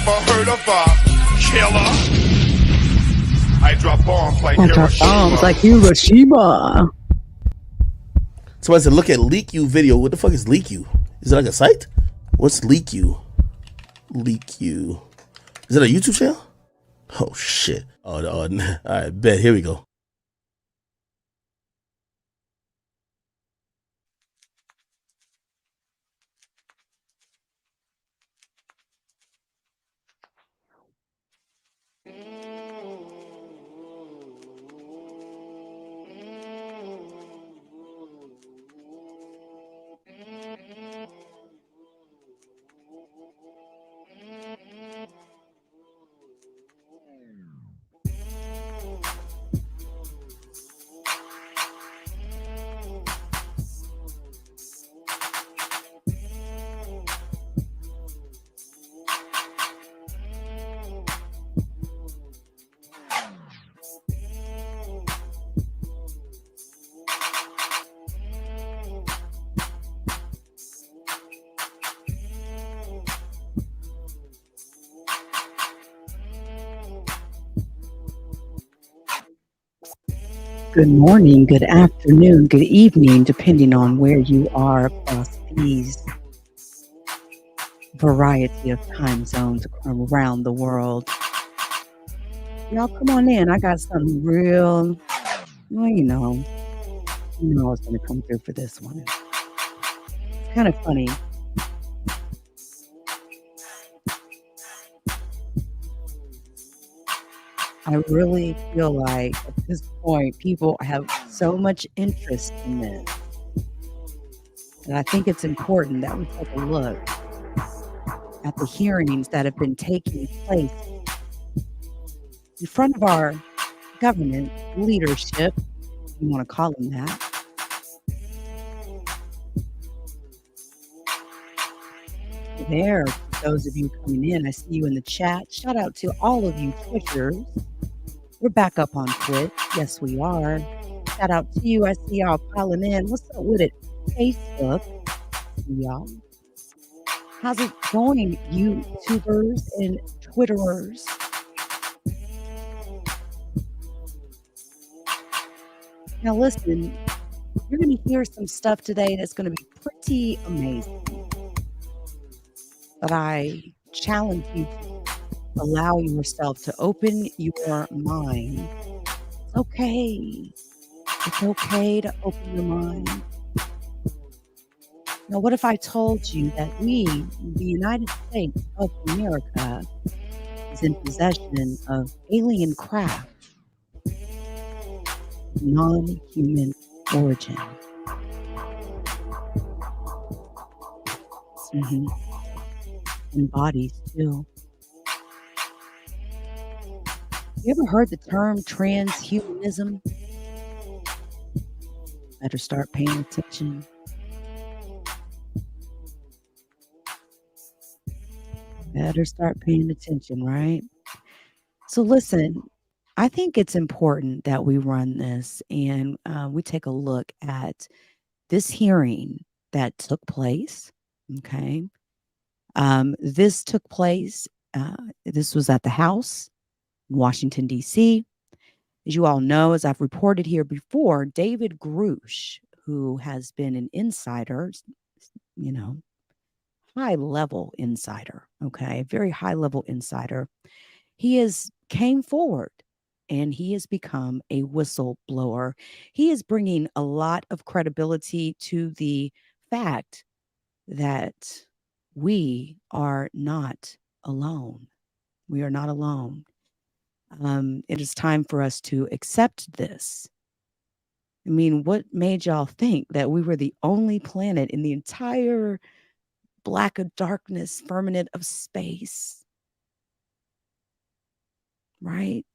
never heard of a killer. I drop bombs like Hiroshima. Somebody said, look at LeakYou video. What the fuck is LeakYou? Is it like a site? What's LeakYou? LeakYou. Is it a YouTube channel? Oh, shit. Oh, all right, bet. Here we go. Good morning, good afternoon, good evening, depending on where you are across these variety of time zones around the world. Y'all come on in. I got something real, well, you know I was going to come through for this one. It's kind of funny. I really feel like at this point, people have so much interest in this. And I think it's important that we take a look at the hearings that have been taking place in front of our government leadership, if you want to call them that. There, for those of you coming in, I see you in the chat. Shout out to all of you Twitchers. We're back up on Twitch. Yes, we are. Shout out to you. I see y'all piling in. What's up with it? Facebook. Y'all. How's it going, YouTubers and Twitterers? Now listen, you're going to hear some stuff today that's going to be pretty amazing. But I challenge you to allow yourself to open your mind. It's okay. It's okay to open your mind. Now, what if I told you that we, the United States of America, is in possession of alien craft of non-human origin? And bodies, too. You ever heard the term transhumanism? Better start paying attention. Better start paying attention, right? So listen, I think it's important that we run this and we take a look at this hearing that took place, okay? This took place, this was at the House in Washington, D.C. As you all know, as I've reported here before, David Grusch, who has been an insider, high-level insider, okay, very high-level insider, he has came forward and he has become a whistleblower. He is bringing a lot of credibility to the fact that we are not alone. We are not alone. It is time for us to accept this. I mean, what made y'all think that we were the only planet in the entire black of darkness firmament of space? Right?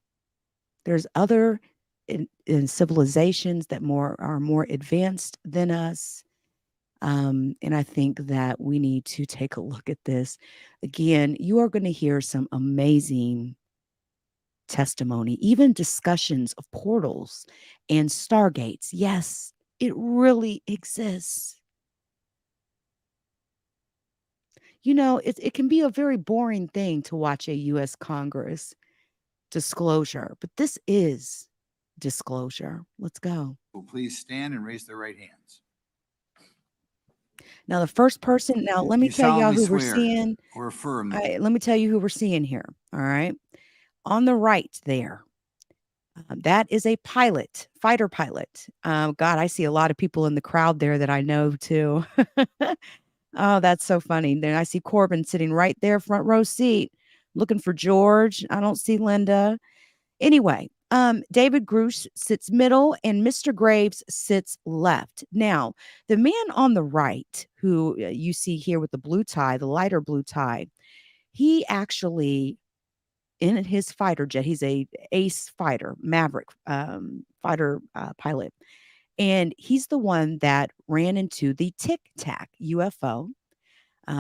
There's other in civilizations that are more advanced than us. And I think that we need to take a look at this. Again, you are going to hear some amazing testimony, even discussions of portals and stargates. Yes, it really exists. You know, it can be a very boring thing to watch a U.S. Congress disclosure, but this is disclosure. Let's go. Will please stand and raise their right hands. Now, the first person, now let me You tell y'all solemnly who we're swear seeing. or affirm that Let me tell you who we're seeing here. All right. On the right there, that is a pilot, fighter pilot. God, I see a lot of people in the crowd there that I know too. Oh, that's so funny. Then I see Corbin sitting right there, front row seat, looking for George. I don't see Linda. Anyway, David Grusch sits middle and Mr. Graves sits left. Now, the man on the right, who you see here with the blue tie, the lighter blue tie, he actually in his fighter jet, he's a ace fighter, Maverick fighter pilot. And he's the one that ran into the Tic Tac UFO.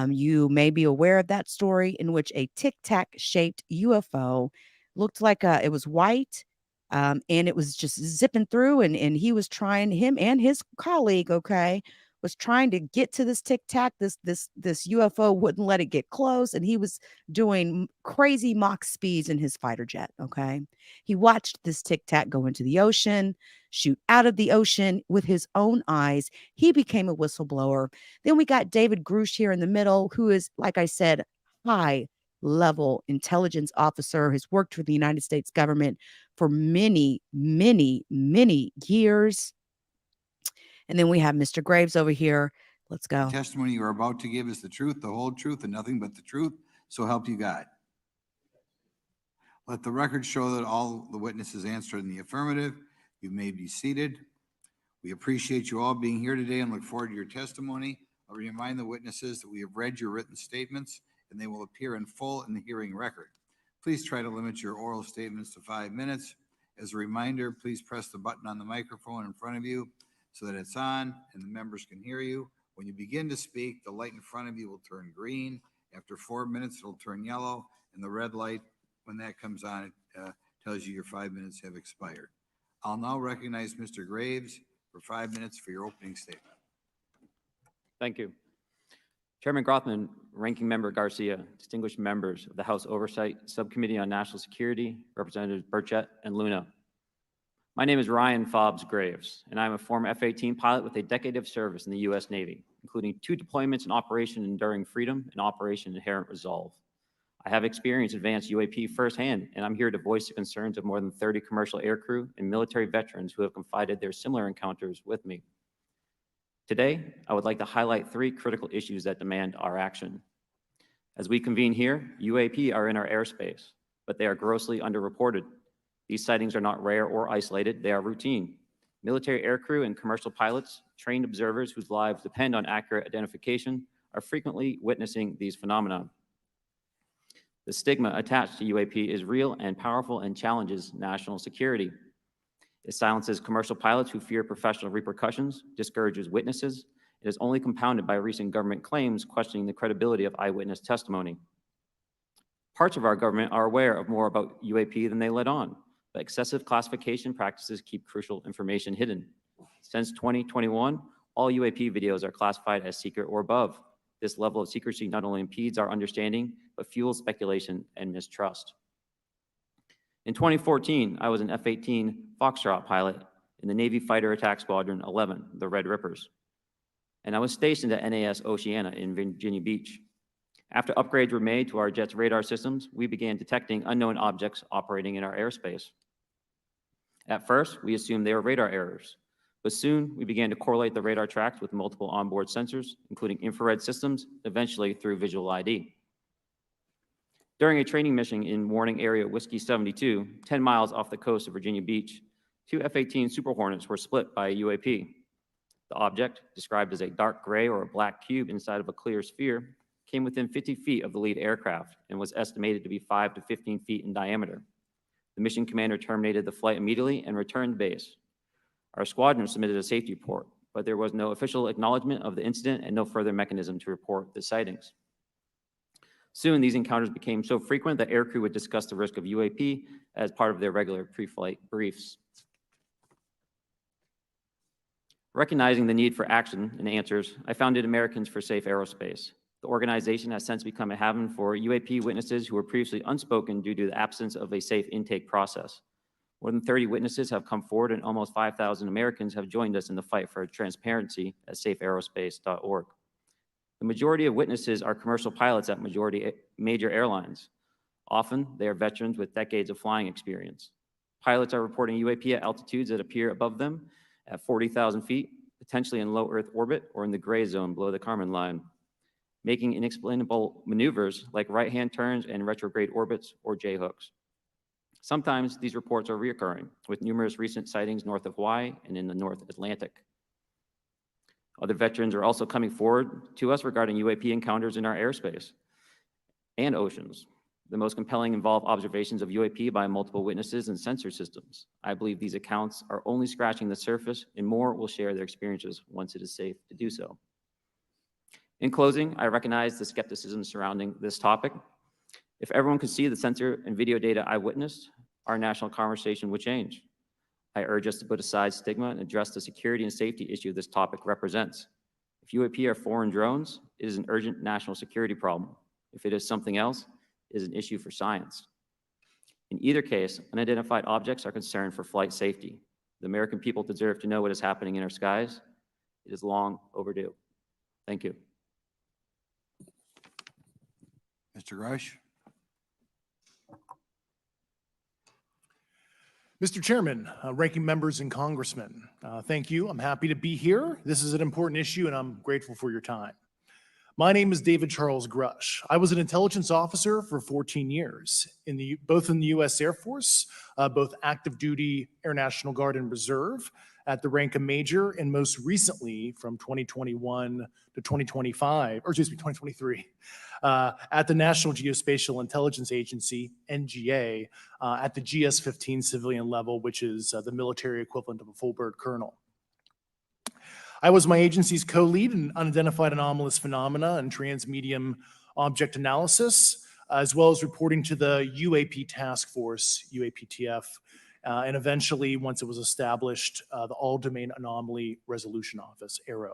You may be aware of that story in which a Tic Tac shaped UFO looked like it was white, and it was just zipping through, and he was trying, him and his colleague, okay, was trying to get to this Tic Tac. This UFO wouldn't let it get close, and he was doing crazy Mach speeds in his fighter jet. Okay, he watched this Tic Tac go into the ocean, shoot out of the ocean with his own eyes. He became a whistleblower. Then we got David Grusch here in the middle, who is, like I said, high level intelligence officer, has worked for the United States government for many, many, many years. And then we have Mr. Graves over here. Let's the go. testimony you are about to give is the truth, the whole truth, and nothing but the truth. So help you God. Let the record show that all the witnesses answered in the affirmative. You may be seated. We appreciate you all being here today and look forward to your testimony. I'll remind the witnesses that we have read your written statements and they will appear in full in the hearing record. Please try to limit your oral statements to 5 minutes. As a reminder, please press the button on the microphone in front of you so that it's on and the members can hear you. When you begin to speak, the light in front of you will turn green. After 4 minutes, it'll turn yellow, and the red light, when that comes on, it tells you your 5 minutes have expired. I'll now recognize Mr. Graves for 5 minutes for your opening statement. Thank you. Chairman Grothman, Ranking Member Garcia, distinguished members of the House Oversight Subcommittee on National Security, Representatives Burchett and Luna. My name is Ryan Fobbs Graves, and I'm a former F-18 pilot with a decade of service in the U.S. Navy, including 2 deployments in Operation Enduring Freedom and Operation Inherent Resolve. I have experienced advanced UAP firsthand, and I'm here to voice the concerns of more than 30 commercial aircrew and military veterans who have confided their similar encounters with me. Today, I would like to highlight 3 critical issues that demand our action. As we convene here, UAP are in our airspace, but they are grossly underreported. These sightings are not rare or isolated, they are routine. Military aircrew and commercial pilots, trained observers whose lives depend on accurate identification, are frequently witnessing these phenomena. The stigma attached to UAP is real and powerful and challenges national security. It silences commercial pilots who fear professional repercussions, discourages witnesses. It is only compounded by recent government claims questioning the credibility of eyewitness testimony. Parts of our government are aware of more about UAP than they let on, but excessive classification practices keep crucial information hidden. Since 2021, all UAP videos are classified as secret or above. This level of secrecy not only impedes our understanding, but fuels speculation and mistrust. In 2014, I was an F-18 Foxtrot pilot in the Navy Fighter Attack Squadron 11, the Red Rippers. And I was stationed at NAS Oceana in Virginia Beach. After upgrades were made to our jet's radar systems, we began detecting unknown objects operating in our airspace. At first, we assumed they were radar errors, but soon we began to correlate the radar tracks with multiple onboard sensors, including infrared systems, eventually through visual ID. During a training mission in Warning Area Whiskey 72, 10 miles off the coast of Virginia Beach, 2 F-18 Super Hornets were split by a UAP. The object, described as a dark gray or a black cube inside of a clear sphere, came within 50 feet of the lead aircraft and was estimated to be 5 to 15 feet in diameter. The mission commander terminated the flight immediately and returned to base. Our squadron submitted a safety report, but there was no official acknowledgement of the incident and no further mechanism to report the sightings. Soon, these encounters became so frequent that aircrew would discuss the risk of UAP as part of their regular pre-flight briefs. Recognizing the need for action and answers, I founded Americans for Safe Aerospace. The organization has since become a haven for UAP witnesses who were previously unspoken due to the absence of a safe intake process. More than 30 witnesses have come forward, and almost 5,000 Americans have joined us in the fight for transparency at safeaerospace.org. The majority of witnesses are commercial pilots at major airlines. Often, they are veterans with decades of flying experience. Pilots are reporting UAP at altitudes that appear above them at 40,000 feet, potentially in low Earth orbit or in the gray zone below the Kármán line, making inexplainable maneuvers like right-hand turns and retrograde orbits or J-hooks. Sometimes these reports are reoccurring, with numerous recent sightings north of Hawaii and in the North Atlantic. Other veterans are also coming forward to us regarding UAP encounters in our airspace and oceans. The most compelling involve observations of UAP by multiple witnesses and sensor systems. I believe these accounts are only scratching the surface, and more will share their experiences once it is safe to do so. In closing, I recognize the skepticism surrounding this topic. If everyone could see the sensor and video data I witnessed, our national conversation would change. I urge us to put aside stigma and address the security and safety issue this topic represents. If UAP are foreign drones, it is an urgent national security problem. If it is something else, it is an issue for science. In either case, unidentified objects are concerned for flight safety. The American people deserve to know what is happening in our skies. It is long overdue. Thank you. Mr. Grusch? Mr. Chairman, ranking members and congressmen, thank you. I'm happy to be here. This is an important issue, and I'm grateful for your time. My name is David Charles Grusch. I was an intelligence officer for 14 years, both in the U.S. Air Force, both active duty, Air National Guard, and Reserve, at the rank of major, and most recently from 2021 to 2023, at the National Geospatial Intelligence Agency, NGA, at the GS-15 civilian level, which is the military equivalent of a full bird colonel. I was my agency's co-lead in unidentified anomalous phenomena and transmedium object analysis, as well as reporting to the UAP task force, UAPTF, and eventually, once it was established, the All-Domain Anomaly Resolution Office, AARO.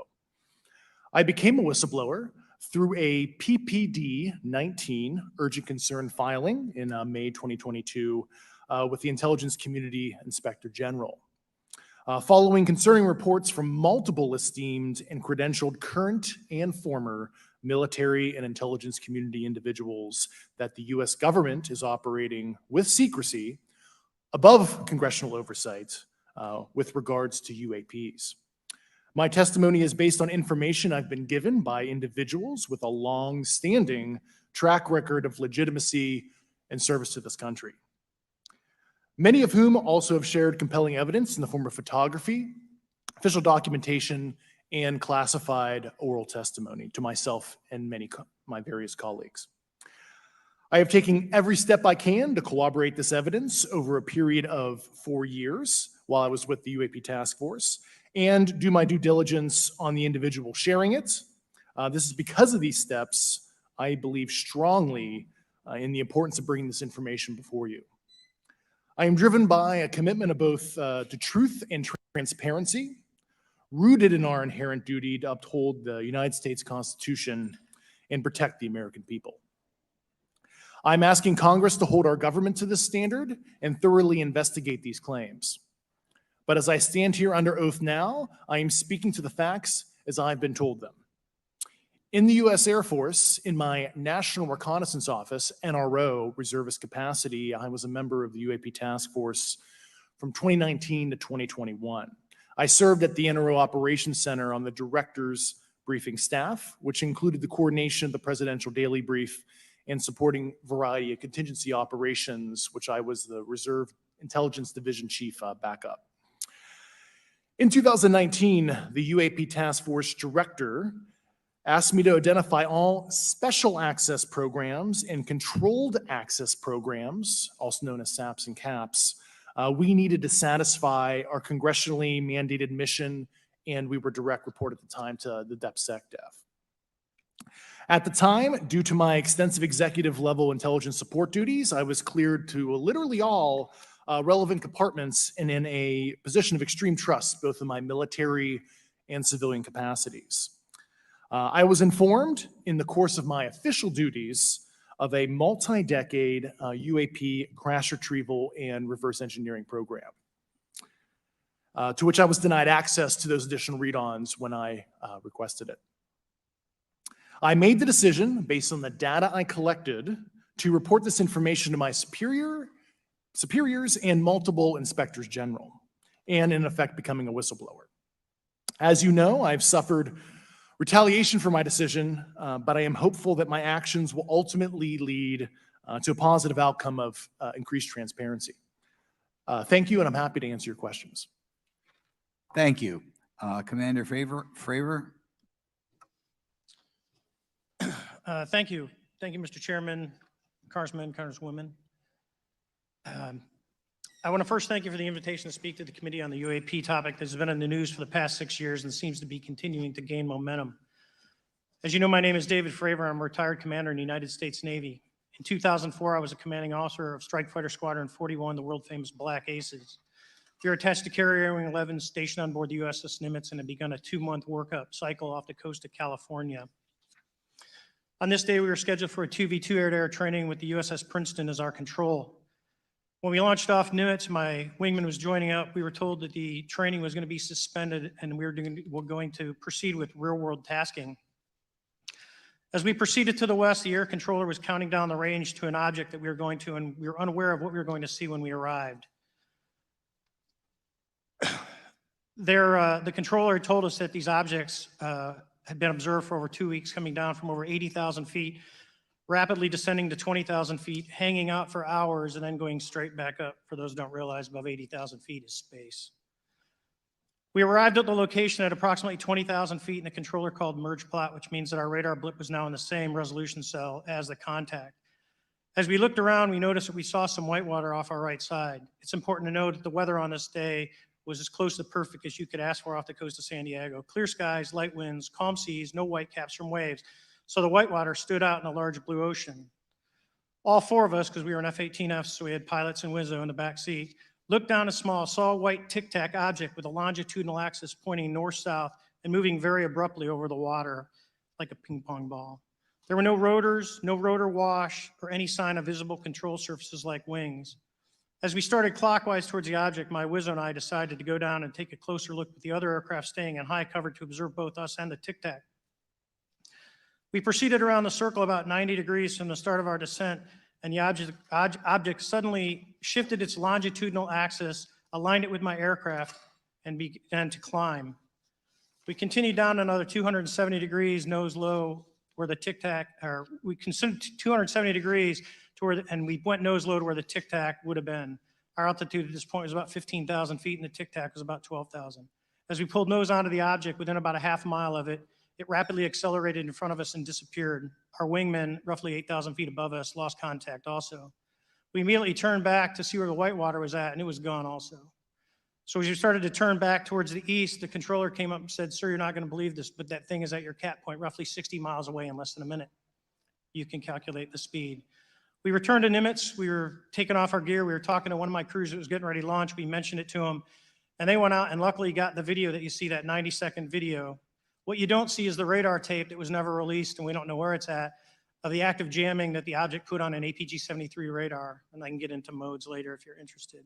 I became a whistleblower through a PPD-19 urgent concern filing in May 2022 with the Intelligence Community Inspector General. Following concerning reports from multiple esteemed and credentialed current and former military and intelligence community individuals that the U.S. government is operating with secrecy above congressional oversight with regards to UAPs. My testimony is based on information I've been given by individuals with a long-standing track record of legitimacy and service to this country, many of whom also have shared compelling evidence in the form of photography, official documentation, and classified oral testimony to myself and my various colleagues. I have taken every step I can to corroborate this evidence over a period of 4 years while I was with the UAP task force and do my due diligence on the individual sharing it. This is because of these steps, I believe strongly in the importance of bringing this information before you. I am driven by a commitment of both to truth and transparency, rooted in our inherent duty to uphold the United States Constitution and protect the American people. I'm asking Congress to hold our government to this standard and thoroughly investigate these claims. But as I stand here under oath now, I am speaking to the facts as I've been told them. In the U.S. Air Force, in my National Reconnaissance Office, NRO, reservist capacity, I was a member of the UAP Task Force from 2019 to 2021. I served at the NRO Operations Center on the Director's Briefing staff, which included the coordination of the Presidential Daily Brief and supporting variety of contingency operations, which I was the Reserve Intelligence Division Chief backup. In 2019, the UAP Task Force Director asked me to identify all special access programs and controlled access programs, also known as SAPs and CAPs, we needed to satisfy our congressionally mandated mission, and we were direct report at the time to the DepSecDef. At the time, due to my extensive executive level intelligence support duties, I was cleared to literally all relevant compartments and in a position of extreme trust, both in my military and civilian capacities. I was informed in the course of my official duties of a multi-decade UAP crash retrieval and reverse engineering program, to which I was denied access to those additional read-ons when I requested it. I made the decision, based on the data I collected, to report this information to my superiors and multiple inspectors general, and in effect becoming a whistleblower. As you know, I've suffered retaliation for my decision, but I am hopeful that my actions will ultimately lead to a positive outcome of increased transparency. Thank you, and I'm happy to answer your questions. Thank you. Commander Fravor? Thank you. Thank you, Mr. Chairman, Congressmen, Congresswomen. I want to first thank you for the invitation to speak to the committee on the UAP topic that has been in the news for the past 6 years and seems to be continuing to gain momentum. As you know, my name is David Fravor. I'm a retired commander in the United States Navy. In 2004, I was a commanding officer of Strike Fighter Squadron 41, the world-famous Black Aces. We were attached to Carrier Wing 11, stationed on board the USS Nimitz, and had begun a 2-month workup cycle off the coast of California. On this day, we were scheduled for a 2v2 air-to-air training with the USS Princeton as our control. When we launched off Nimitz, my wingman was joining up. We were told that the training was going to be suspended and we were going to proceed with real-world tasking. As we proceeded to the west, the air controller was counting down the range to an object that we were going to, and we were unaware of what we were going to see when we arrived. The controller had told us that these objects had been observed for over 2 weeks, coming down from over 80,000 feet, rapidly descending to 20,000 feet, hanging out for hours, and then going straight back up. For those who don't realize, above 80,000 feet is space. We arrived at the location at approximately 20,000 feet, and the controller called merge plot, which means that our radar blip was now in the same resolution cell as the contact. As we looked around, we noticed that we saw some whitewater off our right side. It's important to note that the weather on this day was as close to perfect as you could ask for off the coast of San Diego. Clear skies, light winds, calm seas, no whitecaps from waves. So the whitewater stood out in a large blue ocean. All 4 of us, because we were in F-18Fs, so we had pilots and Wizzo in the back seat, looked down a small, saw a white tic-tac object with a longitudinal axis pointing north-south and moving very abruptly over the water like a ping pong ball. There were no rotors, no rotor wash, or any sign of visible control surfaces like wings. As we started clockwise towards the object, my Wizzo and I decided to go down and take a closer look with the other aircraft staying in high cover to observe both us and the tic-tac. We proceeded around the circle about 90 degrees from the start of our descent, and the object suddenly shifted its longitudinal axis, aligned it with my aircraft, and began to climb. We continued down another 270 degrees, nose low, where the tic-tac, or we considered 270 degrees to where, and we went nose low to where the tic-tac would have been. Our altitude at this point was about 15,000 feet, and the tic-tac was about 12,000. As we pulled nose onto the object, within about a half mile of it, it rapidly accelerated in front of us and disappeared. Our wingman, roughly 8,000 feet above us, lost contact also. We immediately turned back to see where the whitewater was at, and it was gone also. So as we started to turn back towards the east, the controller came up and said, "Sir, you're not going to believe this, but that thing is at your cat point, roughly 60 miles away in less than a minute. You can calculate the speed." We returned to Nimitz. We were taking off our gear. We were talking to one of my crews that was getting ready to launch. We mentioned it to them, and they went out and luckily got the video that you see, that 90-second video. What you don't see is the radar tape that was never released, and we don't know where it's at, of the active jamming that the object put on an APG-73 radar, and I can get into modes later if you're interested.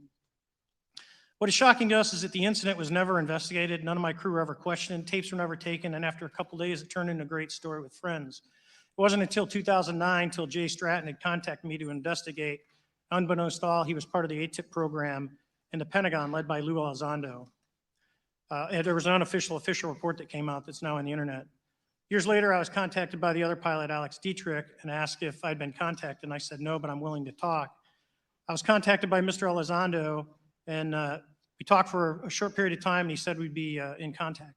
What is shocking to us is that the incident was never investigated. None of my crew were ever questioned. Tapes were never taken, and after a couple days, it turned into a great story with friends. It wasn't until 2009 till Jay Stratton had contacted me to investigate. Unbeknownst to all, he was part of the ATIP program in the Pentagon led by Lou Elizondo. And there was an unofficial official report that came out that's now on the internet. Years later, I was contacted by the other pilot, Alex Dietrich, and asked if I'd been contacted, and I said no, but I'm willing to talk. I was contacted by Mr. Elizondo, and we talked for a short period of time, and he said we'd be in contact.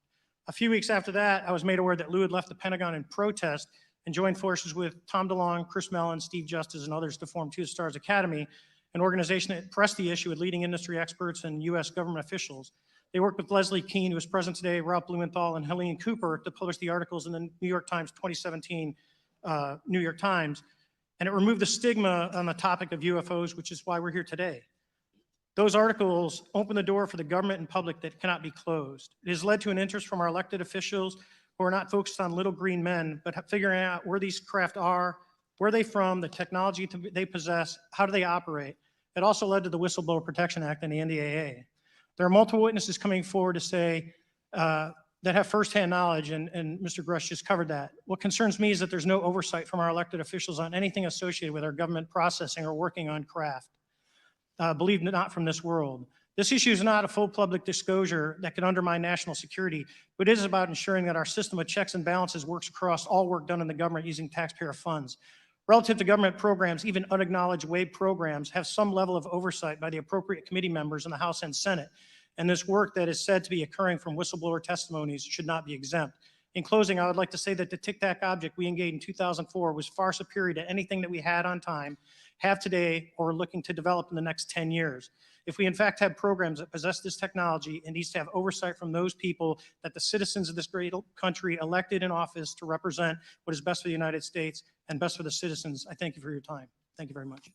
A few weeks after that, I was made aware that Lou had left the Pentagon in protest and joined forces with Tom DeLonge, Chris Mellon, Steve Justice, and others to form Two Stars Academy, an organization that pressed the issue with leading industry experts and U.S. government officials. They worked with Leslie Keane, who is present today, Ralph Blumenthal, and Helene Cooper to publish the articles in the New York Times 2017 New York Times, and it removed the stigma on the topic of UFOs, which is why we're here today. Those articles open the door for the government and public that cannot be closed. It has led to an interest from our elected officials who are not focused on little green men, but figuring out where these craft are, where they from, the technology they possess, how do they operate. It also led to the Whistleblower Protection Act and the NDAA. There are multiple witnesses coming forward to say that have firsthand knowledge, and Mr. Grusch just covered that. What concerns me is that there's no oversight from our elected officials on anything associated with our government processing or working on craft. Believe it, not from this world. This issue is not a full public disclosure that could undermine national security, but it is about ensuring that our system of checks and balances works across all work done in the government using taxpayer funds. Relative to government programs, even unacknowledged WAVE programs have some level of oversight by the appropriate committee members in the House and Senate. And this work that is said to be occurring from whistleblower testimonies should not be exempt. In closing, I would like to say that the Tic Tac object we engaged in 2004 was far superior to anything that we had on time, have today, or are looking to develop in the next 10 years. If we in fact have programs that possess this technology, it needs to have oversight from those people that the citizens of this great country elected in office to represent what is best for the United States and best for the citizens. I thank you for your time. Thank you very much.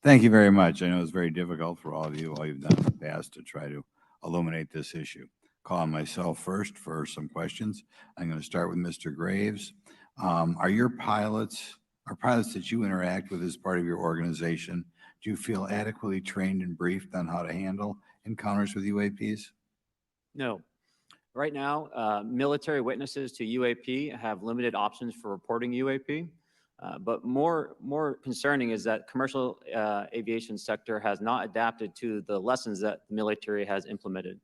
Thank you very much. I know it's very difficult for all of you, all you've done in the past to try to illuminate this issue. Call on myself first for some questions. I'm going to start with Mr. Graves. Are pilots that you interact with as part of your organization, do you feel adequately trained and briefed on how to handle encounters with UAPs? No. Right now, military witnesses to UAP have limited options for reporting UAP. But more concerning is that commercial aviation sector has not adapted to the lessons that the military has implemented.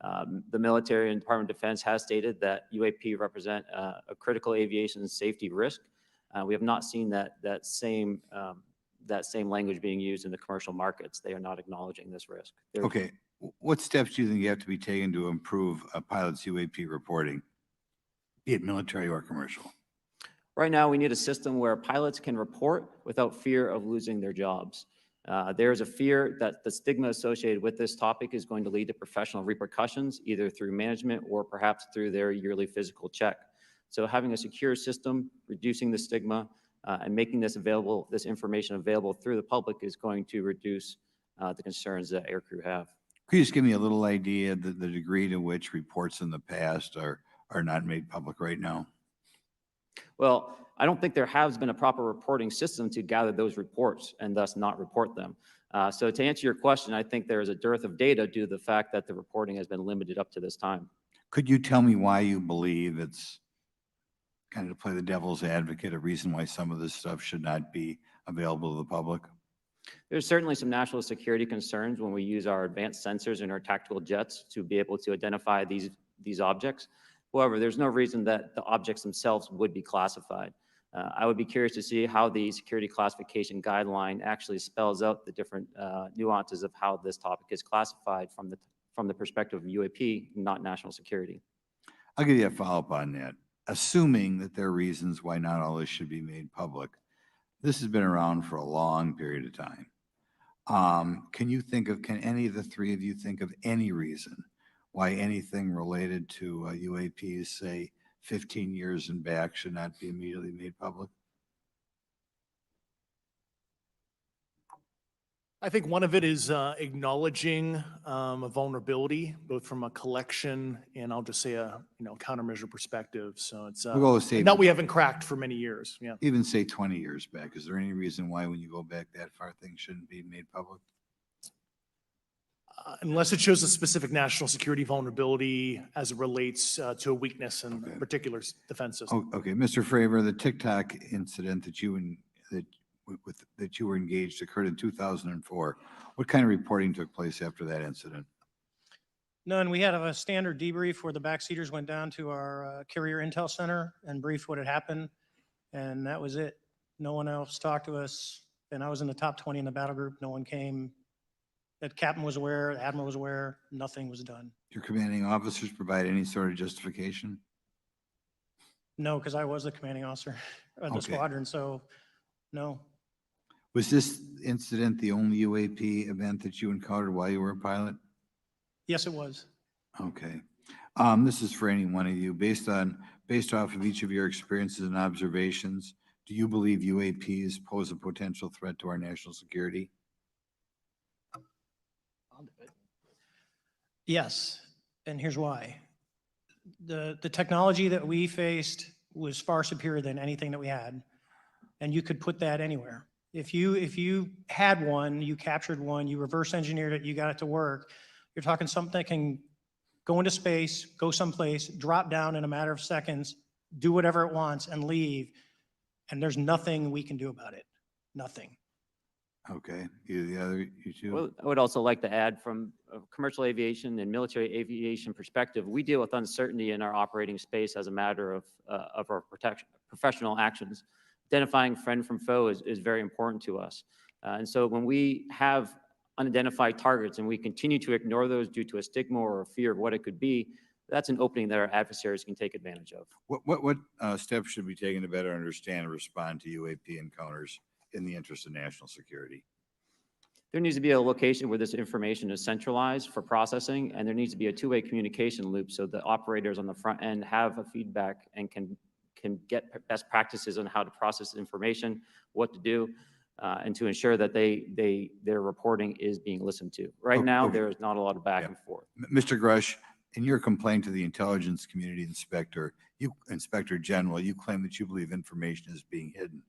The military and Department of Defense has stated that UAP represent a critical aviation safety risk. We have not seen that same language being used in the commercial markets. They are not acknowledging this risk. Okay, what steps do you think you have to be taken to improve a pilot's UAP reporting, be it military or commercial? Right now, we need a system where pilots can report without fear of losing their jobs. There is a fear that the stigma associated with this topic is going to lead to professional repercussions, either through management or perhaps through their yearly physical check. So having a secure system, reducing the stigma, and making this information available through the public is going to reduce the concerns that aircrew have. Could you just give me a little idea of the degree to which reports in the past are not made public right now? Well, I don't think there has been a proper reporting system to gather those reports and thus not report them. So to answer your question, I think there is a dearth of data due to the fact that the reporting has been limited up to this time. Could you tell me why you believe it's, kind of to play the devil's advocate, a reason why some of this stuff should not be available to the public? There's certainly some national security concerns when we use our advanced sensors in our tactical jets to be able to identify these objects. However, there's no reason that the objects themselves would be classified. I would be curious to see how the security classification guideline actually spells out the different nuances of how this topic is classified from the perspective of UAP, not national security. I'll give you a follow-up on that. Assuming that there are reasons why not all this should be made public, this has been around for a long period of time. Can any of the three of you think of any reason why anything related to UAPs, say 15 years and back, should not be immediately made public? I think one of it is acknowledging a vulnerability, both from a collection and I'll just say a countermeasure perspective. So it's We'll go with say, that we haven't cracked for many years. Yeah. even say 20 years back. Is there any reason why when you go back that far, things shouldn't be made public? Unless it shows a specific national security vulnerability as it relates to a weakness in a particular defense system. Okay, Mr. Fravor, the TikTok incident that you were engaged occurred in 2004. What kind of reporting took place after that incident? None. We had a standard debrief where the backseaters went down to our carrier intel center and briefed what had happened, and that was it. No one else talked to us, and I was in the top 20 in the battle group. No one came. The captain was aware, the admiral was aware, nothing was done. Your commanding officers provide any sort of justification? No, because I was the commanding officer of the squadron, so no. Was this incident the only UAP event that you encountered while you were a pilot? Yes, it was. Okay. This is for any one of you. Based off of each of your experiences and observations, do you believe UAPs pose a potential threat to our national security? Yes, and here's why. the technology that we faced was far superior than anything that we had. And you could put that anywhere. If you had one, you captured one, you reverse engineered it, you got it to work, you're talking something that can go into space, go someplace, drop down in a matter of seconds, do whatever it wants and leave. And there's nothing we can do about it. Nothing. Okay, you two? Well, I would also like to add, from a commercial aviation and military aviation perspective, we deal with uncertainty in our operating space as a matter of our professional actions. Identifying friend from foe is very important to us. And so when we have unidentified targets and we continue to ignore those due to a stigma or a fear of what it could be, that's an opening that our adversaries can take advantage of. What steps should be taken to better understand and respond to UAP encounters in the interest of national security? There needs to be a location where this information is centralized for processing, and there needs to be a two-way communication loop so the operators on the front end have a feedback and can get best practices on how to process information, what to do, and to ensure that their reporting is being listened to. Right now, there is not a lot of back and forth. Mr. Grusch, in your complaint to the Intelligence Community Inspector General, you claim that you believe information is being hidden.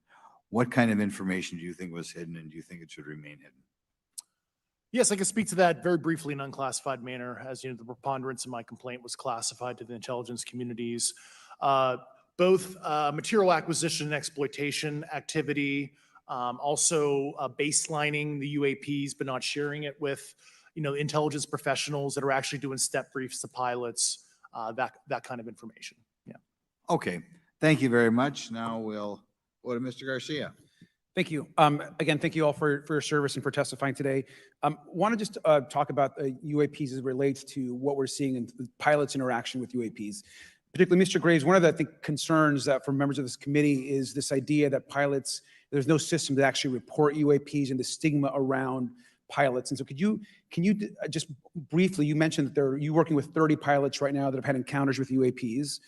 What kind of information do you think was hidden, and do you think it should remain hidden? Yes, I can speak to that very briefly in unclassified manner. As you know, the preponderance of my complaint was classified to the intelligence communities. Both material acquisition and exploitation activity, also baselining the UAPs, but not sharing it with, intelligence professionals that are actually doing step briefs to pilots, that kind of information. Yeah. Okay, thank you very much. Now we'll go to Mr. Garcia. Thank you. Again, thank you all for your service and for testifying today. Want to just talk about UAPs as it relates to what we're seeing in pilots' interaction with UAPs. Particularly, Mr. Graves, one of the, I think, concerns that for members of this committee is this idea that pilots, there's no system to actually report UAPs and the stigma around pilots. And so can you just briefly, you mentioned that you're working with 30 pilots right now that have had encounters with UAPs,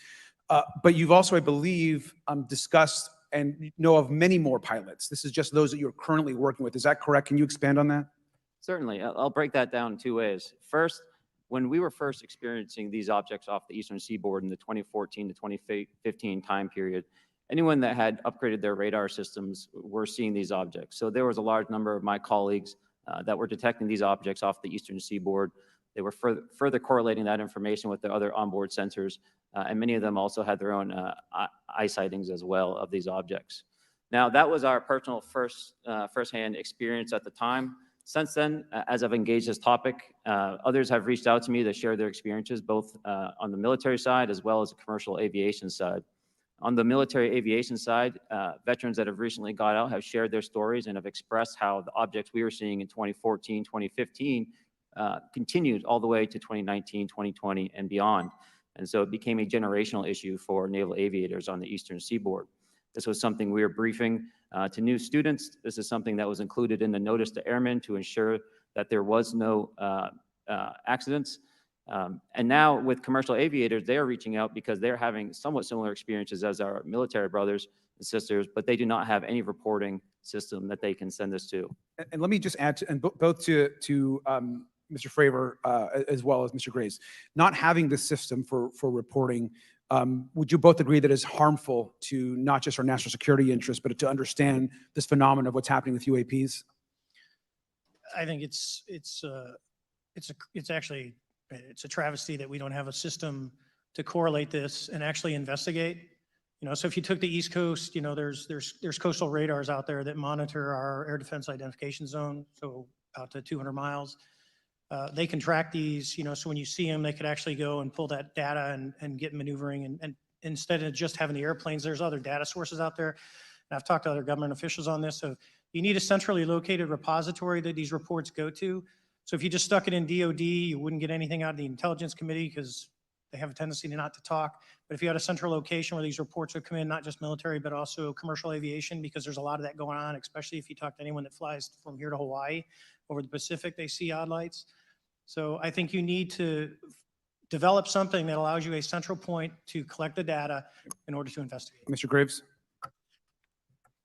but you've also, I believe, discussed and know of many more pilots. This is just those that you're currently working with. Is that correct? Can you expand on that? Certainly. I'll break that down in two ways. First, when we were first experiencing these objects off the eastern seaboard in the 2014 to 2015 time period, anyone that had upgraded their radar systems were seeing these objects. So there was a large number of my colleagues that were detecting these objects off the eastern seaboard. They were further correlating that information with the other onboard sensors, and many of them also had their own eye sightings as well of these objects. Now, that was our personal firsthand experience at the time. Since then, as I've engaged this topic, others have reached out to me to share their experiences, both on the military side as well as the commercial aviation side. On the military aviation side, veterans that have recently got out have shared their stories and have expressed how the objects we were seeing in 2014, 2015 continued all the way to 2019, 2020, and beyond. And so it became a generational issue for naval aviators on the eastern seaboard. This was something we were briefing to new students. This is something that was included in the notice to airmen to ensure that there was no accidents. And now with commercial aviators, they are reaching out because they're having somewhat similar experiences as our military brothers and sisters, but they do not have any reporting system that they can send this to. And let me just add, both to Mr. Fravor as well as Mr. Graves, not having this system for reporting, would you both agree that is harmful to not just our national security interests, but to understand this phenomenon of what's happening with UAPs? I think it's actually a travesty that we don't have a system to correlate this and actually investigate. So if you took the East Coast, there's coastal radars out there that monitor our air defense identification zone, so out to 200 miles. They can track these, so when you see them, they could actually go and pull that data and get maneuvering. And instead of just having the airplanes, there's other data sources out there. And I've talked to other government officials on this. So you need a centrally located repository that these reports go to. So if you just stuck it in DOD, you wouldn't get anything out of the Intelligence Committee because they have a tendency to not to talk. But if you had a central location where these reports would come in, not just military, but also commercial aviation, because there's a lot of that going on, especially if you talk to anyone that flies from here to Hawaii, over the Pacific, they see odd lights. So I think you need to develop something that allows you a central point to collect the data in order to investigate. Mr. Graves?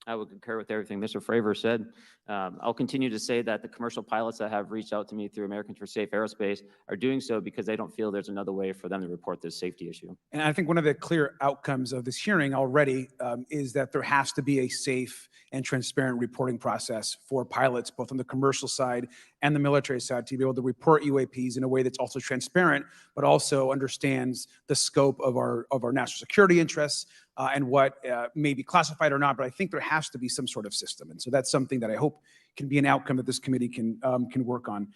I would concur with everything Mr. Fravor said. I'll continue to say that the commercial pilots that have reached out to me through Americans for Safe Aerospace are doing so because they don't feel there's another way for them to report this safety issue. And I think one of the clear outcomes of this hearing already is that there has to be a safe and transparent reporting process for pilots, both on the commercial side and the military side, to be able to report UAPs in a way that's also transparent, but also understands the scope of our national security interests and what may be classified or not. But I think there has to be some sort of system, and so that's something that I hope can be an outcome that this committee can work on.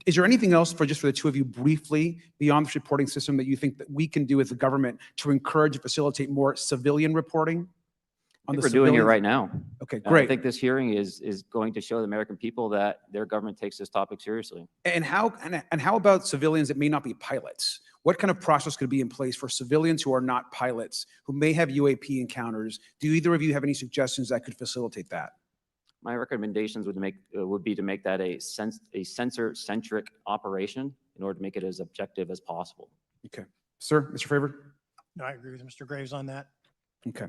Is there anything else for the two of you briefly beyond this reporting system that you think that we can do as a government to encourage and facilitate more civilian reporting? I think we're doing it right now. Okay, I great. think this hearing is going to show the American people that their government takes this topic seriously. And how about civilians that may not be pilots? What kind of process could be in place for civilians who are not pilots, who may have UAP encounters? Do either of you have any suggestions that could facilitate that? My recommendations would be to make that a sensor-centric operation in order to make it as objective as possible. Okay, sir, Mr. Fravor? No, I agree with Mr. Graves on that. Okay,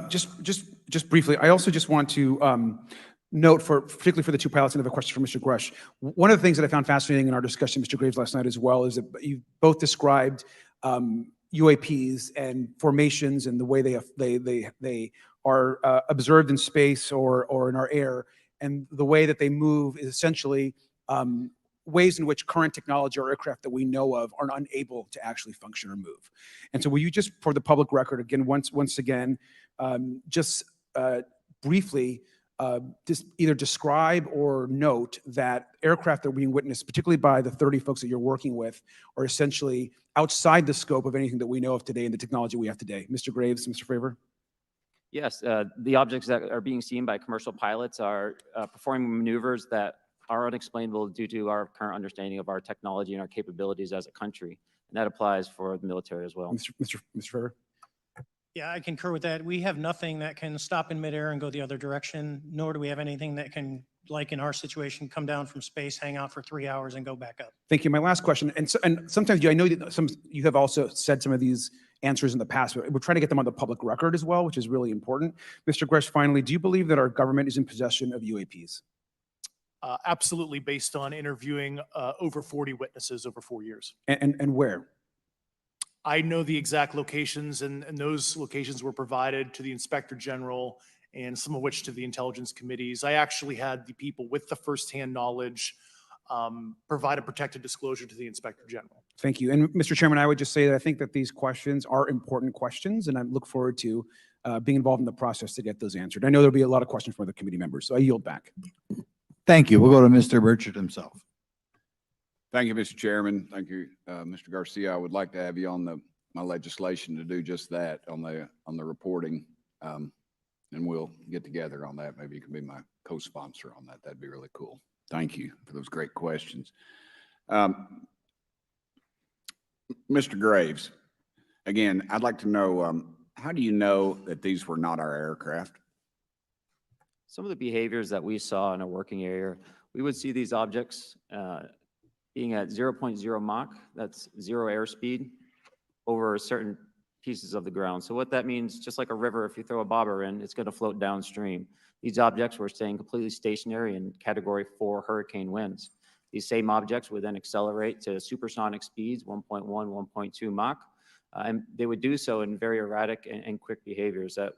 just briefly, I also just want to note, particularly for the two pilots, and I have a question for Mr. Grusch. One of the things that I found fascinating in our discussion, Mr. Graves, last night as well, is that you both described UAPs and formations and the way they are observed in space or in our air, and the way that they move is essentially ways in which current technology or aircraft that we know of are unable to actually function or move. And so will you just, for the public record, again, once again, just briefly, just either describe or note that aircraft that are being witnessed, particularly by the 30 folks that you're working with, are essentially outside the scope of anything that we know of today and the technology we have today. Mr. Graves, Mr. Fravor? Yes, the objects that are being seen by commercial pilots are performing maneuvers that are unexplainable due to our current understanding of our technology and our capabilities as a country. And that applies for the military as well. Mr. Fravor? Yeah, I concur with that. We have nothing that can stop in midair and go the other direction, nor do we have anything that can, like in our situation, come down from space, hang out for 3 hours, and go back up. Thank you. My last question, and sometimes I know that you have also said some of these answers in the past, but we're trying to get them on the public record as well, which is really important. Mr. Grusch, finally, do you believe that our government is in possession of UAPs? Absolutely, based on interviewing over 40 witnesses over 4 years. And where? I know the exact locations, and those locations were provided to the Inspector General and some of which to the intelligence committees. I actually had the people with the firsthand knowledge provide a protected disclosure to the Inspector General. Thank you. And Mr. Chairman, I would just say that I think that these questions are important questions, and I look forward to being involved in the process to get those answered. I know there'll be a lot of questions from other committee members, so I yield back. Thank you. We'll go to Mr. Burchett himself. Thank you, Mr. Chairman. Thank you, Mr. Garcia. I would like to have you on my legislation to do just that on the reporting, and we'll get together on that. Maybe you can be my co-sponsor on that. That'd be really cool. Thank you for those great questions. Mr. Graves, again, I'd like to know, how do you know that these were not our aircraft? Some of the behaviors that we saw in a working area, we would see these objects being at 0.0 Mach, that's 0 airspeed, over certain pieces of the ground. So what that means, just like a river, if you throw a bobber in, it's going to float downstream. These objects were staying completely stationary in Category 4 hurricane winds. These same objects would then accelerate to supersonic speeds, 1.1, 1.2 Mach, and they would do so in very erratic and quick behaviors that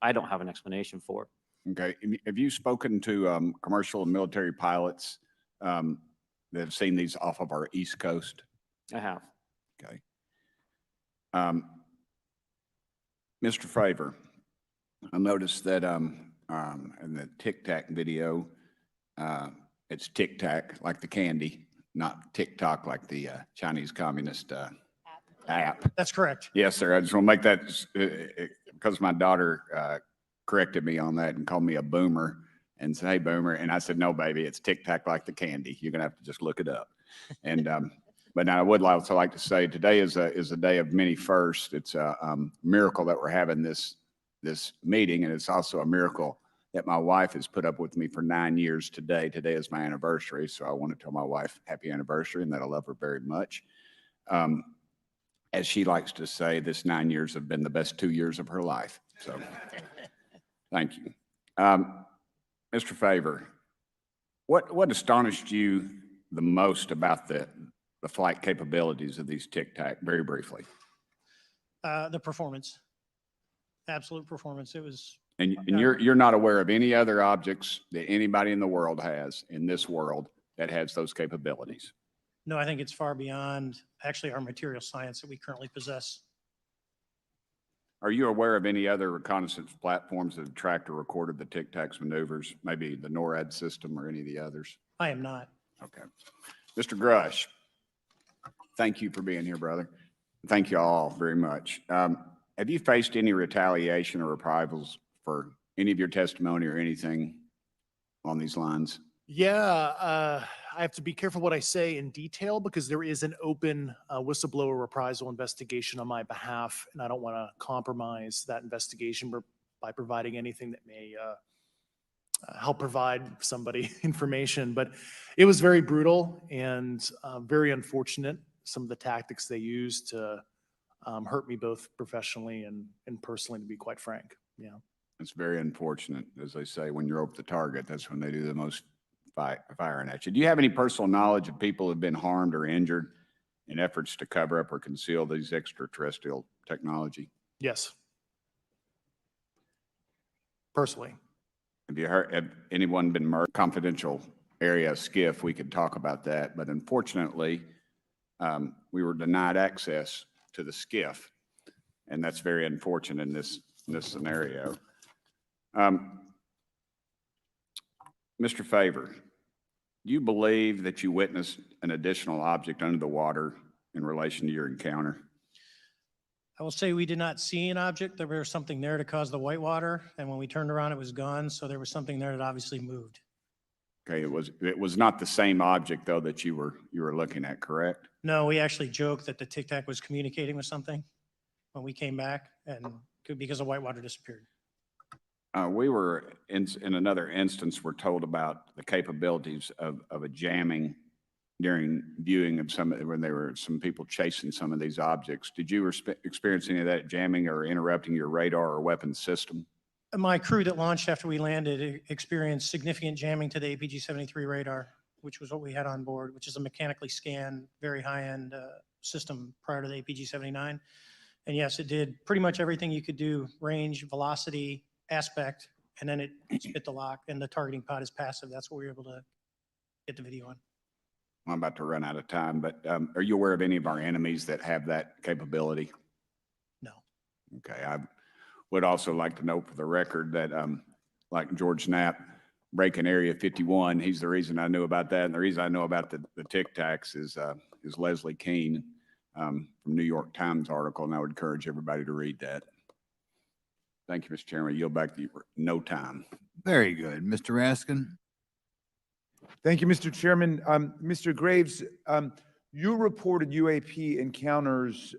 I don't have an explanation for. Okay. Have you spoken to commercial and military pilots that have seen these off of our East Coast? I have. Okay. Mr. Fravor, I noticed that in the Tic Tac video, it's Tic Tac like the candy, not TikTok like the Chinese Communist app. That's correct. Yes, sir. I just want to make that because my daughter corrected me on that and called me a boomer and said, "Hey, boomer." And I said, "No, baby, it's Tic Tac like the candy. You're going to have to just look it up." And but now I would also like to say today is a day of many firsts. It's a miracle that we're having this meeting, and it's also a miracle that my wife has put up with me for 9 years today. Today is my anniversary, so I want to tell my wife happy anniversary and that I love her very much. As she likes to say, this 9 years have been the best 2 years of her life. So, Thank you. Mr. Favor, what astonished you the most about the flight capabilities of these Tic Tac, very briefly? The performance, absolute performance. It was, And you're not aware of any other objects that anybody in the world has, in this world, that has those capabilities? no, I think it's far beyond actually our material science that we currently possess. Are you aware of any other reconnaissance platforms that have tracked or recorded the Tic Tac's maneuvers, maybe the NORAD system or any of the others? I am not. Okay. Mr. Grusch, thank you for being here, brother. Thank you all very much. Have you faced any retaliation or reprisals for any of your testimony or anything on these lines? Yeah, I have to be careful what I say in detail because there is an open whistleblower reprisal investigation on my behalf, and I don't want to compromise that investigation by providing anything that may help provide somebody information. But it was very brutal and very unfortunate, some of the tactics they used to hurt me both professionally and personally, to be quite frank. Yeah. It's very unfortunate. As they say, when you're over the target, that's when they do the most firing at you. Do you have any personal knowledge of people who have been harmed or injured in efforts to cover up or conceal these extraterrestrial technology? Yes. Personally. Have anyone been murdered? Confidential area skiff, we could talk about that, but unfortunately, we were denied access to the skiff, and that's very unfortunate in this scenario. Mr. Favor, do you believe that you witnessed an additional object under the water in relation to your encounter? I will say we did not see an object. There was something there to cause the whitewater, and when we turned around, it was gone. So there was something there that obviously moved. Okay, it was not the same object though that you were looking at, correct? No, we actually joked that the Tic Tac was communicating with something when we came back, and because the whitewater disappeared. We were in another instance, we're told about the capabilities of a jamming during viewing of when there were some people chasing some of these objects. Did you experience any of that jamming or interrupting your radar or weapons system? My crew that launched after we landed experienced significant jamming to the APG-73 radar, which was what we had on board, which is a mechanically scanned, very high-end system prior to the APG-79. And yes, it did pretty much everything you could do: range, velocity, aspect, and then it spit the lock, and the targeting pod is passive. That's what we were able to get the video on. I'm about to run out of time, but are you aware of any of our enemies that have that capability? No. Okay, I would also like to note for the record that like George Knapp breaking Area 51, he's the reason I knew about that. And the reason I know about the Tic Tacs is Leslie Keene from New York Times article, and I would encourage everybody to read that. Thank you, Mr. Chairman. Yield back to you for no time. Very good. Mr. Raskin? Thank you, Mr. Chairman. Mr. Graves, you reported UAP encounters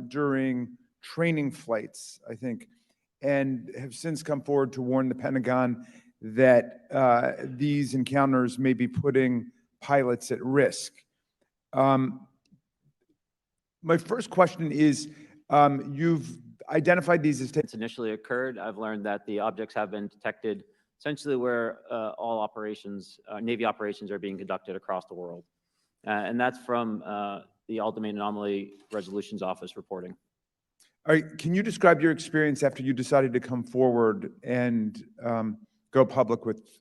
during training flights, I think, and have since come forward to warn the Pentagon that these encounters may be putting pilots at risk. My first question is, you've identified these as Initially occurred, I've learned that the objects have been detected essentially where all operations, Navy operations, are being conducted across the world. And that's from the All-Domain Anomaly Resolutions Office reporting. All right, can you describe your experience after you decided to come forward and go public with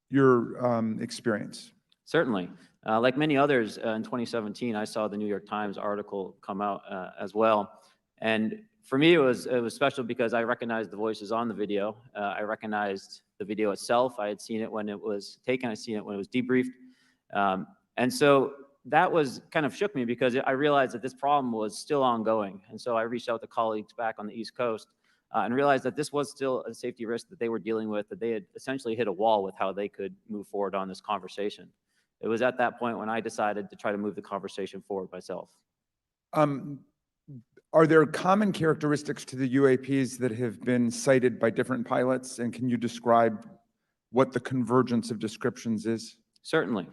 your experience? Certainly. Like many others, in 2017, I saw the New York Times article come out as well. And for me, it was special because I recognized the voices on the video. I recognized the video itself. I had seen it when it was taken. I'd seen it when it was debriefed. And so that was kind of shook me because I realized that this problem was still ongoing. And so I reached out to colleagues back on the East Coast and realized that this was still a safety risk that they were dealing with, that they had essentially hit a wall with how they could move forward on this conversation. It was at that point when I decided to try to move the conversation forward myself. Are there common characteristics to the UAPs that have been cited by different pilots? And can you describe what the convergence of descriptions is? Certainly.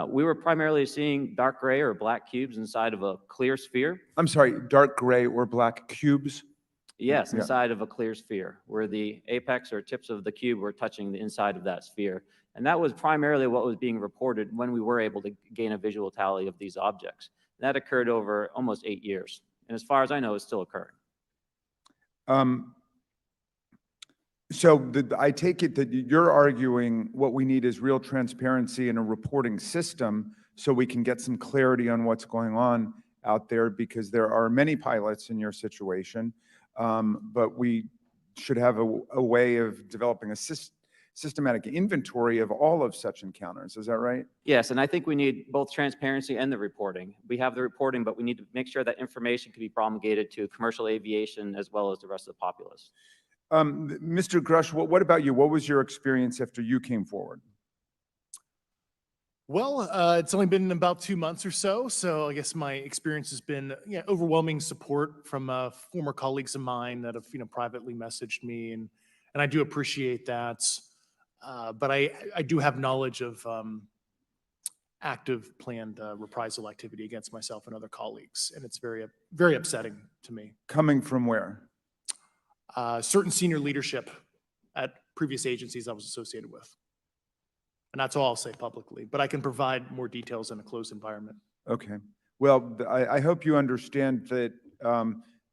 We were primarily seeing dark gray or black cubes inside of a clear sphere. I'm sorry, dark gray or black cubes? Yes, Yeah. inside of a clear sphere, where the apex or tips of the cube were touching the inside of that sphere. And that was primarily what was being reported when we were able to gain a visual tally of these objects. That occurred over almost 8 years. And as far as I know, it's still occurring. So I take it that you're arguing what we need is real transparency and a reporting system so we can get some clarity on what's going on out there, because there are many pilots in your situation, but we should have a way of developing a systematic inventory of all of such encounters. Is that right? Yes, and I think we need both transparency and the reporting. We have the reporting, but we need to make sure that information can be promulgated to commercial aviation as well as the rest of the populace. Mr. Grusch, what about you? What was your experience after you came forward? Well, it's only been about 2 months or so. So I guess my experience has been overwhelming support from former colleagues of mine that have privately messaged me, and I do appreciate that. But I do have knowledge of active planned reprisal activity against myself and other colleagues, and it's very, very upsetting to me. Coming from where? Certain senior leadership at previous agencies I was associated with. And that's all I'll say publicly, but I can provide more details in a closed environment. Okay. Well, I hope you understand that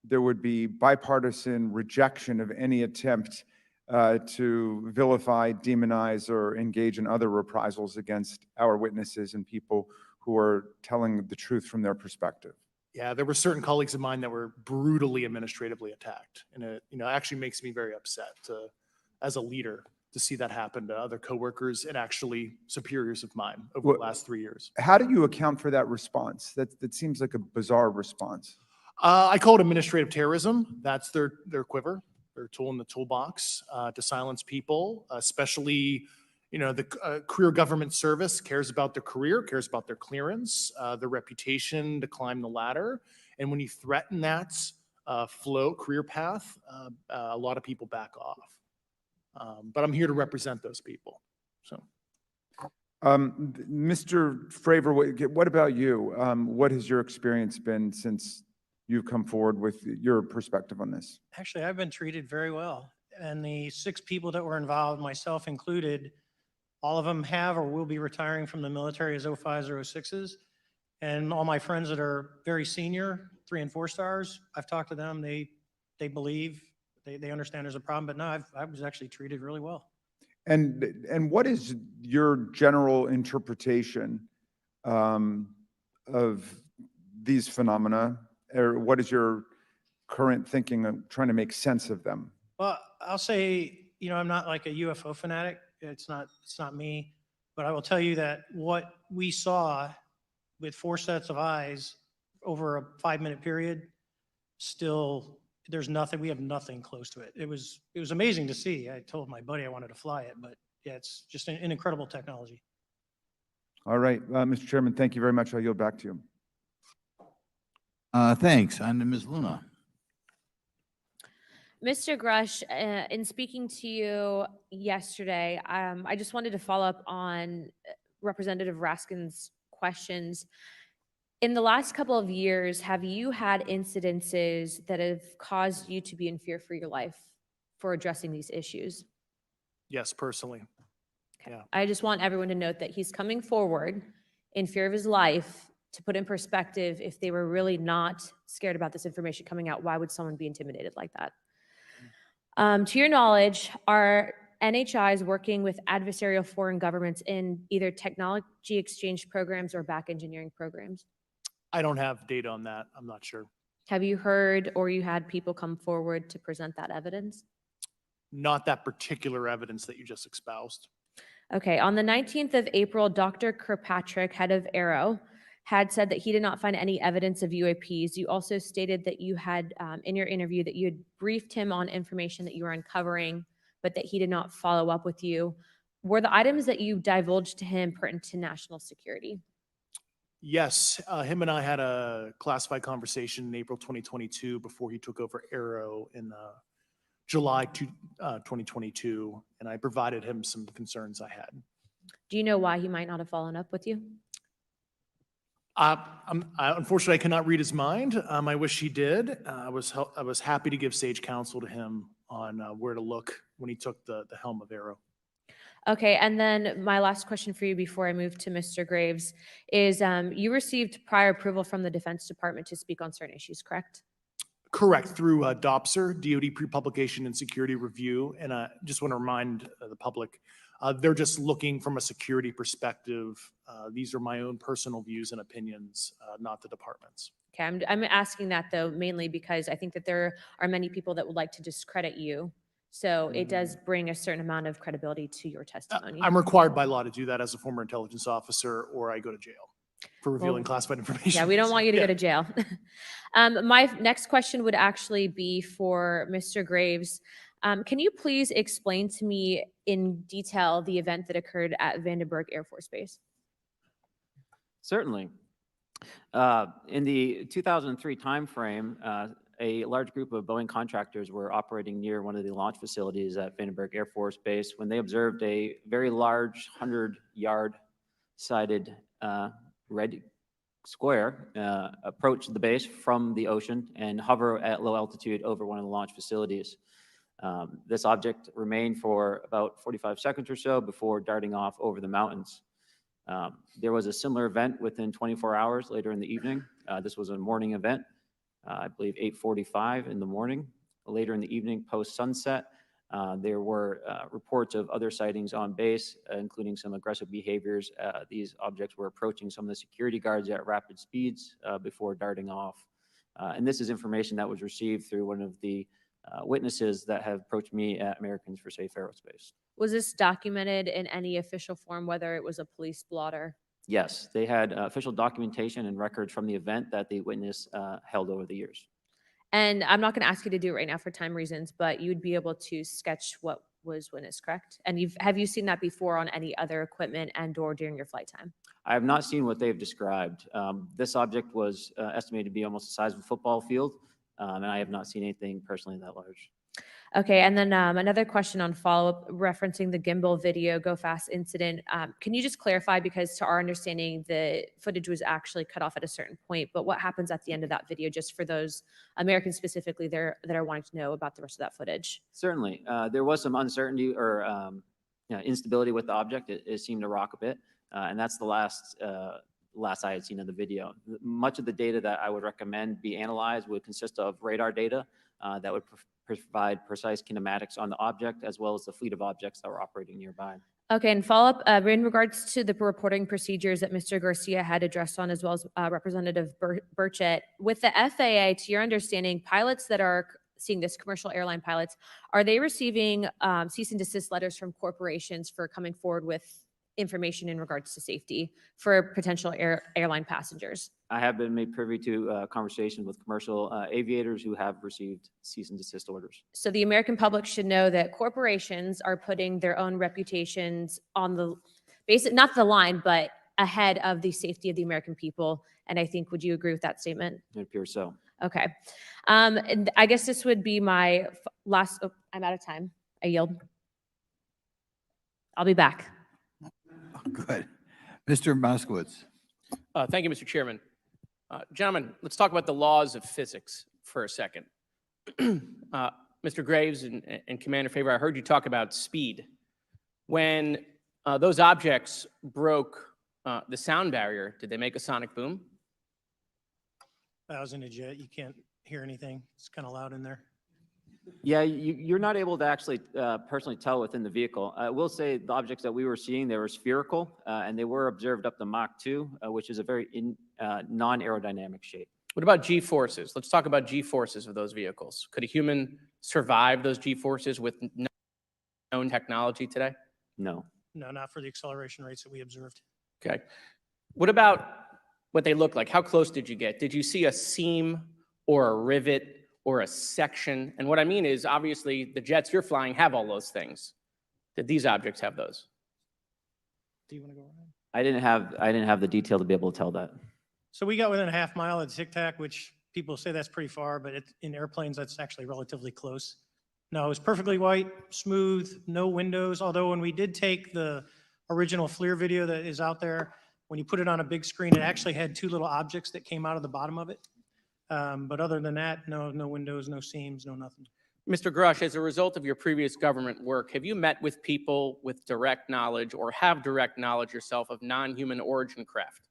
there would be bipartisan rejection of any attempt to vilify, demonize, or engage in other reprisals against our witnesses and people who are telling the truth from their perspective. Yeah, there were certain colleagues of mine that were brutally administratively attacked, and it actually makes me very upset as a leader to see that happen to other coworkers and actually superiors of mine over the last 3 years. How do you account for that response? That seems like a bizarre response. I call it administrative terrorism. That's their quiver, their tool in the toolbox to silence people, especially the career government service cares about their career, cares about their clearance, their reputation to climb the ladder. And when you threaten that career path, a lot of people back off. But I'm here to represent those people. So, Mr. Fravor, what about you? What has your experience been since you've come forward with your perspective on this? Actually, I've been treated very well. And the 6 people that were involved, myself included, all of them have or will be retiring from the military as 05s or 06s. And all my friends that are very senior, 3 and 4 stars, I've talked to them. They believe, they understand there's a problem. But no, I was actually treated really well. And what is your general interpretation of these phenomena, or what is your current thinking of trying to make sense of them? Well, I'll say, I'm not like a UFO fanatic. It's not me, but I will tell you that what we saw with 4 sets of eyes over a 5-minute period, still we have nothing close to it. It was amazing to see. I told my buddy I wanted to fly it, but yeah, it's just an incredible technology. All right, Mr. Chairman, thank you very much. I'll yield back to you. Thanks. On to Ms. Luna. Mr. Grusch, in speaking to you yesterday, I just wanted to follow up on Representative Raskin's questions. In the last couple of years, have you had incidences that have caused you to be in fear for your life for addressing these issues? Yes, personally. Okay. Yeah. I just want everyone to note that he's coming forward in fear of his life. To put in perspective, if they were really not scared about this information coming out, why would someone be intimidated like that? To your knowledge, are NHIs working with adversarial foreign governments in either technology exchange programs or back engineering programs? I don't have data on that. I'm not sure. Have you heard or you had people come forward to present that evidence? Not that particular evidence that you just espoused. Okay, on the 19th of April, Dr. Kirkpatrick, head of Aero, had said that he did not find any evidence of UAPs. You also stated that you had, in your interview, that you had briefed him on information that you were uncovering, but that he did not follow up with you. Were the items that you divulged to him pertinent to national security? Yes, him and I had a classified conversation in April 2022 before he took over Aero in July 2022, and I provided him some concerns I had. Do you know why he might not have followed up with you? Unfortunately, I cannot read his mind. I wish he did. I was happy to give sage counsel to him on where to look when he took the helm of Arrow. Okay, and then my last question for you before I move to Mr. Graves is you received prior approval from the Defense Department to speak on certain issues, correct? Correct, through DOPSR, DoD Pre-Publication and Security Review. And I just want to remind the public, they're just looking from a security perspective. These are my own personal views and opinions, not the department's. Okay, I'm asking that though mainly because I think that there are many people that would like to discredit you. So it does bring a certain amount of credibility to your testimony. I'm required by law to do that as a former intelligence officer, or I go to jail for revealing Well, classified information. Yeah, we don't want you to Yeah. go to jail. My next question would actually be for Mr. Graves. Can you please explain to me in detail the event that occurred at Vandenberg Air Force Base? Certainly. In the 2003 timeframe, a large group of Boeing contractors were operating near one of the launch facilities at Vandenberg Air Force Base when they observed a very large 100-yard sided red square approach the base from the ocean and hover at low altitude over one of the launch facilities. This object remained for about 45 seconds or so before darting off over the mountains. There was a similar event within 24 hours later in the evening. This was a morning event, I believe 8:45 in the morning. Later in the evening, post-sunset, there were reports of other sightings on base, including some aggressive behaviors. These objects were approaching some of the security guards at rapid speeds before darting off. And this is information that was received through one of the witnesses that have approached me at Americans for Safe Aerospace. Was this documented in any official form, whether it was a police blotter? Yes, they had official documentation and records from the event that the witness held over the years. And I'm not going to ask you to do it right now for time reasons, but you'd be able to sketch what was witnessed, correct? And have you seen that before on any other equipment and or during your flight time? I have not seen what they've described. This object was estimated to be almost the size of a football field, and I have not seen anything personally that large. Okay, and then another question on follow-up referencing the gimbal video Go Fast incident. Can you just clarify, because to our understanding, the footage was actually cut off at a certain point, but what happens at the end of that video, just for those Americans specifically there that are wanting to know about the rest of that footage? Certainly. There was some uncertainty or instability with the object. It seemed to rock a bit, and that's the last I had seen of the video. Much of the data that I would recommend be analyzed would consist of radar data that would provide precise kinematics on the object, as well as the fleet of objects that were operating nearby. Okay, and follow-up, in regards to the reporting procedures that Mr. Garcia had addressed on, as well as Representative Burchett, with the FAA, to your understanding, pilots that are seeing this, commercial airline pilots, are they receiving cease and desist letters from corporations for coming forward with information in regards to safety for potential airline passengers? I have been made privy to conversations with commercial aviators who have received cease and desist orders. So the American public should know that corporations are putting their own reputations on the basic, not the line, but ahead of the safety of the American people. And I think, would you agree with that statement? It appears so. Okay. And I guess this would be my last, oh, I'm out of time. I yield. I'll be back. Good. Mr. Moskowitz. Thank you, Mr. Chairman. Gentlemen, let's talk about the laws of physics for a second. Mr. Graves and Commander Favor, I heard you talk about speed. When those objects broke the sound barrier, did they make a sonic boom? I was in a jet. You can't hear anything. It's kind of loud in there. Yeah, you're not able to actually personally tell within the vehicle. I will say the objects that we were seeing, they were spherical, and they were observed up to Mach 2, which is a very non-aerodynamic shape. What about G-forces? Let's talk about G-forces of those vehicles. Could a human survive those G-forces with known technology today? No. No, not for the acceleration rates that we observed. Okay. What about what they look like? How close did you get? Did you see a seam or a rivet or a section? And what I mean is, obviously, the jets you're flying have all those things. Did these objects have those? Do you want to go ahead? I didn't have the detail to be able to tell that. So we got within a half mile at Tic Tac, which people say that's pretty far, but in airplanes, that's actually relatively close. No, it was perfectly white, smooth, no windows. Although when we did take the original FLIR video that is out there, When you put it on a big screen, it actually had two little objects that came out of the bottom of it. But other than that, no windows, no seams, no nothing. Mr. Grusch, as a result of your previous government work, have you met with people with direct knowledge or have direct knowledge yourself of non-human origin craft?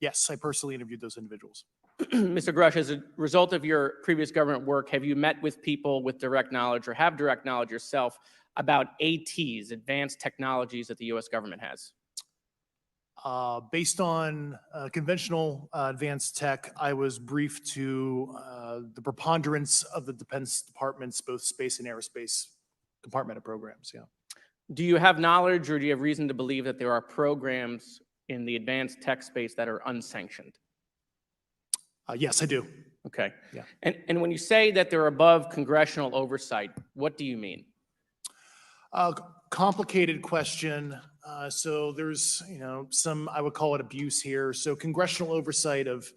Yes, I personally interviewed those individuals. Mr. Grusch, as a result of your previous government work, have you met with people with direct knowledge or have direct knowledge yourself about ATs, advanced technologies that the U.S. government has? Based on conventional advanced tech, I was briefed to the preponderance of the Defense Department's both space and aerospace compartmented programs, yeah. Do you have knowledge or do you have reason to believe that there are programs in the advanced tech space that are unsanctioned? Yes, I do. Okay. Yeah. And when you say that they're above congressional oversight, what do you mean? Complicated question. So there's, some, I would call it abuse here. So congressional oversight of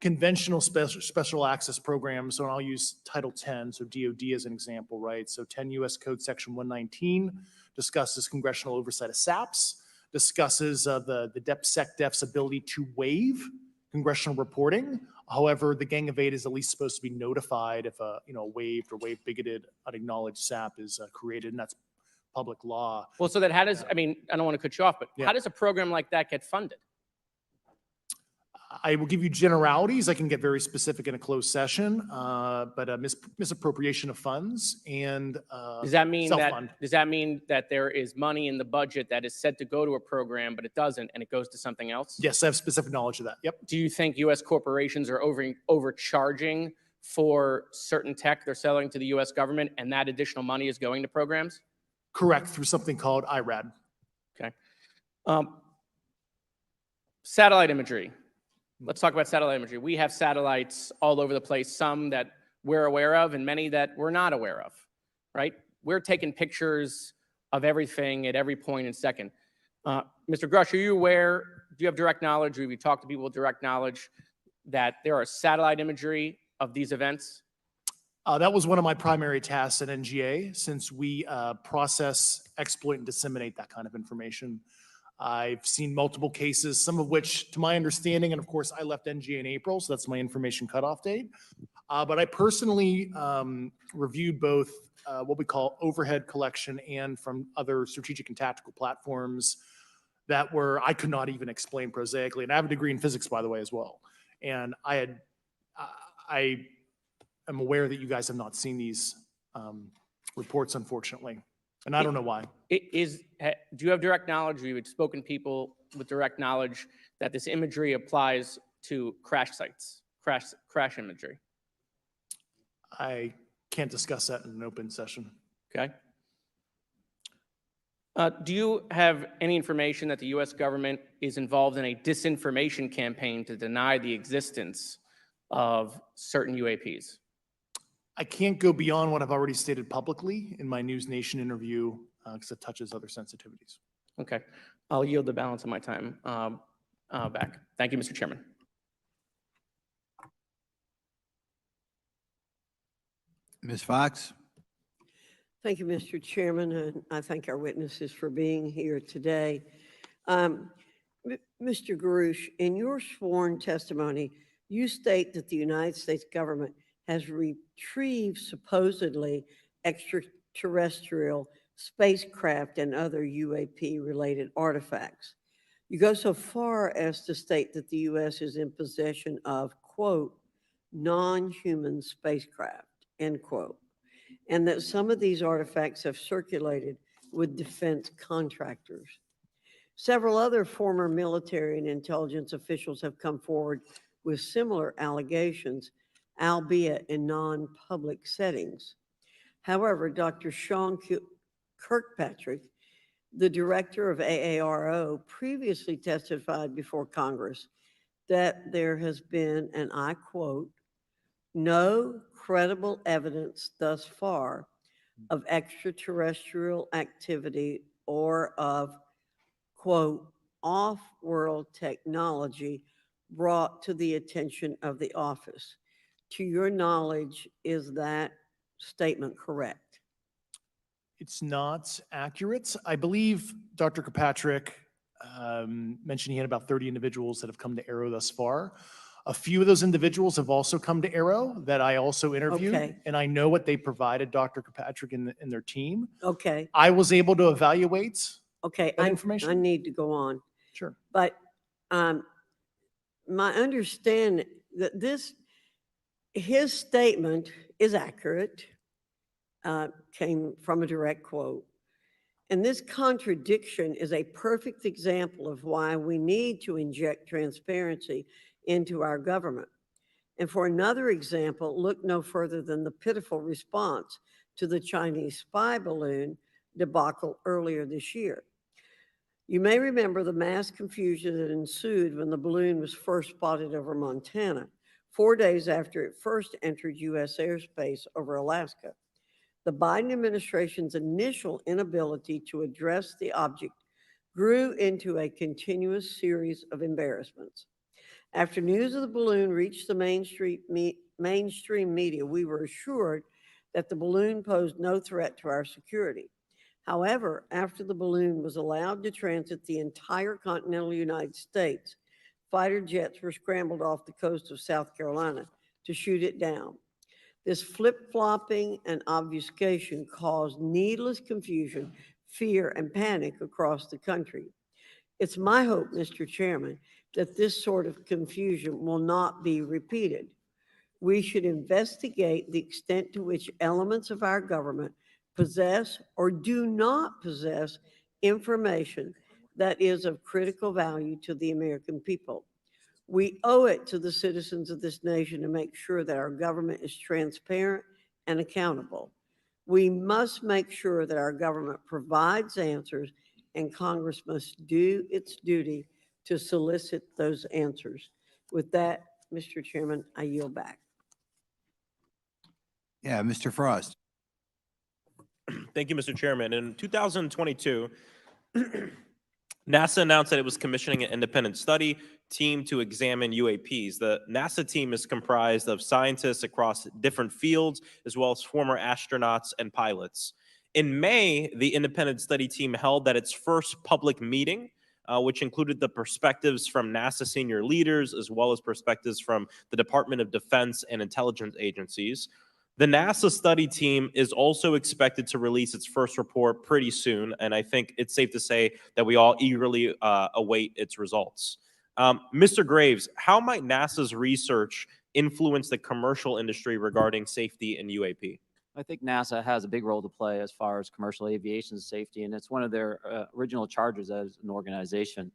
conventional special access programs. So I'll use Title 10, so DOD as an example, right? So 10 U.S. Code Section 119 discusses congressional oversight of SAPs, discusses the DepSecDef's ability to waive congressional reporting. However, the Gang of Eight is at least supposed to be notified if a waived or waive bigoted unacknowledged SAP is created, and that's public law. Well, so that how does, I mean, I don't want to cut you off, but Yeah. how does a program like that get funded? I will give you generalities. I can get very specific in a closed session, but misappropriation of funds and Does that mean self-fund. that there is money in the budget that is said to go to a program, but it doesn't, and it goes to something else? Yes, I have specific knowledge of that. Yep. Do you think U.S. corporations are overcharging for certain tech they're selling to the U.S. government, and that additional money is going to programs? Correct, through something called IRAD. Okay. Satellite imagery. Let's talk about satellite imagery. We have satellites all over the place, some that we're aware of and many that we're not aware of, right? We're taking pictures of everything at every point and second. Mr. Grusch, are you aware, do you have direct knowledge, or have you talked to people with direct knowledge that there are satellite imagery of these events? That was one of my primary tasks at NGA, since we process, exploit, and disseminate that kind of information. I've seen multiple cases, some of which, to my understanding, and of course, I left NGA in April, so that's my information cutoff date. But I personally reviewed both what we call overhead collection and from other strategic and tactical platforms that I could not even explain prosaically. And I have a degree in physics, by the way, as well. And I am aware that you guys have not seen these reports, unfortunately. And I don't know why. Do you have direct knowledge, or you had spoken to people with direct knowledge that this imagery applies to crash sites, crash imagery? I can't discuss that in an open session. Okay. Do you have any information that the U.S. government is involved in a disinformation campaign to deny the existence of certain UAPs? I can't go beyond what I've already stated publicly in my News Nation interview because it touches other sensitivities. Okay. I'll yield the balance of my time back. Thank you, Mr. Chairman. Ms. Fox? Thank you, Mr. Chairman, and I thank our witnesses for being here today. Mr. Grusch, in your sworn testimony, you state that the United States government has retrieved supposedly extraterrestrial spacecraft and other UAP-related artifacts. You go so far as to state that the U.S. is in possession of, quote, non-human spacecraft, end quote, and that some of these artifacts have circulated with defense contractors. Several other former military and intelligence officials have come forward with similar allegations, albeit in non-public settings. However, Dr. Sean Kirkpatrick, the director of AARO, previously testified before Congress that there has been, and I quote, no credible evidence thus far of extraterrestrial activity or of, quote, off-world technology brought to the attention of the office. To your knowledge, is that statement correct? It's not accurate. I believe Dr. Kirkpatrick mentioned he had about 30 individuals that have come to Arrow thus far. A few of those individuals have also come to Arrow that I also interviewed, Okay. and I know what they provided Dr. Kirkpatrick and their team. Okay, I was able to evaluate okay, that I information. need to go on. Sure. But my understanding that his statement is accurate, came from a direct quote. And this contradiction is a perfect example of why we need to inject transparency into our government. And for another example, look no further than the pitiful response to the Chinese spy balloon debacle earlier this year. You may remember the mass confusion that ensued when the balloon was first spotted over Montana, 4 days after it first entered U.S. airspace over Alaska. The Biden administration's initial inability to address the object grew into a continuous series of embarrassments. After news of the balloon reached the mainstream media, we were assured that the balloon posed no threat to our security. However, after the balloon was allowed to transit the entire continental United States, fighter jets were scrambled off the coast of South Carolina to shoot it down. This flip-flopping and obfuscation caused needless confusion, fear, and panic across the country. It's my hope, Mr. Chairman, that this sort of confusion will not be repeated. We should investigate the extent to which elements of our government possess or do not possess information that is of critical value to the American people. We owe it to the citizens of this nation to make sure that our government is transparent and accountable. We must make sure that our government provides answers, and Congress must do its duty to solicit those answers. With that, Mr. Chairman, I yield back. Yeah, Mr. Frost. Thank you, Mr. Chairman. In 2022, NASA announced that it was commissioning an independent study team to examine UAPs. The NASA team is comprised of scientists across different fields, as well as former astronauts and pilots. In May, the independent study team held its first public meeting, which included the perspectives from NASA senior leaders, as well as perspectives from the Department of Defense and intelligence agencies. The NASA study team is also expected to release its first report pretty soon, and I think it's safe to say that we all eagerly await its results. Mr. Graves, how might NASA's research influence the commercial industry regarding safety in UAP? I think NASA has a big role to play as far as commercial aviation safety, and it's one of their original charges as an organization.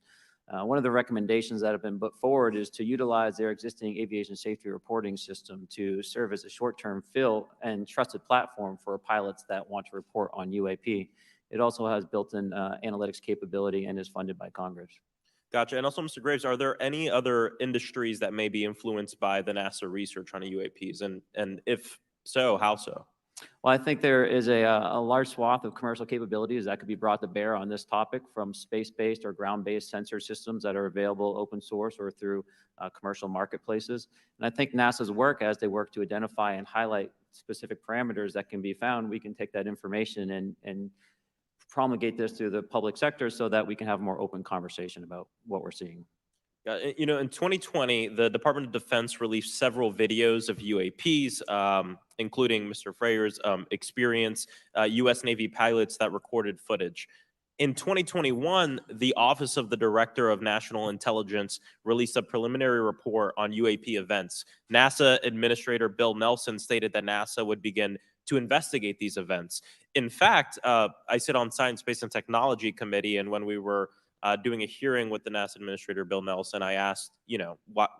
One of the recommendations that have been put forward is to utilize their existing aviation safety reporting system to serve as a short-term fill and trusted platform for pilots that want to report on UAP. It also has built-in analytics capability and is funded by Congress. Gotcha. And also, Mr. Graves, are there any other industries that may be influenced by the NASA research on UAPs? And if so, how so? Well, I think there is a large swath of commercial capabilities that could be brought to bear on this topic, from space-based or ground-based sensor systems that are available open source or through commercial marketplaces. And I think NASA's work, as they work to identify and highlight specific parameters that can be found, we can take that information and promulgate this through the public sector so that we can have a more open conversation about what we're seeing. You know, in 2020, the Department of Defense released several videos of UAPs, including Mr. Freyr's experience, U.S. Navy pilots that recorded footage. In 2021, the Office of the Director of National Intelligence released a preliminary report on UAP events. NASA Administrator Bill Nelson stated that NASA would begin to investigate these events. In fact, I sit on Science, Space, and Technology Committee, and when we were doing a hearing with the NASA Administrator Bill Nelson, I asked,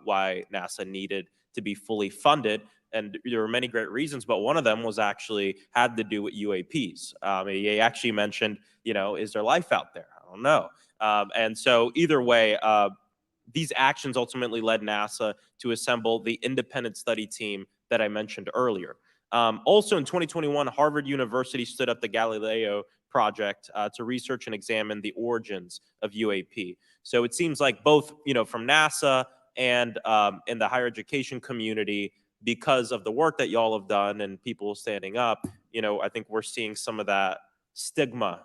why NASA needed to be fully funded. And there were many great reasons, but one of them was actually had to do with UAPs. He actually mentioned, is there life out there? I don't know. And so either way, these actions ultimately led NASA to assemble the independent study team that I mentioned earlier. Also in 2021, Harvard University stood up the Galileo project to research and examine the origins of UAP. So it seems like both, from NASA and in the higher education community, because of the work that y'all have done and people standing up, I think we're seeing some of that stigma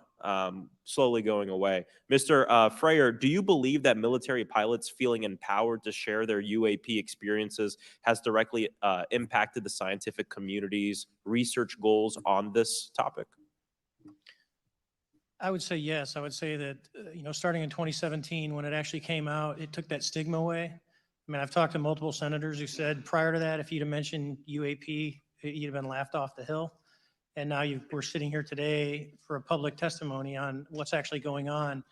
slowly going away. Mr. Freyer, do you believe that military pilots feeling empowered to share their UAP experiences has directly impacted the scientific community's research goals on this topic? I would say yes. I would say that, starting in 2017, when it actually came out, it took that stigma away. I mean, I've talked to multiple senators who said prior to that, if you'd have mentioned UAP, you'd have been laughed off the hill. And now we're sitting here today for a public testimony on what's actually going on.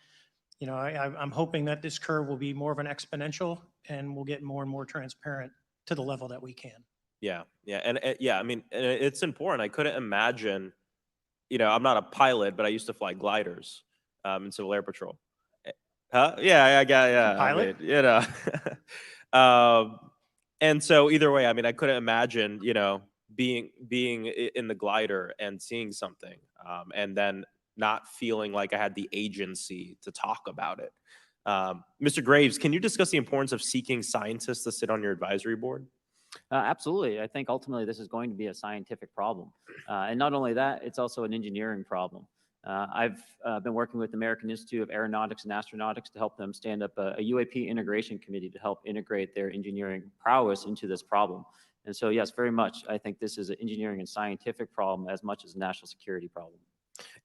I'm hoping that this curve will be more of an exponential and we'll get more and more transparent to the level that we can. Yeah, yeah, and yeah, I mean, it's important. I couldn't imagine, I'm not a pilot, but I used to fly gliders in Civil Air Patrol. Huh? Yeah, yeah. Pilot? And so either way, I mean, I couldn't imagine, being in the glider and seeing something, and then not feeling like I had the agency to talk about it. Mr. Graves, can you discuss the importance of seeking scientists to sit on your advisory board? Absolutely. I think ultimately this is going to be a scientific problem. And not only that, it's also an engineering problem. I've been working with the American Institute of Aeronautics and Astronautics to help them stand up a UAP integration committee to help integrate their engineering prowess into this problem. And so, yes, very much, I think this is an engineering and scientific problem as much as a national security problem.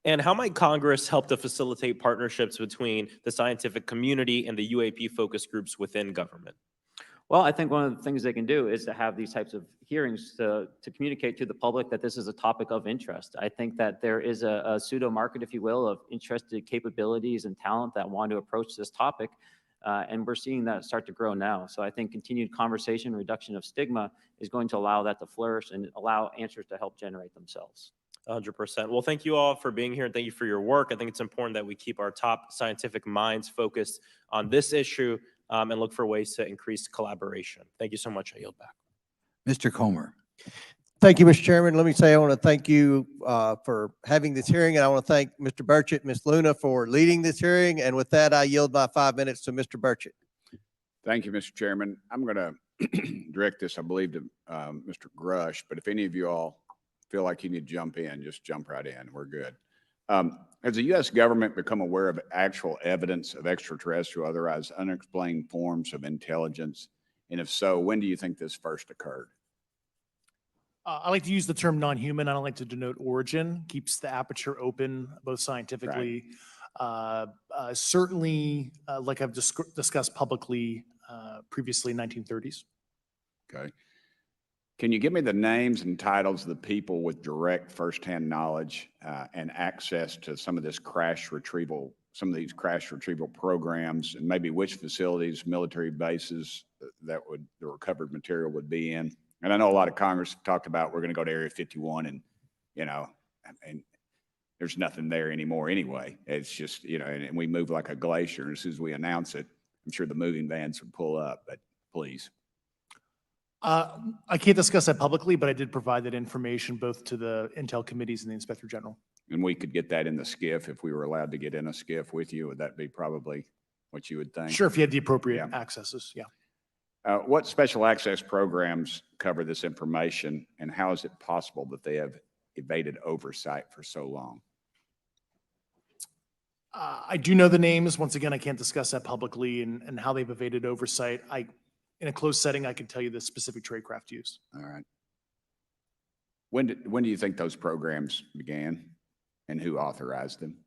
And how might Congress help to facilitate partnerships between the scientific community and the UAP focus groups within government? Well, I think one of the things they can do is to have these types of hearings to communicate to the public that this is a topic of interest. I think that there is a pseudo market, if you will, of interested capabilities and talent that want to approach this topic. And we're seeing that start to grow now. So I think continued conversation, reduction of stigma is going to allow that to flourish and allow answers to help generate themselves. 100%. Well, thank you all for being here and thank you for your work. I think it's important that we keep our top scientific minds focused on this issue and look for ways to increase collaboration. Thank you so much. I yield back. Mr. Comer. Thank you, Mr. Chairman. Let me say I want to thank you for having this hearing, and I want to thank Mr. Burchett, Ms. Luna for leading this hearing. And with that, I yield my 5 minutes to Mr. Burchett. Thank you, Mr. Chairman. I'm going to direct this, I believe, to Mr. Grusch, but if any of you all feel like you need to jump in, just jump right in. We're good. Has the U.S. government become aware of actual evidence of extraterrestrial, otherwise unexplained forms of intelligence? And if so, when do you think this first occurred? I like to use the term non-human. I don't like to denote origin. Keeps the aperture open, both scientifically. Right. Certainly, like I've discussed publicly previously, 1930s. Okay. Can you give me the names and titles of the people with direct firsthand knowledge and access to some of this crash retrieval, some of these crash retrieval programs, and maybe which facilities, military bases that the recovered material would be in? And I know a lot of Congress talked about we're going to go to Area 51 and, and there's nothing there anymore anyway. It's just, and we move like a glacier. And as soon as we announce it, I'm sure the moving vans would pull up, but please. I can't discuss that publicly, but I did provide that information both to the Intel committees and the Inspector General. And we could get that in the SCIF if we were allowed to get in a SCIF with you. Would that be probably what you would think? Sure, if you had the appropriate accesses, yeah. What special access programs cover this information, and how is it possible that they have evaded oversight for so long? I do know the names. Once again, I can't discuss that publicly and how they've evaded oversight. In a closed setting, I can tell you the specific tradecraft used. All right. When do you think those programs began, and who authorized them?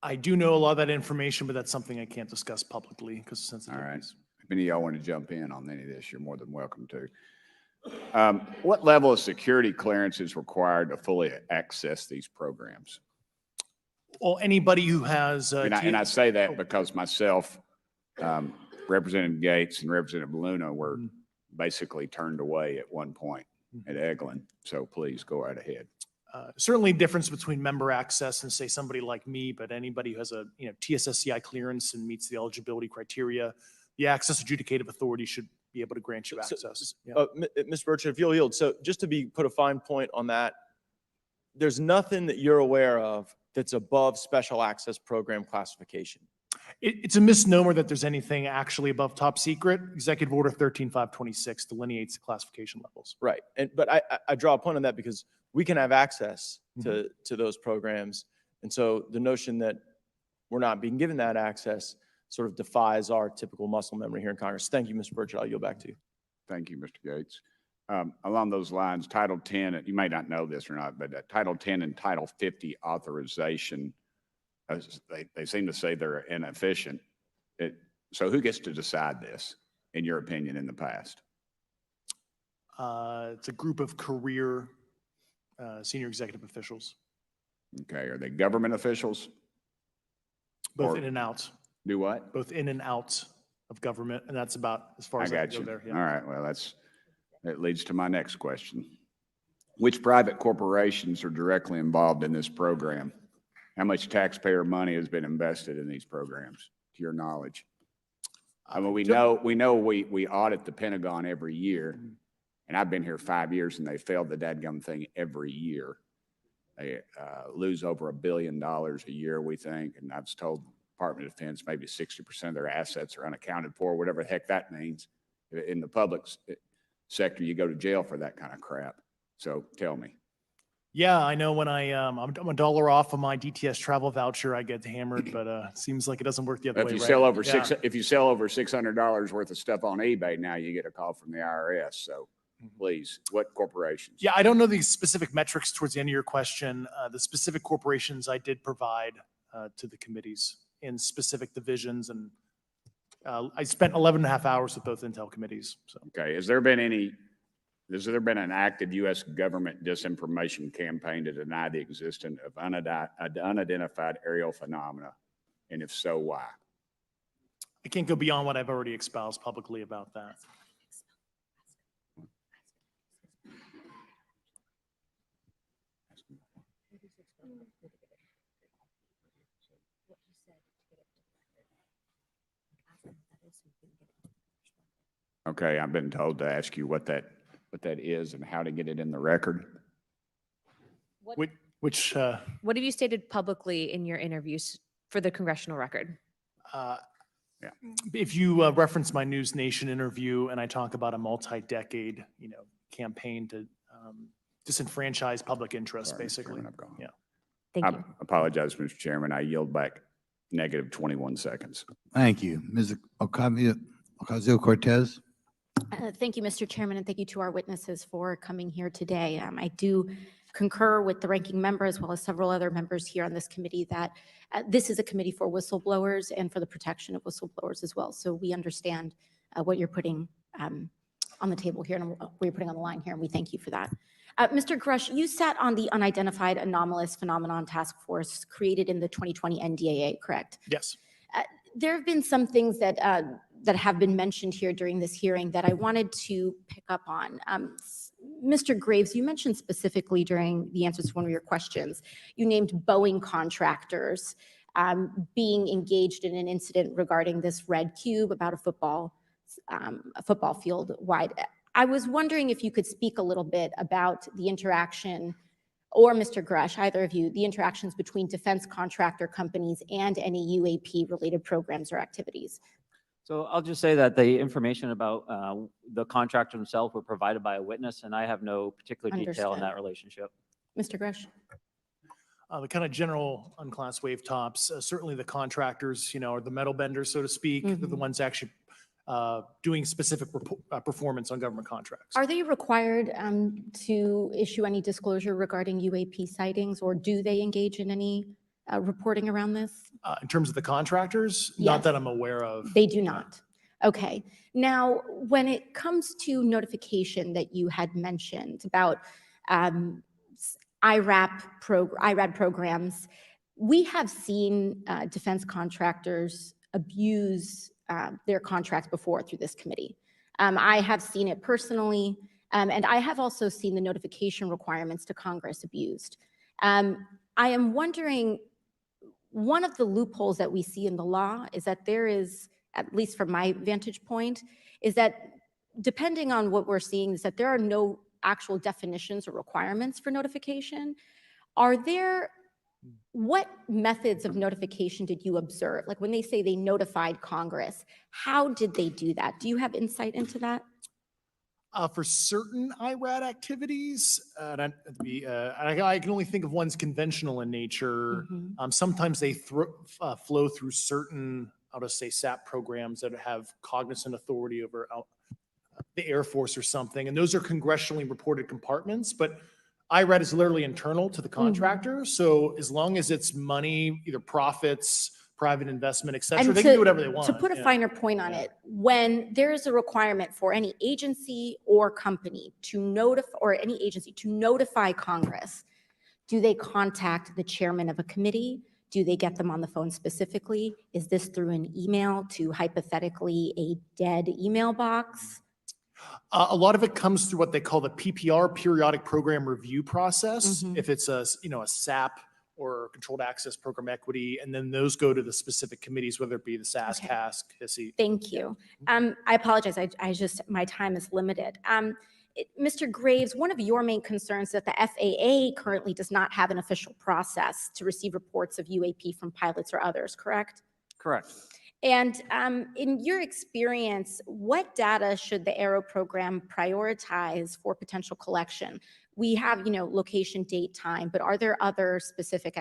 I do know a lot of that information, but that's something I can't discuss publicly because of sensitivities. All right. If any of y'all want to jump in on any of this, you're more than welcome to. What level of security clearance is required to fully access these programs? Well, anybody who has... and I say that because myself, Representative Gates and Representative Luna were basically turned away at one point at Eglin. So please go right ahead. Certainly difference between member access and say somebody like me, but anybody who has a TSSCI clearance and meets the eligibility criteria, the access adjudicative authority should be able to grant you access. Mr. Burchett, if you'll yield. So just to put a fine point on that, there's nothing that you're aware of that's above special access program classification. It's a misnomer that there's anything actually above top secret. Executive Order 13526 delineates the classification levels. Right. But I draw a point on that because we can have access to those programs And so the notion that we're not being given that access sort of defies our typical muscle memory here in Congress. Thank you, Mr. Burchett. I'll yield back to you. Thank you, Mr. Gates. Along those lines, Title 10, you may not know this or not, but Title 10 and Title 50 authorization, they seem to say they're inefficient. So who gets to decide this, in your opinion, in the past? It's a group of career senior executive officials, Okay, are they government officials? both Or- in and out, Do what? both in and out of government, and that's about as far I as I got can you. go there. All Yeah. right, well, that leads to my next question. Which private corporations are directly involved in this program? How much taxpayer money has been invested in these programs, to your knowledge? I mean, we know we audit the Pentagon every year, and I've been here 5 years and they failed the dadgum thing every year. They lose over $1 billion a year, we think, and I was told Department of Defense maybe 60% of their assets are unaccounted for, whatever the heck that means. In the public sector, you go to jail for that kind of crap. So tell me. Yeah, I know when I'm $1 off of my DTS travel voucher, I get hammered, but it seems like it doesn't work the other If way. you right? sell over Yeah. if you sell over $600 worth of stuff on eBay, now you get a call from the IRS. So please, what corporations? Yeah, I don't know these specific metrics towards the end of your question. The specific corporations I did provide to the committees in specific divisions, and I spent 11 and a half hours with both Intel committees. So. Okay, has there been an active U.S. government disinformation campaign to deny the existence of unidentified aerial phenomena? And if so, why? I can't go beyond what I've already espoused publicly about that. Okay, I've been told to ask you what that is and how to get it in the record. Which What have you stated publicly in your interviews for the congressional record? if you reference my News Nation interview and I talk about a multi-decade, campaign to disenfranchise public interest, Sorry, Mr. Basically. Chairman, I've gone. Yeah. Thank I you. apologize, Mr. Chairman. I yield back negative 21 seconds. Thank you. Ms. Ocasio-Cortez? Thank you, Mr. Chairman, and thank you to our witnesses for coming here today. I do concur with the ranking member as well as several other members here on this committee that this is a committee for whistleblowers and for the protection of whistleblowers as well. So we understand what you're putting on the table here and what you're putting on the line here, and we thank you for that. Mr. Grusch, you sat on the Unidentified Anomalous Phenomenon Task Force created in the 2020 NDAA, correct? Yes. There have been some things that that have been mentioned here during this hearing that I wanted to pick up on. Mr. Graves, you mentioned specifically during the answers to one of your questions, you named Boeing contractors being engaged in an incident regarding this red cube about a football field wide. I was wondering if you could speak a little bit about the interaction, or Mr. Grusch, either of you, the interactions between defense contractor companies and any UAP-related programs or activities. So I'll just say that the information about the contractor himself were provided by a witness, and I have no particular detail in Understood. that relationship. Mr. Grusch? The kind of general unclass wave tops, certainly the contractors, are the metal benders, so to speak, they're the ones actually doing specific performance on government contracts. Are they required to issue any disclosure regarding UAP sightings, or do they engage in any reporting around this? In terms of the contractors, Yes. not that I'm aware of. They do not. Okay. Now, when it comes to notification that you had mentioned about IRAD programs, we have seen defense contractors abuse their contracts before through this committee. I have seen it personally, and I have also seen the notification requirements to Congress abused. I am wondering, one of the loopholes that we see in the law is that there is, at least from my vantage point, is that depending on what we're seeing, is that there are no actual definitions or requirements for notification. What methods of notification did you observe? Like when they say they notified Congress, how did they do that? Do you have insight into that? For certain IRAD activities, I can only think of ones conventional in nature. Sometimes they flow through certain, I'll just say SAP programs that have cognizant authority over the Air Force or something, and those are congressionally reported compartments, but IRAD is literally internal to the contractor, so as long as it's money, either profits, private investment, et cetera, And they can do whatever they want. To put a yeah. finer point on it, when there is a requirement for any agency or company to notify Congress, do they contact the chairman of a committee? Do they get them on the phone specifically? Is this through an email to hypothetically a dead email box? A lot of it comes through what they call the PPR, Periodic Program Review process. If it's a SAP or Controlled Access Program Equity, and then those go to the specific committees, whether it be the SAS, Okay. CASC, HISI. Thank you. I apologize. My time is limited. Mr. Graves, one of your main concerns is that the FAA currently does not have an official process to receive reports of UAP from pilots or others, correct? Correct. And in your experience, what data should the Aero program prioritize for potential collection? We have, location, date, time, but are there other specific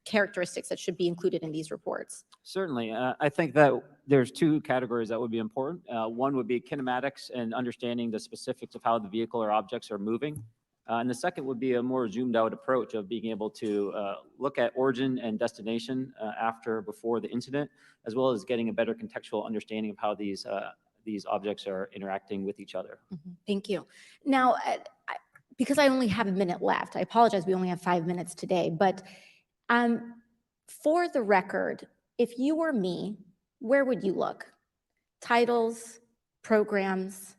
characteristics that should be included in these reports? Certainly. I think that there's two categories that would be important. One would be kinematics and understanding the specifics of how the vehicle or objects are moving. And the second would be a more zoomed out approach of being able to look at origin and destination before the incident, as well as getting a better contextual understanding of how these objects are interacting with each other. Thank you. Now, because I only have a minute left, I apologize, we only have 5 minutes today, but for the record, if you were me, where would you look? Titles, programs,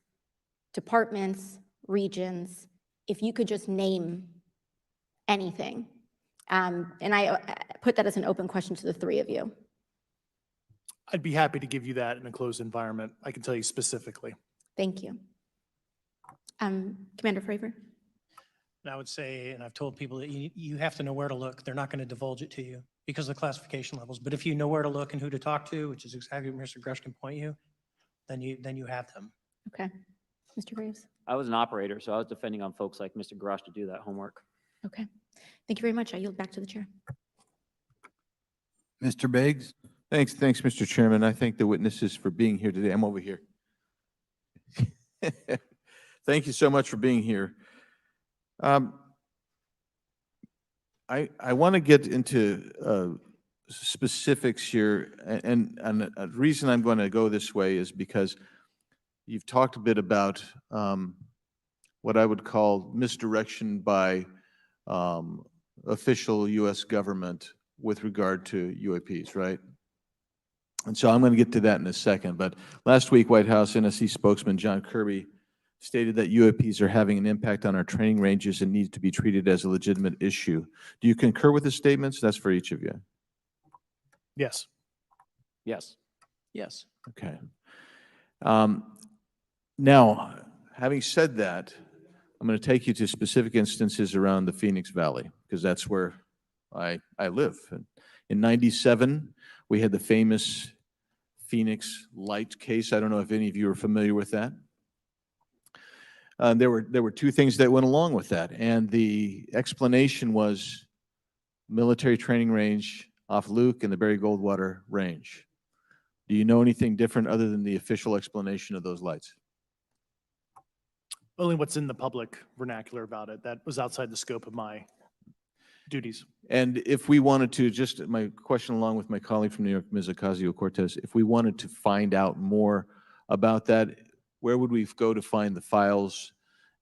departments, regions, if you could just name anything. And I put that as an open question to the three of you. I'd be happy to give you that in a closed environment. I can tell you specifically. Thank you. Commander Fravor? And I would say, and I've told people that you have to know where to look. They're not going to divulge it to you because of the classification levels. But if you know where to look and who to talk to, which is exactly what Mr. Grusch can point you, then you have them. Okay. Mr. Graves? I was an operator, so I was depending on folks like Mr. Grusch to do that homework. Okay. Thank you very much. I yield back to the chair. Mr. Biggs? Thanks, Mr. Chairman. I thank the witnesses for being here today. I'm over here. Thank you so much for being here. I want to get into specifics here, and a reason I'm going to go this way is because you've talked a bit about what I would call misdirection by official U.S. government with regard to UAPs, right? And so I'm going to get to that in a second. But last week, White House NSC spokesman John Kirby stated that UAPs are having an impact on our training ranges and need to be treated as a legitimate issue. Do you concur with his statements? That's for each of you. Yes. Yes. Yes. Okay. Now, having said that, I'm going to take you to specific instances around the Phoenix Valley, because that's where I live. In '97, we had the famous Phoenix Light case. I don't know if any of you are familiar with that. There were two things that went along with that, and the explanation was military training range off Luke and the Barry Goldwater range. Do you know anything different other than the official explanation of those lights? Only what's in the public vernacular about it. That was outside the scope of my duties. And if we wanted to, just my question along with my colleague from New York, Ms. Ocasio-Cortez, if we wanted to find out more about that, where would we go to find the files,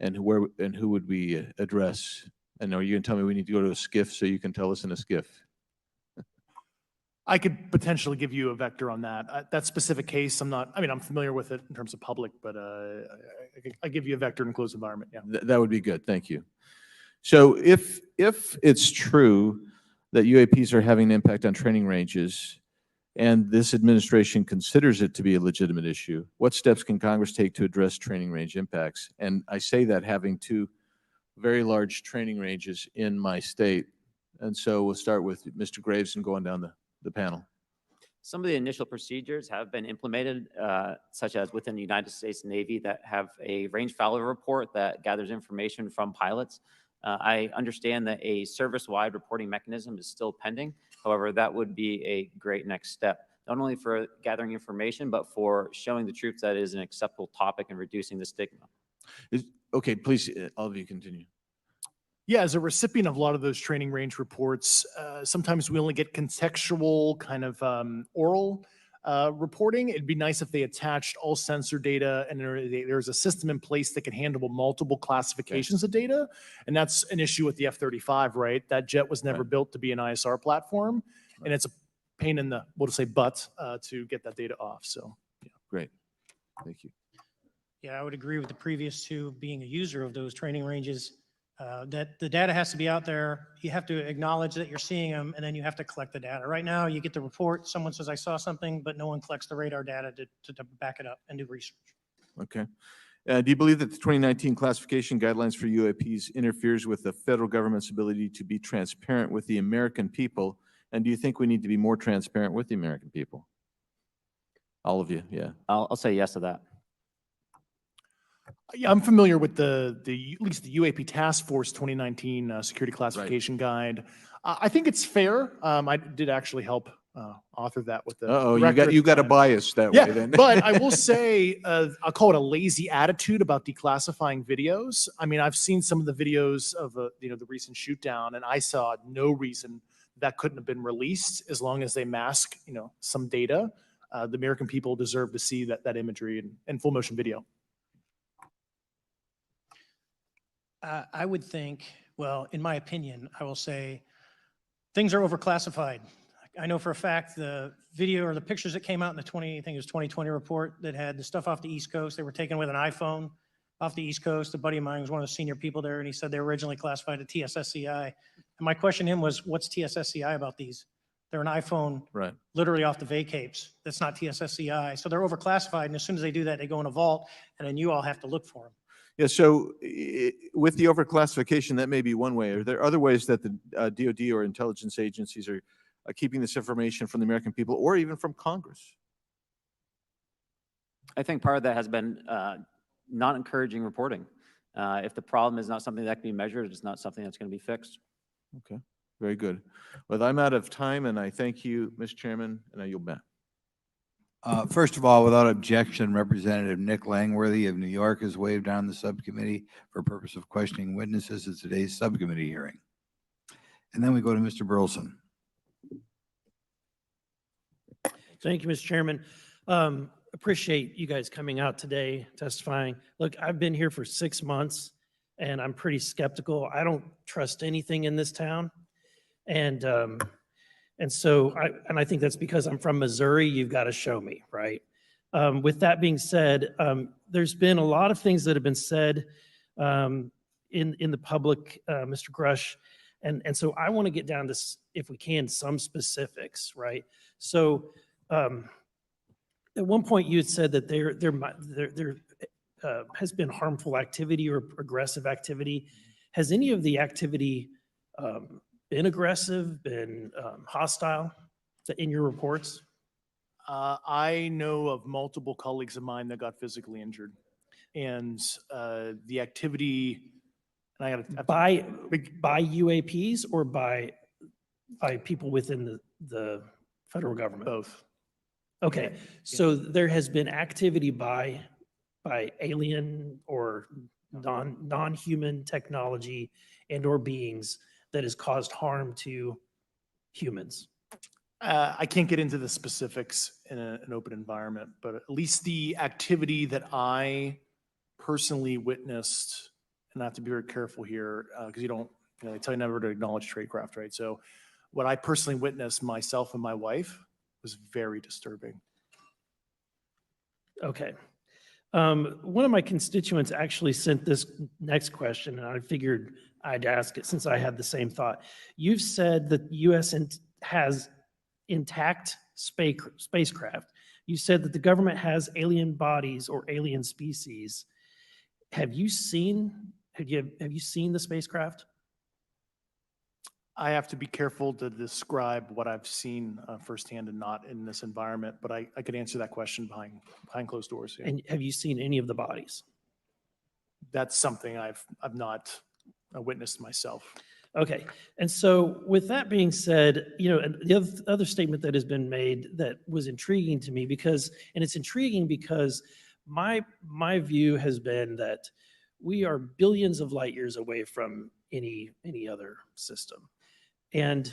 and who would we address? And are you going to tell me we need to go to a SCIF so you can tell us in a SCIF? I could potentially give you a vector on that. That specific case, I'm familiar with it in terms of public, but I give you a vector in closed environment, yeah. That would be good, thank you. So if it's true that UAPs are having an impact on training ranges, and this administration considers it to be a legitimate issue, what steps can Congress take to address training range impacts? And I say that having two very large training ranges in my state. And so we'll start with Mr. Graves and going down the panel. Some of the initial procedures have been implemented, such as within the United States Navy that have a range follower report that gathers information from pilots. I understand that a service-wide reporting mechanism is still pending. However, that would be a great next step, not only for gathering information, but for showing the troops that it is an acceptable topic and reducing the stigma. Okay, please, all of you continue. Yeah, as a recipient of a lot of those training range reports, sometimes we only get contextual kind of oral reporting. It'd be nice if they attached all sensor data and there's a system in place that can handle multiple classifications of data. And that's an issue with the F-35, right? That jet was never built to be an ISR platform. And it's a pain in the, we'll just say butt, to get that data off. So, yeah. Great. Thank you. Yeah, I would agree with the previous two, being a user of those training ranges, that the data has to be out there. You have to acknowledge that you're seeing them, and then you have to collect the data. Right now, you get the report, someone says, I saw something, but no one collects the radar data to back it up and do research. Okay. Do you believe that the 2019 classification guidelines for UAPs interferes with the federal government's ability to be transparent with the American people? And do you think we need to be more transparent with the American people? All of you, yeah. I'll say yes to that. Yeah, I'm familiar with at least the UAP Task Force 2019 Security Classification Guide. I think it's fair. I did actually help author that with the. Uh-oh, director you at the got a time. bias that Yeah, way then. but I will say, I'll call it a lazy attitude about declassifying videos. I mean, I've seen some of the videos of the recent shoot down, and I saw no reason that couldn't have been released as long as they mask, some data. The American people deserve to see that imagery and full motion video. I would think, well, in my opinion, I will say things are overclassified. I know for a fact the video or the pictures that came out in the 2020 report that had the stuff off the East Coast, they were taken with an iPhone off the East Coast. A buddy of mine was one of the senior people there, and he said they were originally classified at TSSCI. And my question to him was, what's TSSCI about these? They're an iPhone literally off the vacapes. That's not TSSCI. So they're overclassified, and as soon as they do that, they go in a vault, and then you all have to look for them. Yeah, so with the overclassification, that may be one way. Are there other ways that the DoD or intelligence agencies are keeping this information from the American people or even from Congress? I think part of that has been not encouraging reporting. If the problem is not something that can be measured, it's not something that's going to be fixed. Okay, very good. Well, I'm out of time, and I thank you, Mr. Chairman, and I yield back. First of all, without objection, Representative Nick Langworthy of New York has waived on the subcommittee for purpose of questioning witnesses at today's subcommittee hearing. And then we go to Mr. Burleson. Thank you, Mr. Chairman. Appreciate you guys coming out today, testifying. Look, I've been here for 6 months, and I'm pretty skeptical. I don't trust anything in this town. And so I think that's because I'm from Missouri. You've got to show me, right? With that being said, there's been a lot of things that have been said in the public, Mr. Grusch, and so I want to get down to, if we can, some specifics, right? So at one point you had said that there has been harmful activity or aggressive activity. Has any of the activity been aggressive, been hostile in your reports? I know of multiple colleagues of mine that got physically injured, and the activity. And I got by UAPs or by people within the federal government? Both. Okay, so there has been activity by alien or non-human technology and or beings that has caused harm to humans. I can't get into the specifics in an open environment, but at least the activity that I personally witnessed, and I have to be very careful here because they tell you never to acknowledge tradecraft, right? So what I personally witnessed myself and my wife was very disturbing. Okay. One of my constituents actually sent this next question, and I figured I'd ask it since I had the same thought. You've said that the U.S. has intact spacecraft. You said that the government has alien bodies or alien species. Have you seen the spacecraft? I have to be careful to describe what I've seen firsthand and not in this environment, but I could answer that question behind closed doors. Yeah. And have you seen any of the bodies? That's something I've not witnessed myself. Okay, and so with that being said, you know, and the other statement that has been made that was intriguing to me because, and it's intriguing because my view has been that we are billions of light years away from any other system. And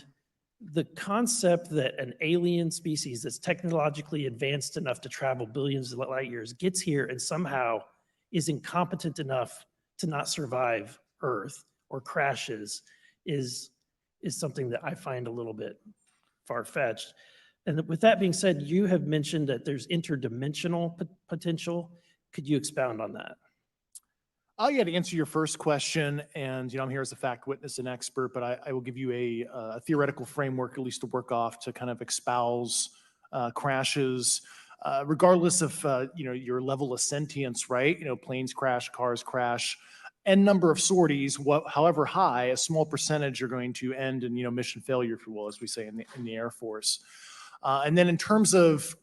the concept that an alien species that's technologically advanced enough to travel billions of light years gets here and somehow is incompetent enough to not survive Earth or crashes is something that I find a little bit far-fetched. And with that being said, you have mentioned that there's interdimensional potential. Could you expound on that? Yeah, to answer your first question, and I'm here as a fact witness and expert, but I will give you a theoretical framework, at least to work off, to kind of espouse crashes, regardless of your level of sentience, right? Planes crash, cars crash, n number of sorties, however high, a small percentage are going to end in mission failure, if you will, as we say in the Air Force. And then in terms of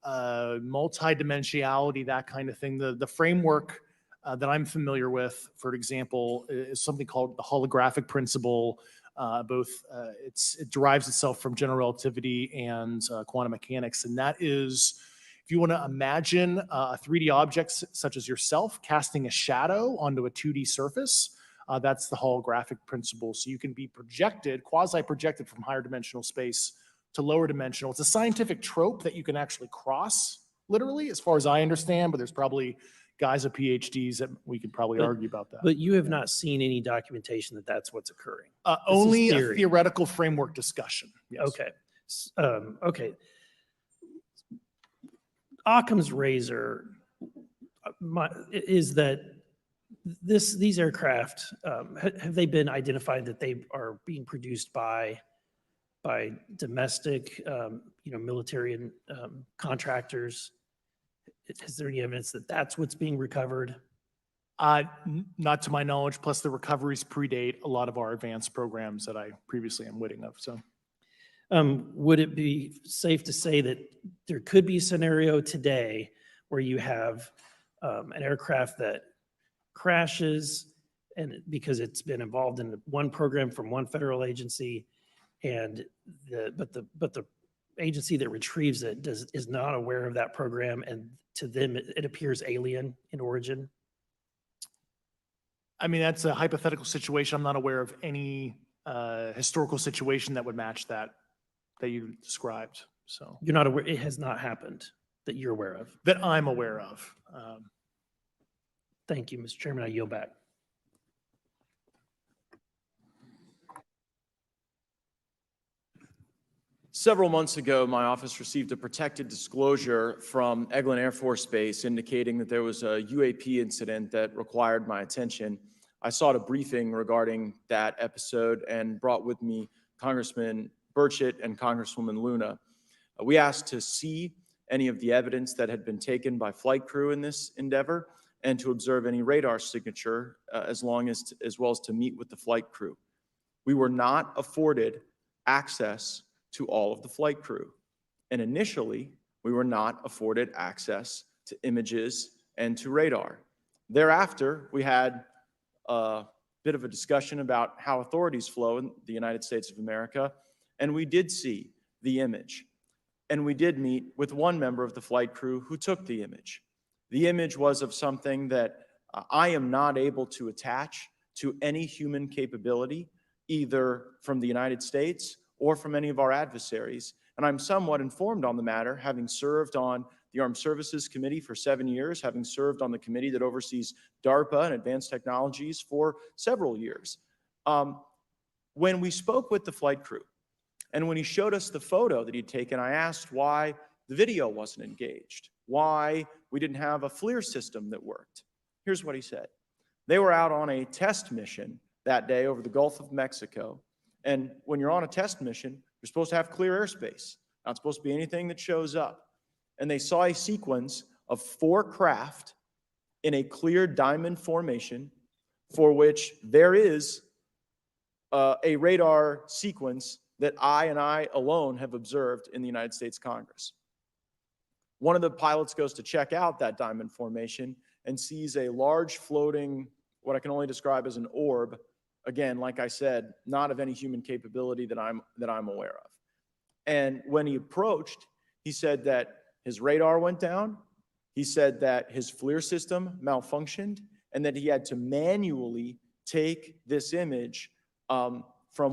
multidimensionality, that kind of thing, the framework that I'm familiar with, for example, is something called the holographic principle. It derives itself from general relativity and quantum mechanics, and that is, if you want to imagine a 3D object such as yourself casting a shadow onto a 2D surface, that's the holographic principle. So you can be projected, quasi-projected from higher dimensional space to lower dimensional. It's a scientific trope that you can actually cross, literally, as far as I understand, but there's probably guys with PhDs that we could probably argue about that. But you have not seen any documentation that that's what's occurring? Only a theoretical framework discussion. Yes. Okay. Okay. Occam's razor is that these aircraft, have they been identified that they are being produced by domestic, military and contractors? Is there any evidence that that's what's being recovered? Not to my knowledge, plus the recoveries predate a lot of our advanced programs that I previously am witting of. So, would it be safe to say that there could be a scenario today where you have an aircraft that crashes and because it's been involved in one program from one federal agency, and but the agency that retrieves it is not aware of that program, and to them it appears alien in origin? I mean, that's a hypothetical situation. I'm not aware of any historical situation that would match that you described. So you're not aware, it has not happened that you're aware of? That I'm aware of. Thank you, Mr. Chairman. I yield back. Several months ago, my office received a protected disclosure from Eglin Air Force Base indicating that there was a UAP incident that required my attention. I sought a briefing regarding that episode and brought with me Congressman Burchett and Congresswoman Luna. We asked to see any of the evidence that had been taken by flight crew in this endeavor and to observe any radar signature as well as to meet with the flight crew. We were not afforded access to all of the flight crew. And initially, we were not afforded access to images and to radar. Thereafter, we had a bit of a discussion about how authorities flow in the United States of America, and we did see the image. And we did meet with one member of the flight crew who took the image. The image was of something that I am not able to attach to any human capability, either from the United States or from any of our adversaries. And I'm somewhat informed on the matter, having served on the Armed Services Committee for 7 years, having served on the committee that oversees DARPA and advanced technologies for several years. When we spoke with the flight crew, and when he showed us the photo that he'd taken, I asked why the video wasn't engaged, why we didn't have a FLIR system that worked. Here's what he said. They were out on a test mission that day over the Gulf of Mexico. And when you're on a test mission, you're supposed to have clear airspace. Not supposed to be anything that shows up. And they saw a sequence of 4 craft in a clear diamond formation for which there is a radar sequence that I alone have observed in the United States Congress. One of the pilots goes to check out that diamond formation and sees a large floating, what I can only describe as an orb. Again, like I said, not of any human capability that I'm aware of. And when he approached, he said that his radar went down. He said that his FLIR system malfunctioned and that he had to manually take this image from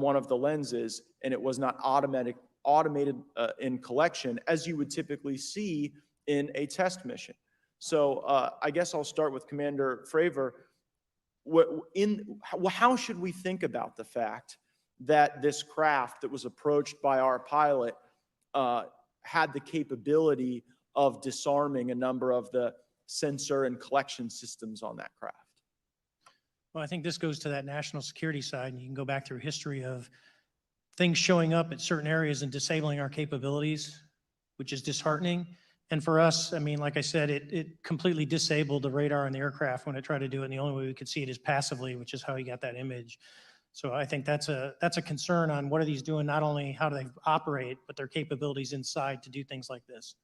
one of the lenses, and it was not automated in collection as you would typically see in a test mission. So I guess I'll start with Commander Fravor. How should we think about the fact that this craft that was approached by our pilot had the capability of disarming a number of the sensor and collection systems on that craft? Well, I think this goes to that national security side, and you can go back through history of things showing up at certain areas and disabling our capabilities, which is disheartening. And for us, I mean, like I said, it completely disabled the radar on the aircraft when it tried to do it. And the only way we could see it is passively, which is how he got that image. So I think that's a concern on what are these doing, not only how do they operate, but their capabilities inside to do things like this.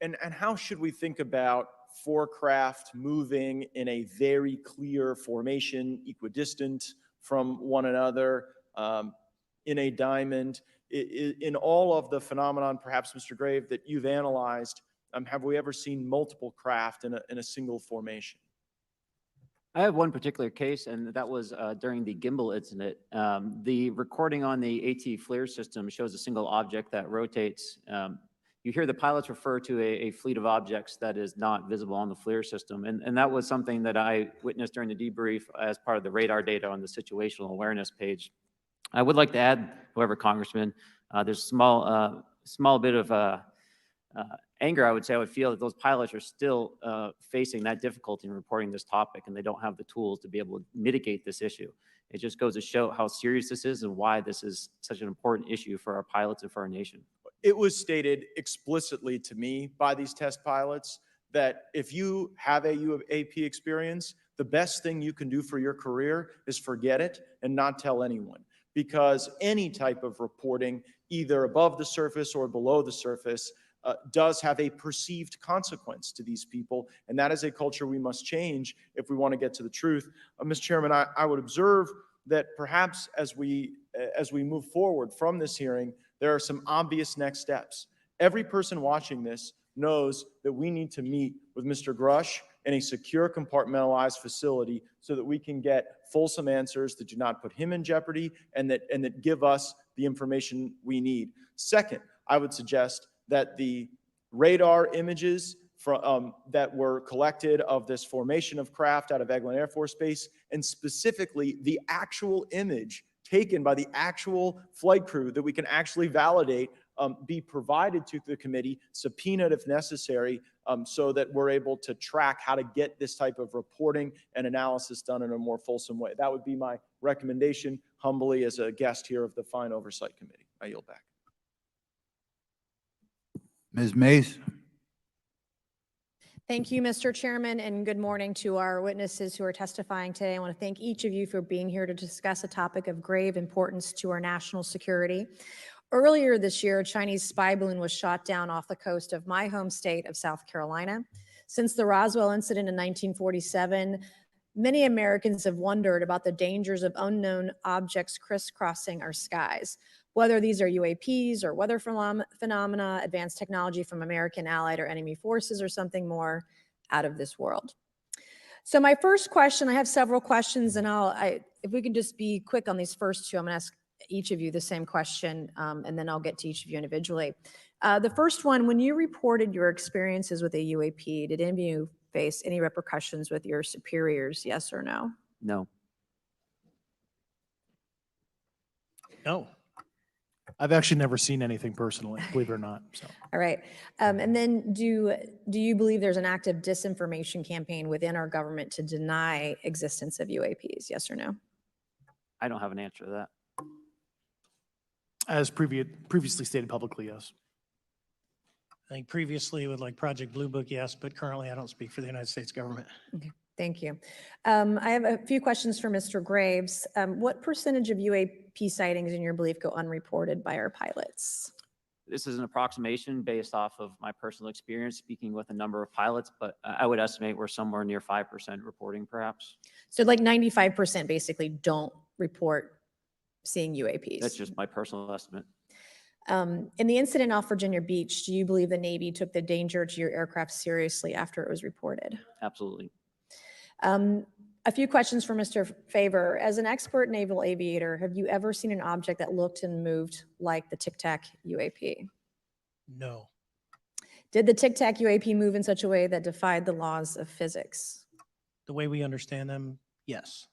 And how should we think about four craft moving in a very clear formation, equidistant from one another, in a diamond? In all of the phenomenon, perhaps, Mr. Grave, that you've analyzed, have we ever seen multiple craft in a single formation? I have one particular case, and that was during the gimbal incident. The recording on the AT FLIR system shows a single object that rotates. You hear the pilots refer to a fleet of objects that is not visible on the FLIR system. And that was something that I witnessed during the debrief as part of the radar data on the situational awareness page. I would like to add, however, Congressman, there's a small bit of anger, I would say. I would feel that those pilots are still facing that difficulty in reporting this topic, and they don't have the tools to be able to mitigate this issue. It just goes to show how serious this is and why this is such an important issue for our pilots and for our nation. It was stated explicitly to me by these test pilots that if you have a UAP experience, the best thing you can do for your career is forget it and not tell anyone. Because any type of reporting, either above the surface or below the surface, does have a perceived consequence to these people. And that is a culture we must change if we want to get to the truth. Mr. Chairman, I would observe that perhaps as we move forward from this hearing, there are some obvious next steps. Every person watching this knows that we need to meet with Mr. Grusch in a secure, compartmentalized facility so that we can get fulsome answers that do not put him in jeopardy and that give us the information we need. Second, I would suggest that the radar images that were collected of this formation of craft out of Eglin Air Force Base, and specifically the actual image taken by the actual flight crew that we can actually validate, be provided to the committee, subpoenaed if necessary, so that we're able to track how to get this type of reporting and analysis done in a more fulsome way. That would be my recommendation, humbly, as a guest here of the Fine Oversight Committee. I yield back. Ms. Mays. Thank you, Mr. Chairman, and good morning to our witnesses who are testifying today. I want to thank each of you for being here to discuss a topic of grave importance to our national security. Earlier this year, a Chinese spy balloon was shot down off the coast of my home state of South Carolina. Since the Roswell incident in 1947, many Americans have wondered about the dangers of unknown objects crisscrossing our skies. Whether these are UAPs or weather phenomena, advanced technology from American allied or enemy forces, or something more out of this world. So my first question, I have several questions, and if we can just be quick on these first two, I'm gonna ask each of you the same question, and then I'll get to each of you individually. The first one, when you reported your experiences with a UAP, did any of you face any repercussions with your superiors, yes or no? No. No. I've actually never seen anything personally, believe it or not. So. All right. And then do you believe there's an active disinformation campaign within our government to deny existence of UAPs? Yes or no? I don't have an answer to that. As previously stated publicly, yes. I think previously with like Project Blue Book, yes, but currently I don't speak for the United States government. Okay. Thank you. I have a few questions for Mr. Graves. What percentage of UAP sightings, in your belief, go unreported by our pilots? This is an approximation based off of my personal experience speaking with a number of pilots, but I would estimate we're somewhere near 5% reporting perhaps. So like 95% basically don't report seeing UAPs. That's just my personal estimate. In the incident off Virginia Beach, do you believe the Navy took the danger to your aircraft seriously after it was reported? Absolutely. A few questions for Mr. Favor. As an expert naval aviator, have you ever seen an object that looked and moved like the Tic Tac UAP? No. Did the Tic Tac UAP move in such a way that defied the laws of physics? The way we understand them, yes.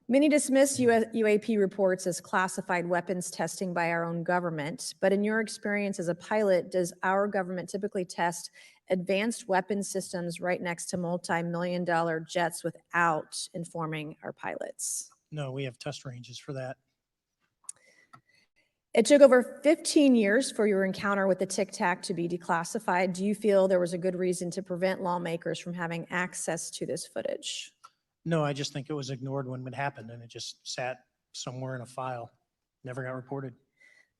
Many dismiss UAP reports as classified weapons testing by our own government, but in your experience as a pilot, does our government typically test advanced weapon systems right next to multi-million-dollar jets without informing our pilots? No, we have test ranges for that. It took over 15 years for your encounter with the Tic Tac to be declassified. Do you feel there was a good reason to prevent lawmakers from having access to this footage? No, I just think it was ignored when it happened and it just sat somewhere in a file, never got reported.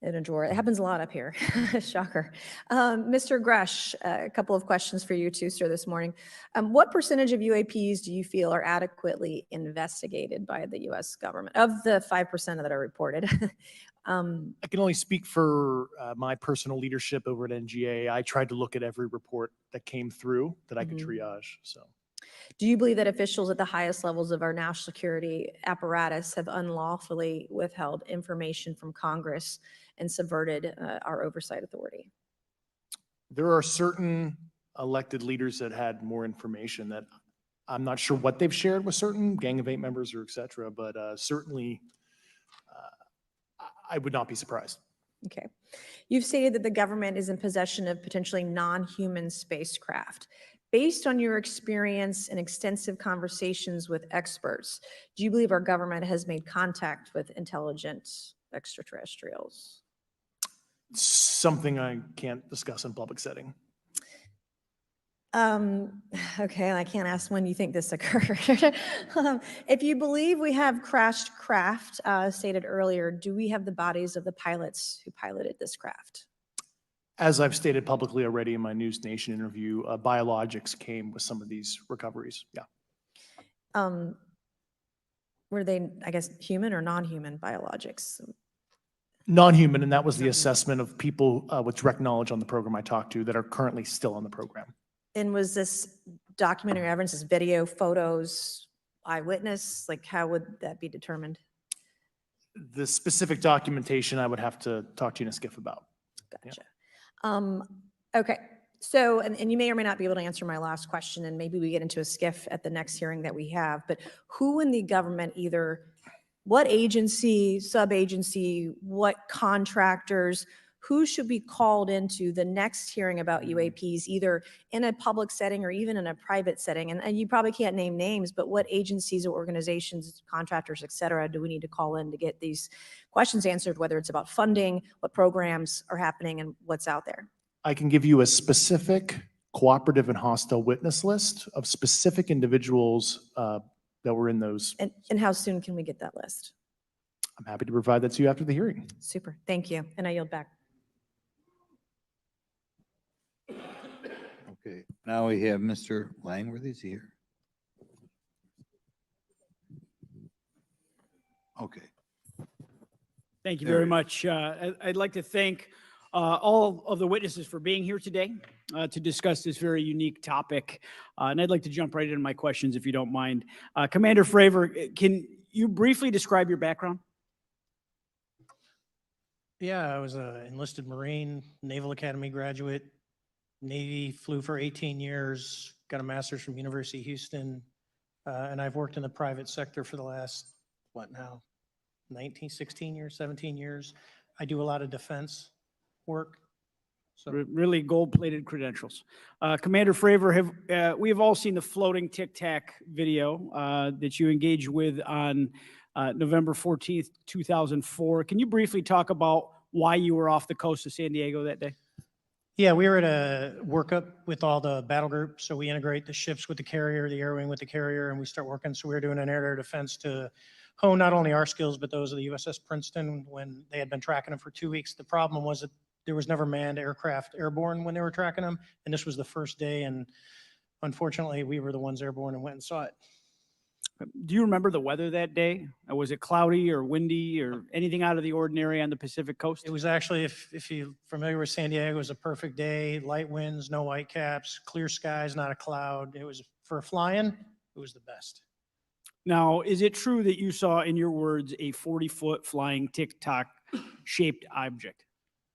In a drawer. It happens a lot up here. Shocker. Mr. Grusch, a couple of questions for you too, sir, this morning. What percentage of UAPs do you feel are adequately investigated by the U.S. government of the 5% that are reported? I can only speak for my personal leadership over at NGA. I tried to look at every report that came through that I could triage. So, do you believe that officials at the highest levels of our national security apparatus have unlawfully withheld information from Congress and subverted our oversight authority? there are certain elected leaders that had more information that I'm not sure what they've shared with certain Gang of Eight members or et cetera, but certainly I would not be surprised. Okay. You've stated that the government is in possession of potentially non-human spacecraft. Based on your experience and extensive conversations with experts, do you believe our government has made contact with intelligent extraterrestrials? Something I can't discuss in public setting. Okay, I can't ask when you think this occurred. If you believe we have crashed craft, stated earlier, do we have the bodies of the pilots who piloted this craft? As I've stated publicly already in my News Nation interview, biologics came with some of these recoveries. Yeah. Were they, I guess, human or non-human biologics? Non-human, and that was the assessment of people with direct knowledge on the program I talked to that are currently still on the program. And was this documentary evidence, this video, photos, eyewitness? Like, how would that be determined? The specific documentation I would have to talk to you in a skiff about. Gotcha. Okay, so, and you may or may not be able to answer my last question, and maybe we get into a skiff at the next hearing that we have, but who in the government, either what agency, sub-agency, what contractors, who should be called into the next hearing about UAPs, either in a public setting or even in a private setting? And you probably can't name names, but what agencies or organizations, contractors, et cetera, do we need to call in to get these questions answered, whether it's about funding, what programs are happening, and what's out there? I can give you a specific cooperative and hostile witness list of specific individuals that were in those. And how soon can we get that list? I'm happy to provide that to you after the hearing. Super, thank you, and I yield back. Okay, now we have Mr. Langworthy's here. Okay. Thank you There very it much. I'd like to thank all of the witnesses for being here today to discuss this very unique topic. And I'd like to jump right into my questions, if you don't mind. Commander Fravor, can you briefly describe your background? Yeah, I was an enlisted Marine, Naval Academy graduate, Navy, flew for 18 years, got a master's from University of Houston, and I've worked in the private sector for the last, 16 years, 17 years. I do a lot of defense work. So Really gold-plated credentials. Commander Fravor, we have all seen the floating Tic Tac video that you engaged with on November 14th, 2004. Can you briefly talk about why you were off the coast of San Diego that day? Yeah, we were at a workup with all the battle groups. So we integrate the ships with the carrier, the air wing with the carrier, and we start working. So we were doing an air-to-air defense to hone not only our skills, but those of the USS Princeton when they had been tracking them for 2 weeks. The problem was that there was never manned aircraft airborne when they were tracking them. And this was the first day. And unfortunately, we were the ones airborne and went and saw it. Do you remember the weather that day? Was it cloudy or windy or anything out of the ordinary on the Pacific coast? It was actually, if you're familiar with San Diego, it was a perfect day, light winds, no white caps, clear skies, not a cloud. It was, for flying, it was the best. Now, is it true that you saw, in your words, a 40-foot flying tic-tac shaped object?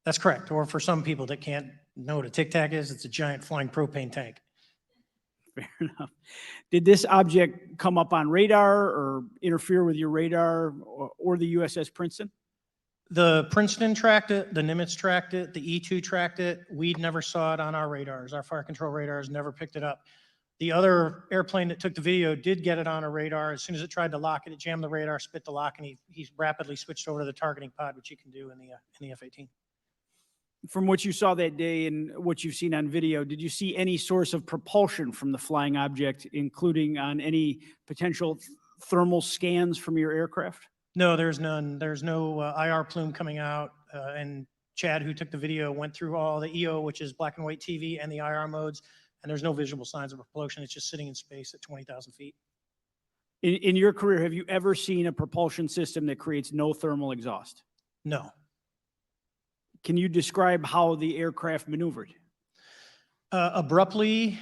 That's correct. Or for some people that can't know what a Tic Tac is, it's a giant flying propane tank. Fair enough. Did this object come up on radar or interfere with your radar or the USS Princeton? The Princeton tracked it, the Nimitz tracked it, the E2 tracked it. We never saw it on our radars. Our fire control radars never picked it up. The other airplane that took the video did get it on a radar. As soon as it tried to lock it, it jammed the radar, spit the lock, and he rapidly switched over to the targeting pod, which you can do in the F-18. From what you saw that day and what you've seen on video, did you see any source of propulsion from the flying object, including on any potential thermal scans from your aircraft? No, there's none. There's no IR plume coming out. And Chad, who took the video, went through all the EO, which is black and white TV, and the IR modes, and there's no visible signs of propulsion. It's just sitting in space at 20,000 feet. In your career, have you ever seen a propulsion system that creates no thermal exhaust? No. Can you describe how the aircraft maneuvered? Abruptly,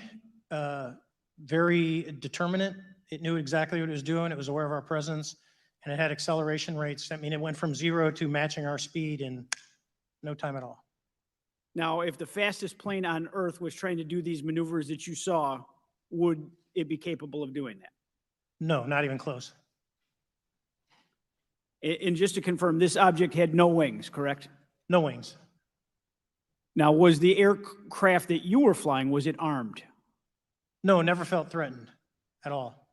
very determinate. It knew exactly what it was doing. It was aware of our presence, and it had acceleration rates. I mean, it went from 0 to matching our speed in no time at all. Now, if the fastest plane on Earth was trying to do these maneuvers that you saw, would it be capable of doing that? No, not even close. And just to confirm, this object had no wings, correct? No wings. Now, was the aircraft that you were flying, was it armed? No, never felt threatened at all.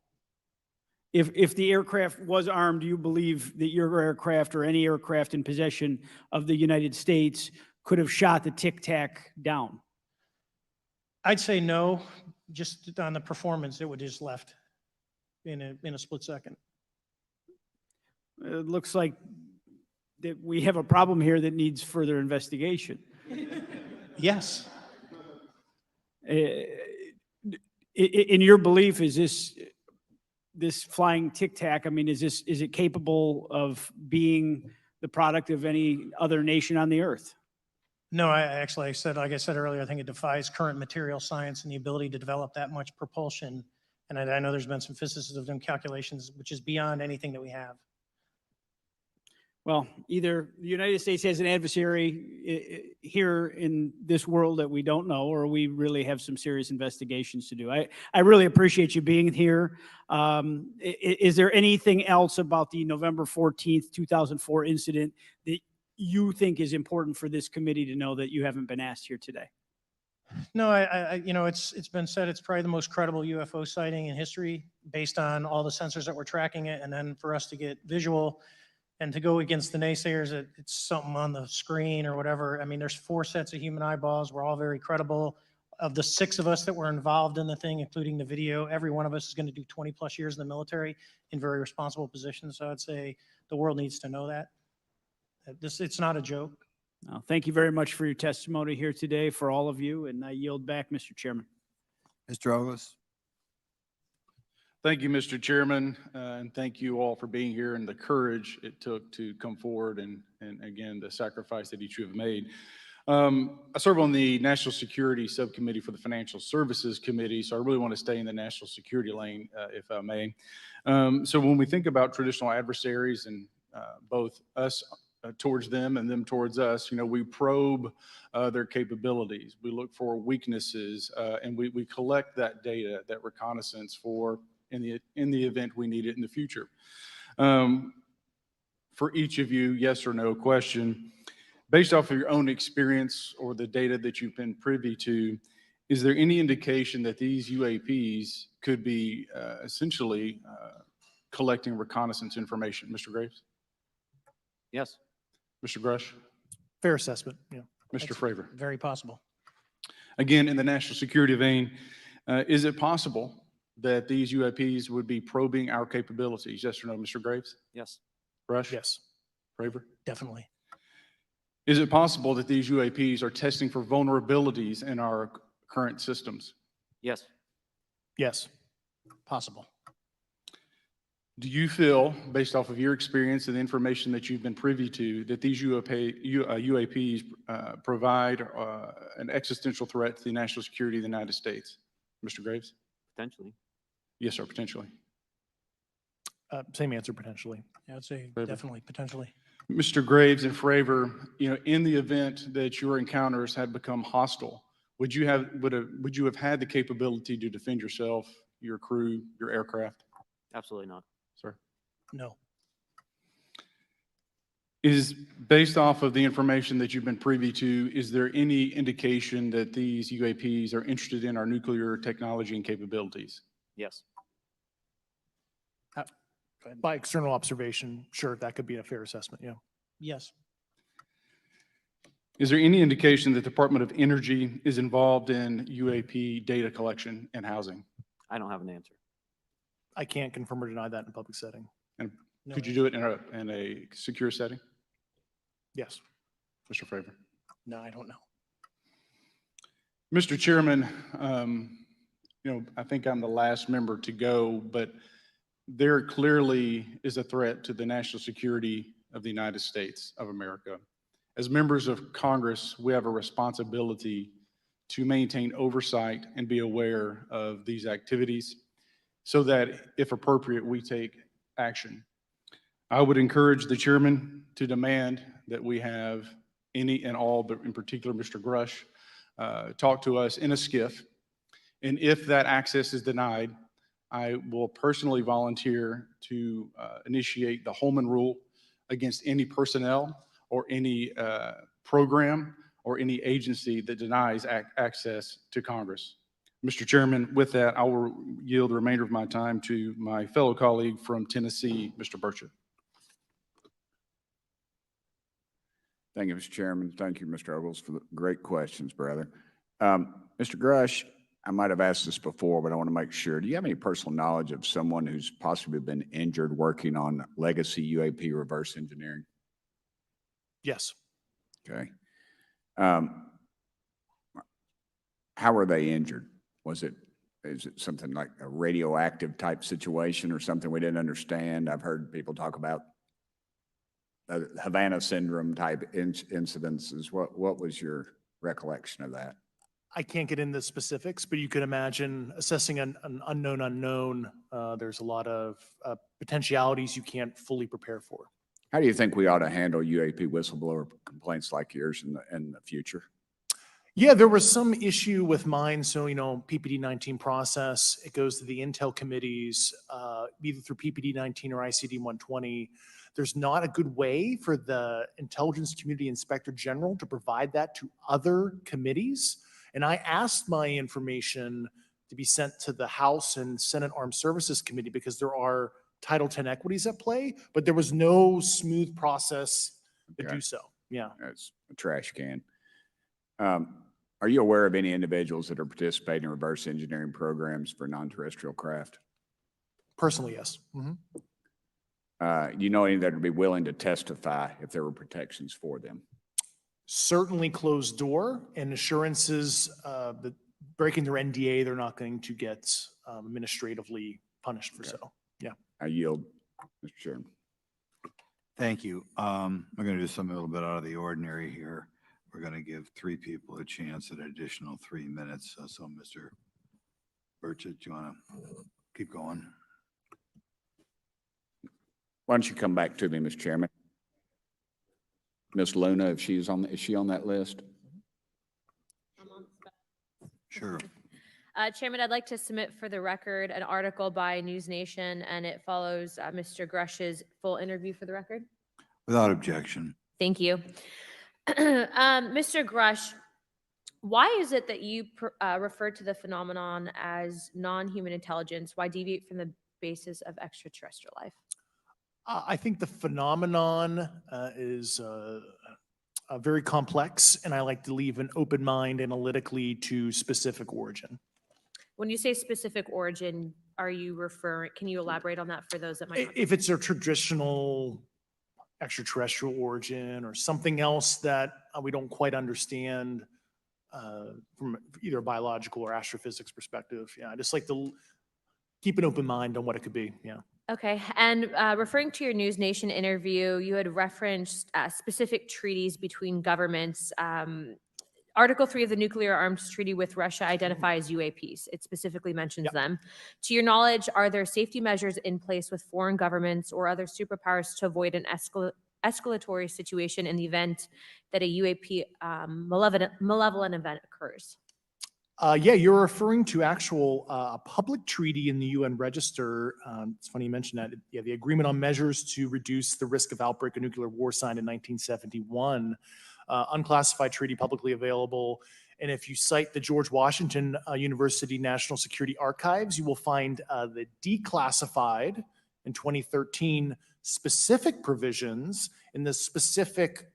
If the aircraft was armed, do you believe that your aircraft or any aircraft in possession of the United States could have shot the Tic Tac down? I'd say no. Just on the performance, it would just left in a split second. It looks like that we have a problem here that needs further investigation. Yes. In your belief, is this flying Tic Tac, I mean, is it capable of being the product of any other nation on the earth? No, I said, like I said earlier, I think it defies current material science and the ability to develop that much propulsion. And I know there's been some physicists have done calculations, which is beyond anything that we have. Well, either the United States has an adversary here in this world that we don't know, or we really have some serious investigations to do. I really appreciate you being here. Is there anything else about the November 14th, 2004 incident that you think is important for this committee to know that you haven't been asked here today? No, it's been said it's probably the most credible UFO sighting in history based on all the sensors that were tracking it. And then for us to get visual and to go against the naysayers that it's something on the screen or whatever. I mean, there's 4 sets of human eyeballs. We're all very credible. Of the 6 of us that were involved in the thing, including the video, every one of us is going to do 20 plus years in the military in very responsible positions. So I'd say the world needs to know that. It's not a joke. Thank you very much for your testimony here today for all of you, and I yield back, Mr. Chairman. Mr. Ogles. Thank you, Mr. Chairman, and thank you all for being here and the courage it took to come forward and again, the sacrifice that each of you have made. I serve on the National Security Subcommittee for the Financial Services Committee, so I really want to stay in the national security lane, if I may. So when we think about traditional adversaries and both us towards them and them towards us, we probe their capabilities. We look for weaknesses, and we collect that data, that reconnaissance for in the event we need it in the future. For each of you, yes or no question, based off of your own experience or the data that you've been privy to, is there any indication that these UAPs could be essentially collecting reconnaissance information? Mr. Graves? Yes. Mr. Grusch? Fair assessment, yeah. Mr. Fravor? Very possible. Again, in the national security vein, is it possible that these UAPs would be probing our capabilities? Yes or no, Mr. Graves? Yes. Brush? Yes, Fravor? definitely. Is it possible that these UAPs are testing for vulnerabilities in our current systems? Yes. Yes, possible. Do you feel, based off of your experience and the information that you've been privy to, that these UAPs provide an existential threat to the national security of the United States? Mr. Graves? Potentially. Yes, sir, potentially. Same answer, potentially. Yeah, I'd say Fravor? definitely, potentially. Mr. Graves and Fravor, in the event that your encounters had become hostile, would you have had the capability to defend yourself, your crew, your aircraft? Absolutely not. Sir? No. Is based off of the information that you've been privy to, is there any indication that these UAPs are interested in our nuclear technology and capabilities? Yes. By external observation, sure, that could be a fair assessment, yeah. Yes. Is there any indication that the Department of Energy is involved in UAP data collection and housing? I don't have an answer. I can't confirm or deny that in a public setting. And No could you do it in a secure setting? Yes. Mr. Fravor? No, I don't know. Mr. Chairman, I think I'm the last member to go, but there clearly is a threat to the national security of the United States of America. As members of Congress, we have a responsibility to maintain oversight and be aware of these activities so that, if appropriate, we take action. I would encourage the chairman to demand that we have any and all, but in particular, Mr. Grusch, talk to us in a skiff. And if that access is denied, I will personally volunteer to initiate the Holman Rule against any personnel or any program or any agency that denies access to Congress. Mr. Chairman, with that, I will yield the remainder of my time to my fellow colleague from Tennessee, Mr. Burchett. Thank you, Mr. Chairman. Thank you, Mr. Ogles, for the great questions, brother. Mr. Grusch, I might have asked this before, but I want to make sure. Do you have any personal knowledge of someone who's possibly been injured working on legacy UAP reverse engineering? Yes. Okay. How were they injured? Is it something like a radioactive type situation or something we didn't understand? I've heard people talk about Havana syndrome type incidences. What was your recollection of that? I can't get into specifics, but you could imagine assessing an unknown unknown. There's a lot of potentialities you can't fully prepare for. How do you think we ought to handle UAP whistleblower complaints like yours in the future? Yeah, there was some issue with mine. So, PPD 19 process, it goes to the Intel committees, either through PPD 19 or ICD 120. There's not a good way for the Intelligence Community Inspector General to provide that to other committees. And I asked my information to be sent to the House and Senate Armed Services Committee because there are Title 10 equities at play, but there was no smooth process to do so. Yeah. That's a trash can. Are you aware of any individuals that are participating in reverse engineering programs for non-terrestrial craft? Personally, yes. Do you know any that would be willing to testify if there were protections for them? Certainly closed door and assurances that breaking their NDA, they're not going to get administratively punished for so. Yeah. I yield, Mr. Chairman. Thank you. I'm going to do something a little bit out of the ordinary here. We're going to give 3 people a chance at an additional 3 minutes. So Mr. Burchett, do you want to keep going? Why don't you come back to me, Mr. Chairman? Ms. Luna, if she's on, is she on that list? Sure. Chairman, I'd like to submit for the record an article by News Nation, and it follows Mr. Grush's full interview for the record. Without objection. Thank you. Mr. Grusch, why is it that you refer to the phenomenon as non-human intelligence? Why deviate from the basis of extraterrestrial life? I think the phenomenon is very complex, and I like to leave an open mind analytically to specific origin. When you say specific origin, are you referring, can you elaborate on that for those that might not? If it's a traditional extraterrestrial origin or something else that we don't quite understand from either a biological or astrophysics perspective. Yeah, I just like to keep an open mind on what it could be. Yeah. Okay, and referring to your News Nation interview, you had referenced specific treaties between governments. Article 3 of the Nuclear Arms Treaty with Russia identifies UAPs. It specifically mentions them. To your knowledge, are there safety measures in place with foreign governments or other superpowers to avoid an escalatory situation in the event that a UAP malevolent event occurs? Yeah, you're referring to actual a public treaty in the UN Register. It's funny you mentioned that. Yeah, the Agreement on Measures to Reduce the Risk of Outbreak of Nuclear War signed in 1971. Unclassified treaty publicly available. And if you cite the George Washington University National Security Archives, you will find the declassified in 2013 specific provisions in the specific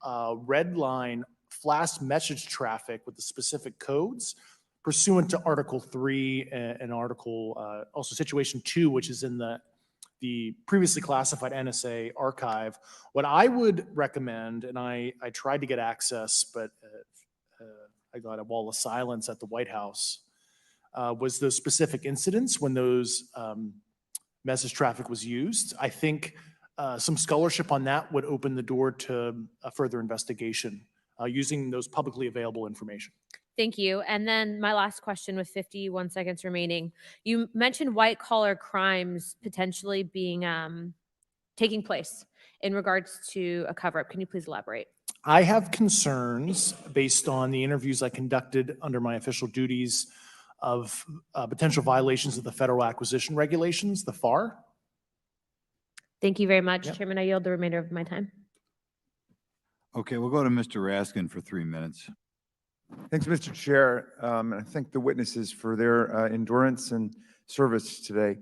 red line flash message traffic with the specific codes pursuant to Article 3 and Article, also Situation 2, which is in the previously classified NSA archive. What I would recommend, and I tried to get access, but I got a wall of silence at the White House, was those specific incidents when those message traffic was used. I think some scholarship on that would open the door to a further investigation using those publicly available information. Thank you. And then my last question with 51 seconds remaining. You mentioned white collar crimes potentially being taking place in regards to a cover up. Can you please elaborate? I have concerns based on the interviews I conducted under my official duties of potential violations of the federal acquisition regulations, the FAR. Thank you very much, Chairman. I yield the remainder of my time. Okay, we'll go to Mr. Raskin for 3 minutes. Thanks, Mr. Chair. And I thank the witnesses for their endurance and service today.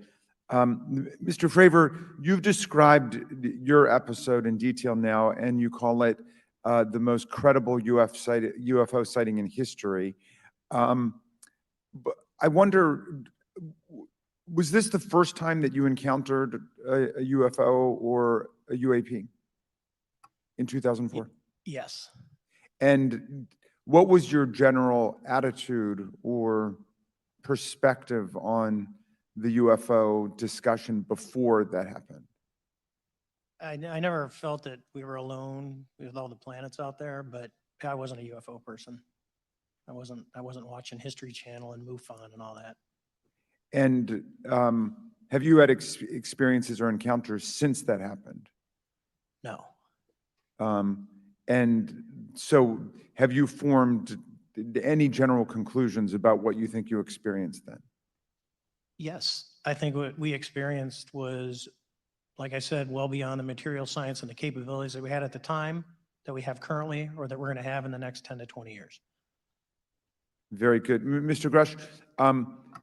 Mr. Fravor, you've described your episode in detail now, and you call it the most credible UFO sighting in history. But I wonder, was this the first time that you encountered a UFO or a UAP in 2004? Yes. And what was your general attitude or perspective on the UFO discussion before that happened? I never felt that we were alone with all the planets out there, but I wasn't a UFO person. I wasn't watching History Channel and MUFON and all that. And have you had experiences or encounters since that happened? No. And so have you formed any general conclusions about what you think you experienced then? Yes, I think what we experienced was, like I said, well beyond the material science and the capabilities that we had at the time, that we have currently, or that we're going to have in the next 10 to 20 years. Very good. Mr. Grusch,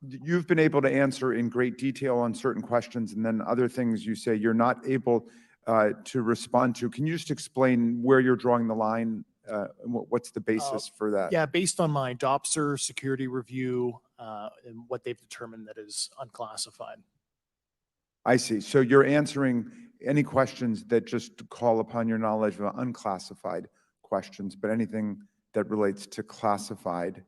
you've been able to answer in great detail on certain questions, and then other things you say you're not able to respond to. Can you just explain where you're drawing the line? What's the basis for that? Yeah, based on my DOPSR security review and what they've determined that is unclassified. I see. So you're answering any questions that just call upon your knowledge of unclassified questions, but anything that relates to classified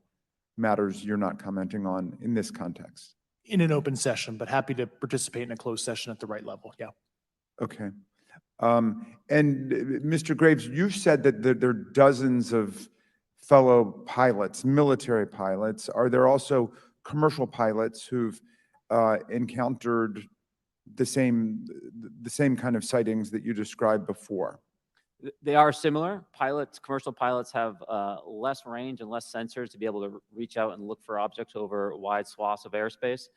matters you're not commenting on in this context. In an open session, but happy to participate in a closed session at the right level. Yeah. Okay. And Mr. Graves, you've said that there are dozens of fellow pilots, military pilots. Are there also commercial pilots who've encountered the same kind of sightings that you described before? They are similar. Commercial pilots have less range and less sensors to be able to reach out and look for objects over wide swaths of airspace.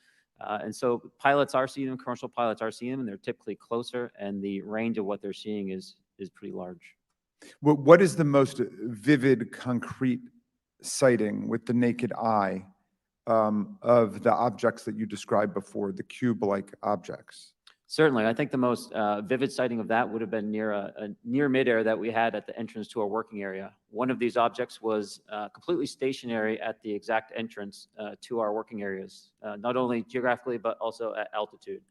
And so pilots are seeing them, commercial pilots are seeing them, and they're typically closer, and the range of what they're seeing is pretty large. What is the most vivid, concrete sighting with the naked eye of the objects that you described before, the cube-like objects? Certainly, I think the most vivid sighting of that would have been near a near midair that we had at the entrance to our working area. One of these objects was completely stationary at the exact entrance to our working areas, not only geographically, but also at altitude.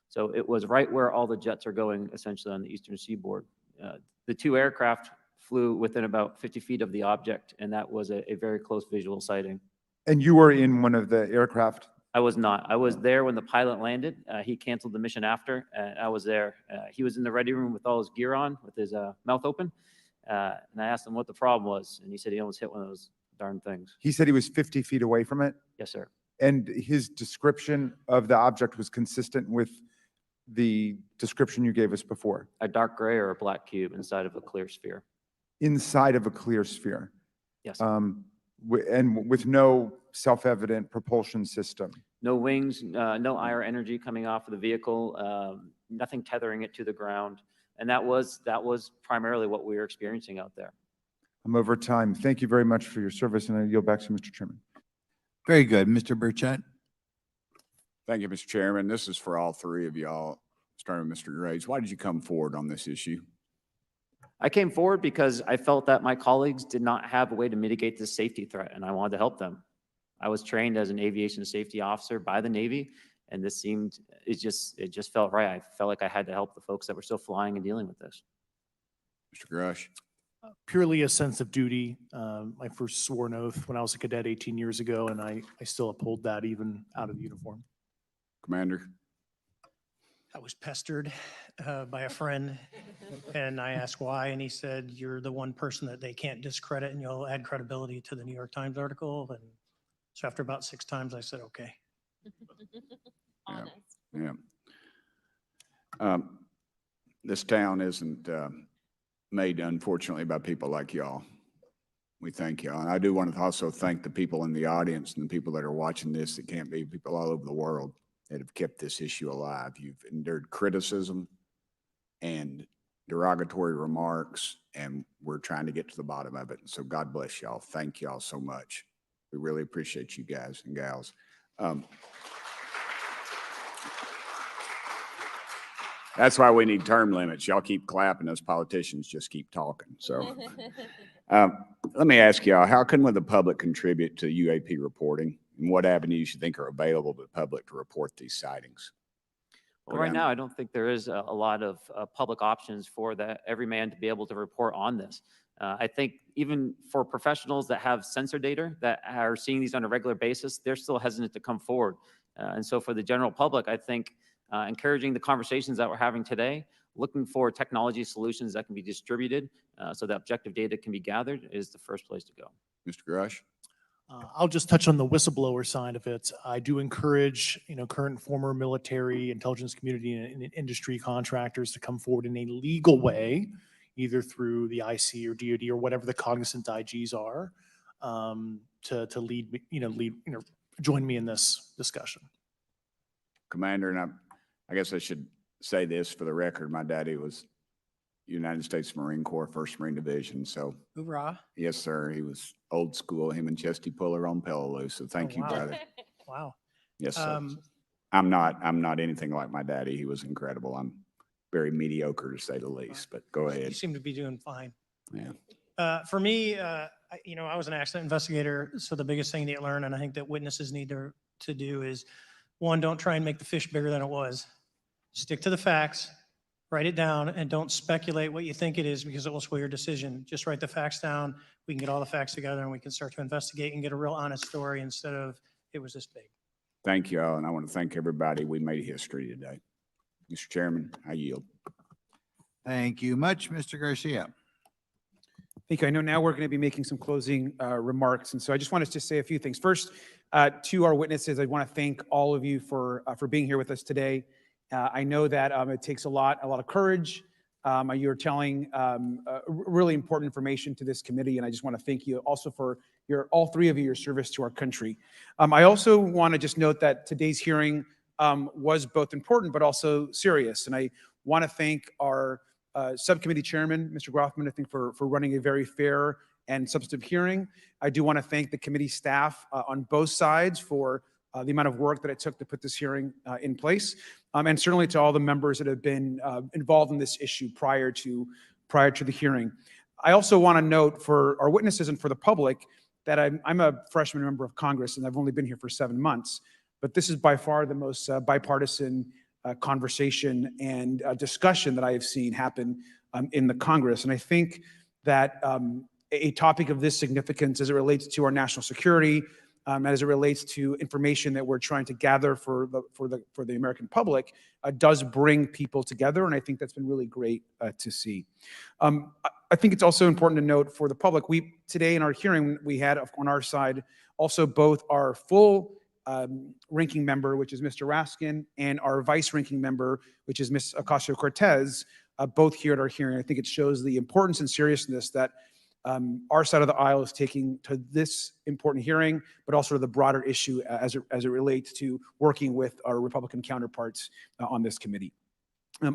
So it was right where all the jets are going, essentially on the eastern seaboard. The two aircraft flew within about 50 feet of the object, and that was a very close visual sighting. And you were in one of the aircraft? I was not. I was there when the pilot landed. He canceled the mission after, and I was there. He was in the ready room with all his gear on, with his mouth open. And I asked him what the problem was, and he said he almost hit one of those darn things. He said he was 50 feet away from it? Yes, sir. And his description of the object was consistent with the description you gave us before? A dark gray or a black cube inside of a clear sphere. Inside of a clear sphere? Yes. And with no self-evident propulsion system? No wings, no IR energy coming off of the vehicle, nothing tethering it to the ground. And that was primarily what we were experiencing out there. I'm over time. Thank you very much for your service, and I yield back to Mr. Chairman. Very good. Mr. Burchett? Thank you, Mr. Chairman. This is for all three of y'all, starting with Mr. Graves. Why did you come forward on this issue? I came forward because I felt that my colleagues did not have a way to mitigate this safety threat, and I wanted to help them. I was trained as an aviation safety officer by the Navy, and this seemed, it just felt right. I felt like I had to help the folks that were still flying and dealing with this. Mr. Grusch? Purely a sense of duty. My first sworn oath when I was a cadet 18 years ago, and I still uphold that even out of uniform. Commander? I was pestered by a friend, and I asked why, and he said, "You're the one person that they can't discredit, and you'll add credibility to the New York Times article." And so after about 6 times, I said, "Okay." Yeah. This town isn't made, unfortunately, by people like y'all. We thank y'all. And I do want to also thank the people in the audience and the people that are watching this that can't be, people all over the world that have kept this issue alive. You've endured criticism and derogatory remarks, and we're trying to get to the bottom of it. And so God bless y'all. Thank y'all so much. We really appreciate you guys and gals. That's why we need term limits. Y'all keep clapping, us politicians just keep talking. So let me ask y'all, how can the public contribute to UAP reporting? And what avenues you think are available to the public to report these sightings? Well, right now, I don't think there is a lot of public options for every man to be able to report on this. I think even for professionals that have sensor data that are seeing these on a regular basis, they're still hesitant to come forward. And so for the general public, I think encouraging the conversations that we're having today, looking for technology solutions that can be distributed so that objective data can be gathered is the first place to go. Mr. Grusch? I'll just touch on the whistleblower side of it. I do encourage, current and former military, intelligence community, and industry contractors to come forward in a legal way, either through the IC or DoD or whatever the cognizant IGs are, to lead, join me in this discussion. Commander, and I guess I should say this for the record. My daddy was United States Marine Corps, 1st Marine Division. So, Hoorah. Yes, sir. He was old school, him and Chesty Puller on Peleliu. So thank you, wow. brother. Wow. Yes, sir. I'm not anything like my daddy. He was incredible. I'm very mediocre to say the least, but go You ahead. seem to be doing fine. Yeah. For me, I was an accident investigator, so the biggest thing to learn, and I think that witnesses need to do is, one, don't try and make the fish bigger than it was. Stick to the facts, write it down, and don't speculate what you think it is because it will sway your decision. Just write the facts down. We can get all the facts together and we can start to investigate and get a real honest story instead of it was this big. Thank you all, and I want to thank everybody. We made history today. Mr. Chairman, I yield. Thank you much, Mr. Garcia. Thank you. I know now we're going to be making some closing remarks, and so I just want to just say a few things. First, to our witnesses, I want to thank all of you for being here with us today. I know that it takes a lot of courage. You're telling really important information to this committee, and I just want to thank you also for all three of you, your service to our country. I also want to just note that today's hearing was both important but also serious, and I want to thank our subcommittee chairman, Mr. Grothman, I think for running a very fair and substantive hearing. I do want to thank the committee staff on both sides for the amount of work that it took to put this hearing in place, and certainly to all the members that have been involved in this issue prior to the hearing. I also want to note for our witnesses and for the public that I'm a freshman member of Congress, and I've only been here for 7 months, but this is by far the most bipartisan conversation and discussion that I have seen happen in the Congress. And I think that a topic of this significance as it relates to our national security, as it relates to information that we're trying to gather for the American public, does bring people together, and I think that's been really great to see. I think it's also important to note for the public, today in our hearing, we had on our side also both our full ranking member, which is Mr. Raskin, and our vice ranking member, which is Ms. Ocasio-Cortez, both here at our hearing. I think it shows the importance and seriousness that our side of the aisle is taking to this important hearing, but also to the broader issue as it relates to working with our Republican counterparts on this committee.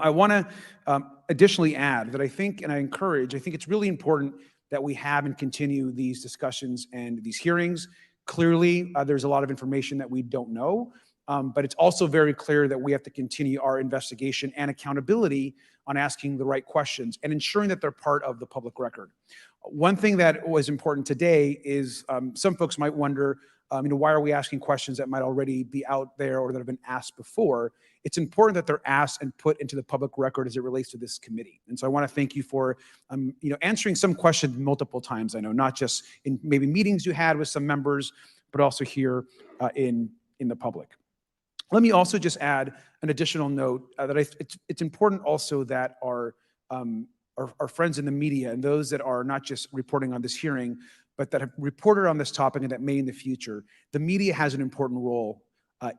I want to additionally add that I think it's really important that we have and continue these discussions and these hearings. Clearly, there's a lot of information that we don't know, but it's also very clear that we have to continue our investigation and accountability on asking the right questions and ensuring that they're part of the public record. One thing that was important today is some folks might wonder, why are we asking questions that might already be out there or that have been asked before? It's important that they're asked and put into the public record as it relates to this committee. And so I want to thank you for, answering some questions multiple times. I know not just in maybe meetings you had with some members, but also here in the public. Let me also just add an additional note that it's important also that our friends in the media and those that are not just reporting on this hearing, but that have reported on this topic and that may in the future, the media has an important role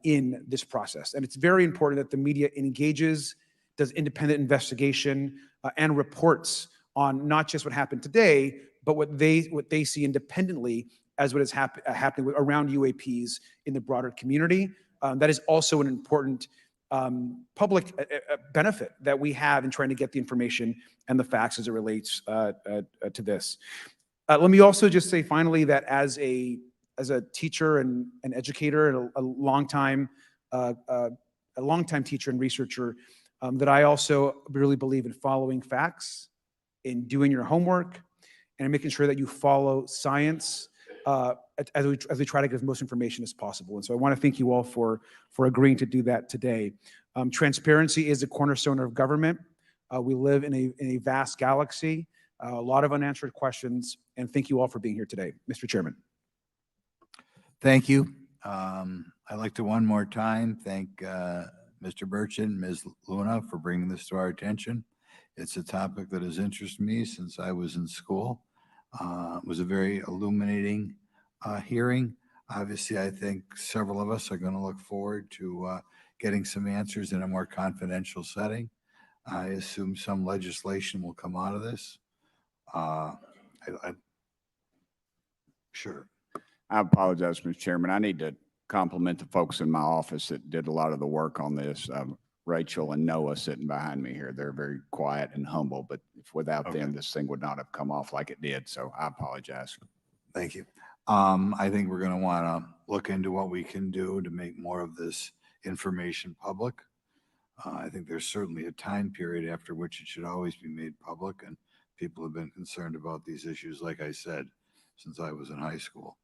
in this process. And it's very important that the media engages, does independent investigation, and reports on not just what happened today, but what they see independently as what is happening around UAPs in the broader community. That is also an important public benefit that we have in trying to get the information and the facts as it relates to this. Let me also just say finally that as a teacher and an educator and a longtime teacher and researcher, that I also really believe in following facts, in doing your homework, and making sure that you follow science as we try to give as most information as possible. And so I want to thank you all for agreeing to do that today. Transparency is a cornerstone of government. We live in a vast galaxy, a lot of unanswered questions, and thank you all for being here today. Mr. Chairman. Thank you. I'd like to one more time thank Mr. Burchett and Ms. Luna for bringing this to our attention. It's a topic that has interested me since I was in school. It was a very illuminating hearing. Obviously, I think several of us are going to look forward to getting some answers in a more confidential setting. I assume some legislation will come out of this. Sure. I apologize, Mr. Chairman. I need to compliment the folks in my office that did a lot of the work on this. Rachel and Noah sitting behind me here. They're very quiet and humble, but if without them, this thing would not have come off like it did. So I apologize. Thank you. I think we're going to want to look into what we can do to make more of this information public. I think there's certainly a time period after which it should always be made public, and people have been concerned about these issues, like I said, since I was in high school.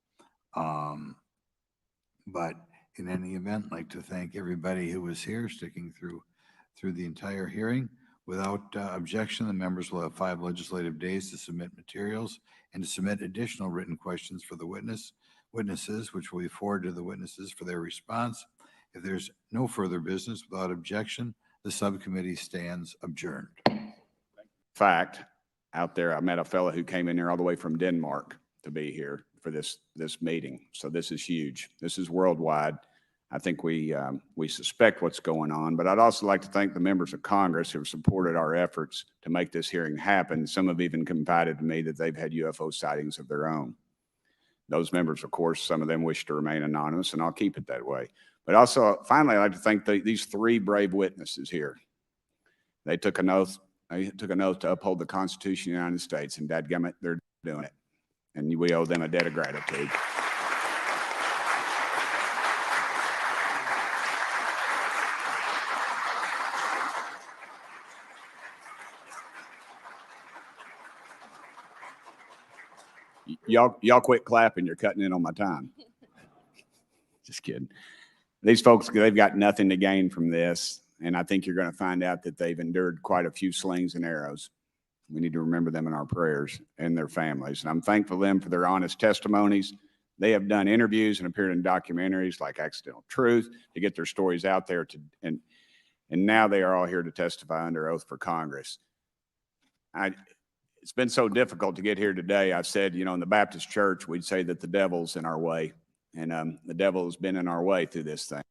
But in any event, I'd like to thank everybody who was here, sticking through the entire hearing. Without objection, the members will have 5 legislative days to submit materials and to submit additional written questions for the witnesses, which will be forwarded to the witnesses for their response. If there's no further business, without objection, the subcommittee stands adjourned. Fact, out there, I met a fellow who came in here all the way from Denmark to be here for this meeting. So this is huge. This is worldwide. I think we suspect what's going on, but I'd also like to thank the members of Congress who have supported our efforts to make this hearing happen. Some have even confided to me that they've had UFO sightings of their own. Those members, of course, some of them wish to remain anonymous, and I'll keep it that way. But also, finally, I'd like to thank these 3 brave witnesses here. They took an oath. They took an oath to uphold the Constitution of the United States, and dadgummit, they're doing it. And we owe them a debt of gratitude. Y'all quit clapping. You're cutting in on my time. Just kidding. These folks, they've got nothing to gain from this. And I think you're going to find out that they've endured quite a few slings and arrows. We need to remember them in our prayers and their families. And I'm thankful to them for their honest testimonies. They have done interviews and appeared in documentaries like Accidental Truth to get their stories out there. And now they are all here to testify under oath for Congress. It's been so difficult to get here today. I've said, in the Baptist church, we'd say that the devil's in our way. And the devil has been in our way through this thing.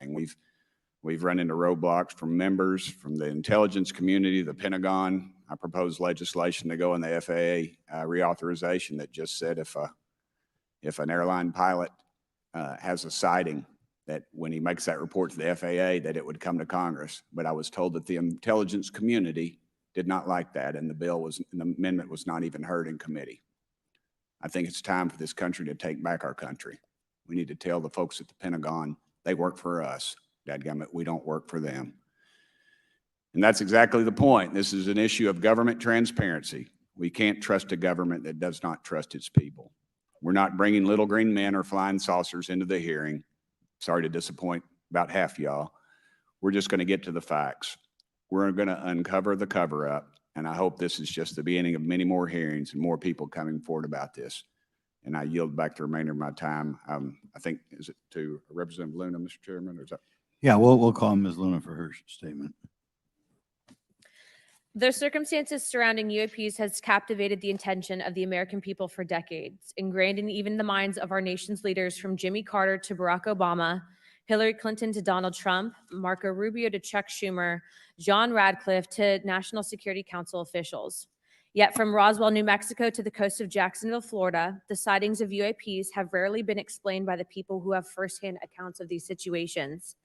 And we've run into roadblocks from members, from the intelligence community, the Pentagon. I proposed legislation to go in the FAA reauthorization that just said if an airline pilot has a sighting, that when he makes that report to the FAA, that it would come to Congress. But I was told that the intelligence community did not like that, and the amendment was not even heard in committee. I think it's time for this country to take back our country. We need to tell the folks at the Pentagon they work for us. Dadgummit, we don't work for them. And that's exactly the point. This is an issue of government transparency. We can't trust a government that does not trust its people. We're not bringing little green men or flying saucers into the hearing. Sorry to disappoint about half y'all. We're just going to get to the facts. We're going to uncover the cover-up, and I hope this is just the beginning of many more hearings and more people coming forward about this. And I yield back the remainder of my time. I think, is it to Representative Luna, Mr. Chairman, or is that? Yeah, we'll call Ms. Luna for her statement. The circumstances surrounding UAPs has captivated the attention of the American people for decades, ingrained in even the minds of our nation's leaders from Jimmy Carter to Barack Obama, Hillary Clinton to Donald Trump, Marco Rubio to Chuck Schumer, John Radcliffe to National Security Council officials. Yet from Roswell, New Mexico to the coast of Jacksonville, Florida, the sightings of UAPs have rarely been explained by the people who have firsthand accounts of these situations.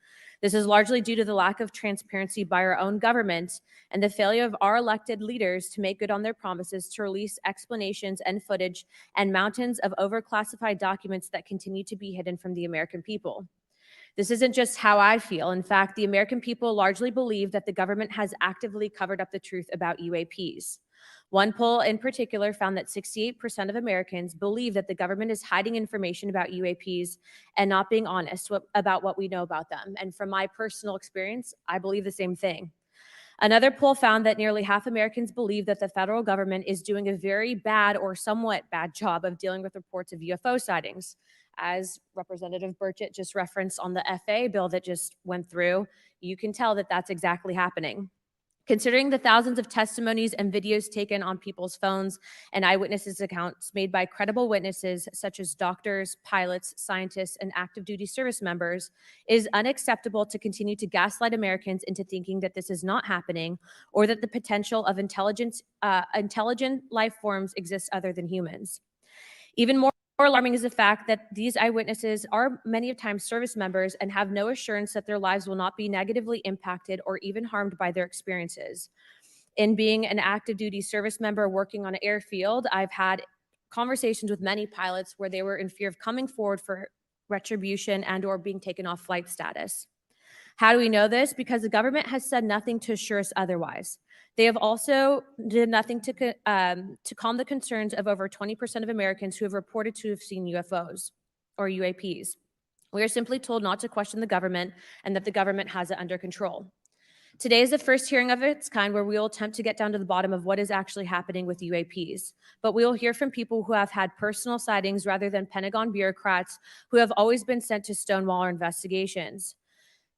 This is largely due to the lack of transparency by our own government and the failure of our elected leaders to make good on their promises to release explanations and footage and mountains of overclassified documents that continue to be hidden from the American people. This isn't just how I feel. In fact, the American people largely believe that the government has actively covered up the truth about UAPs. One poll in particular found that 68% of Americans believe that the government is hiding information about UAPs and not being honest about what we know about them. And from my personal experience, I believe the same thing. Another poll found that nearly half Americans believe that the federal government is doing a very bad or somewhat bad job of dealing with reports of UFO sightings. As Representative Burchett just referenced on the FAA bill that just went through, you can tell that that's exactly happening. Considering the thousands of testimonies and videos taken on people's phones and eyewitnesses' accounts made by credible witnesses such as doctors, pilots, scientists, and active duty service members, it is unacceptable to continue to gaslight Americans into thinking that this is not happening or that the potential of intelligent life forms exists other than humans. Even more alarming is the fact that these eyewitnesses are many times service members and have no assurance that their lives will not be negatively impacted or even harmed by their experiences. In being an active duty service member working on an airfield, I've had conversations with many pilots where they were in fear of coming forward for retribution and or being taken off flight status. How do we know this? Because the government has said nothing to assure us otherwise. They have also did nothing to calm the concerns of over 20% of Americans who have reported to have seen UFOs or UAPs. We are simply told not to question the government and that the government has it under control. Today is the first hearing of its kind where we will attempt to get down to the bottom of what is actually happening with UAPs. But we will hear from people who have had personal sightings rather than Pentagon bureaucrats who have always been sent to stonewall our investigations.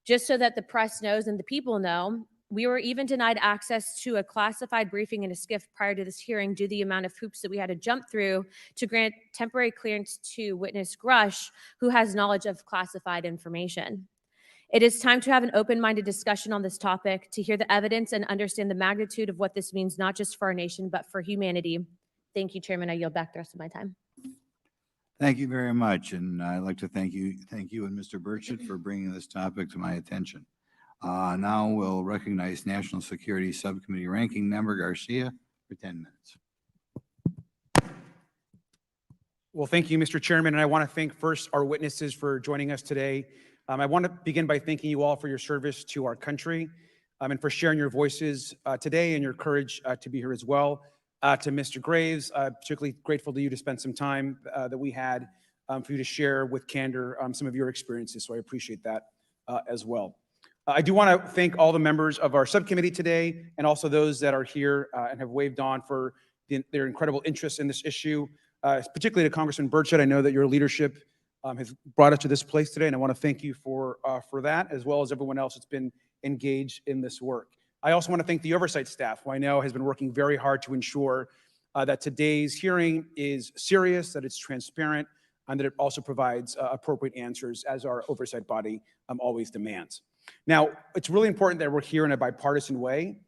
Just so that the press knows and the people know, we were even denied access to a classified briefing in a SCIF prior to this hearing due to the amount of hoops that we had to jump through to grant temporary clearance to witness Grusch, who has knowledge of classified information. It is time to have an open-minded discussion on this topic, to hear the evidence and understand the magnitude of what this means, not just for our nation, but for humanity. Thank you, Chairman. I yield back the rest of my time. Thank you very much. And I'd like to thank you and Mr. Burchett for bringing this topic to my attention. Now we'll recognize National Security Subcommittee Ranking Member Garcia for 10 minutes. Well, thank you, Mr. Chairman. And I want to thank first our witnesses for joining us today. I want to begin by thanking you all for your service to our country and for sharing your voices today and your courage to be here as well. to Mr. Graves. Particularly grateful to you to spend some time that we had for you to share with candor some of your experiences. So I appreciate that as well. I do want to thank all the members of our subcommittee today and also those that are here and have waved on for their incredible interest in this issue, particularly to Congressman Burchett. I know that your leadership has brought us to this place today, and I want to thank you for that, as well as everyone else that's been engaged in this work. I also want to thank the oversight staff, who I know has been working very hard to ensure that today's hearing is serious, that it's transparent, and that it also provides appropriate answers, as our oversight body always demands. Now, it's really important that we're here in a bipartisan way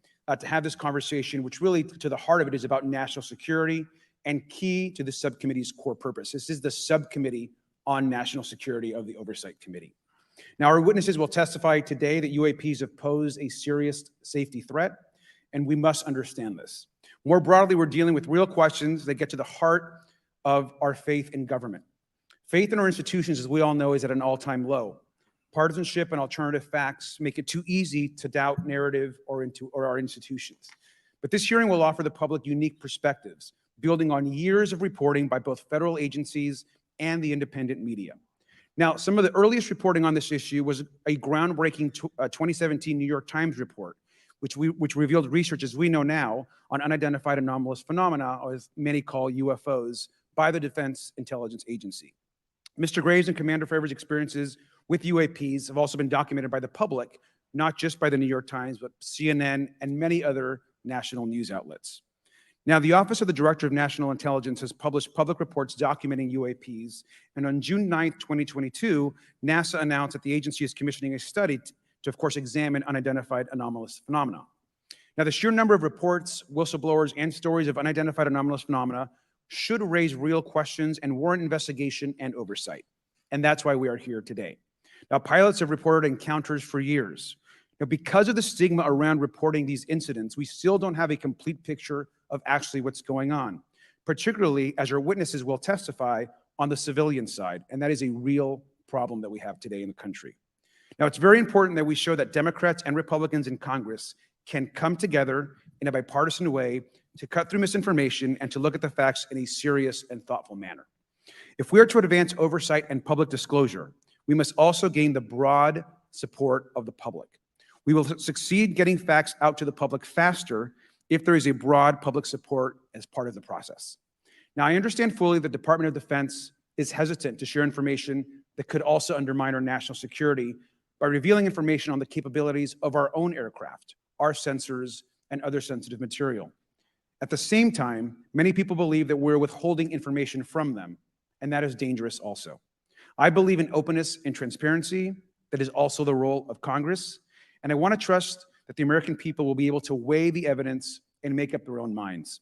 to have this conversation, which really, to the heart of it, is about national security and key to the subcommittee's core purpose. This is the subcommittee on national security of the Oversight Committee. Now, our witnesses will testify today that UAPs have posed a serious safety threat, and we must understand this. More broadly, we're dealing with real questions that get to the heart of our faith in government. Faith in our institutions, as we all know, is at an all-time low. Partisanship and alternative facts make it too easy to doubt narrative or our institutions. But this hearing will offer the public unique perspectives, building on years of reporting by both federal agencies and the independent media. Now, some of the earliest reporting on this issue was a groundbreaking 2017 New York Times report, which revealed research, as we know now, on unidentified anomalous phenomena, or as many call UFOs, by the Defense Intelligence Agency. Mr. Graves and Commander Fravors' experiences with UAPs have also been documented by the public, not just by the New York Times, but CNN and many other national news outlets. Now, the Office of the Director of National Intelligence has published public reports documenting UAPs, and on June 9th, 2022, NASA announced that the agency is commissioning a study to, of course, examine unidentified anomalous phenomena. Now, the sheer number of reports, whistleblowers, and stories of unidentified anomalous phenomena should raise real questions and warrant investigation and oversight, and that's why we are here today. Now, pilots have reported encounters for years. Now, because of the stigma around reporting these incidents, we still don't have a complete picture of actually what's going on, particularly as our witnesses will testify on the civilian side, and that is a real problem that we have today in the country. Now, it's very important that we show that Democrats and Republicans in Congress can come together in a bipartisan way to cut through misinformation and to look at the facts in a serious and thoughtful manner. If we are to advance oversight and public disclosure, we must also gain the broad support of the public. We will succeed getting facts out to the public faster if there is a broad public support as part of the process. Now, I understand fully the Department of Defense is hesitant to share information that could also undermine our national security by revealing information on the capabilities of our own aircraft, our sensors, and other sensitive material. At the same time, many people believe that we're withholding information from them, and that is dangerous also. I believe in openness and transparency. That is also the role of Congress, and I want to trust that the American people will be able to weigh the evidence and make up their own minds.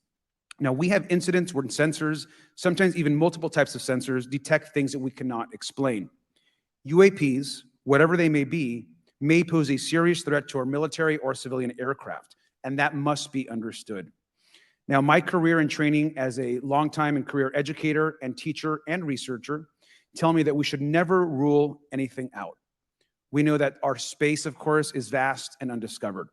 Now, we have incidents where sensors, sometimes even multiple types of sensors, detect things that we cannot explain. UAPs, whatever they may pose a serious threat to our military or civilian aircraft, and that must be understood. Now, my career and training as a longtime and career educator and teacher and researcher tell me that we should never rule anything out. We know that our space, of course, is vast and undiscovered.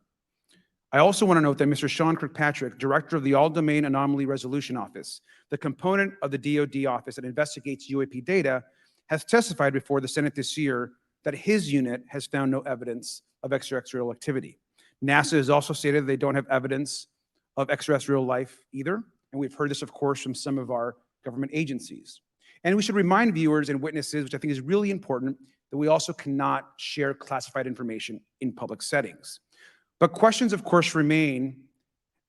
I also want to note that Mr. Sean Kirkpatrick, director of the All-Domain Anomaly Resolution Office, the component of the DoD office that investigates UAP data, has testified before the Senate this year that his unit has found no evidence of extraterrestrial activity. NASA has also stated they don't have evidence of extraterrestrial life either, and we've heard this, of course, from some of our government agencies. And we should remind viewers and witnesses, which I think is really important, that we also cannot share classified information in public settings. But questions, of course, remain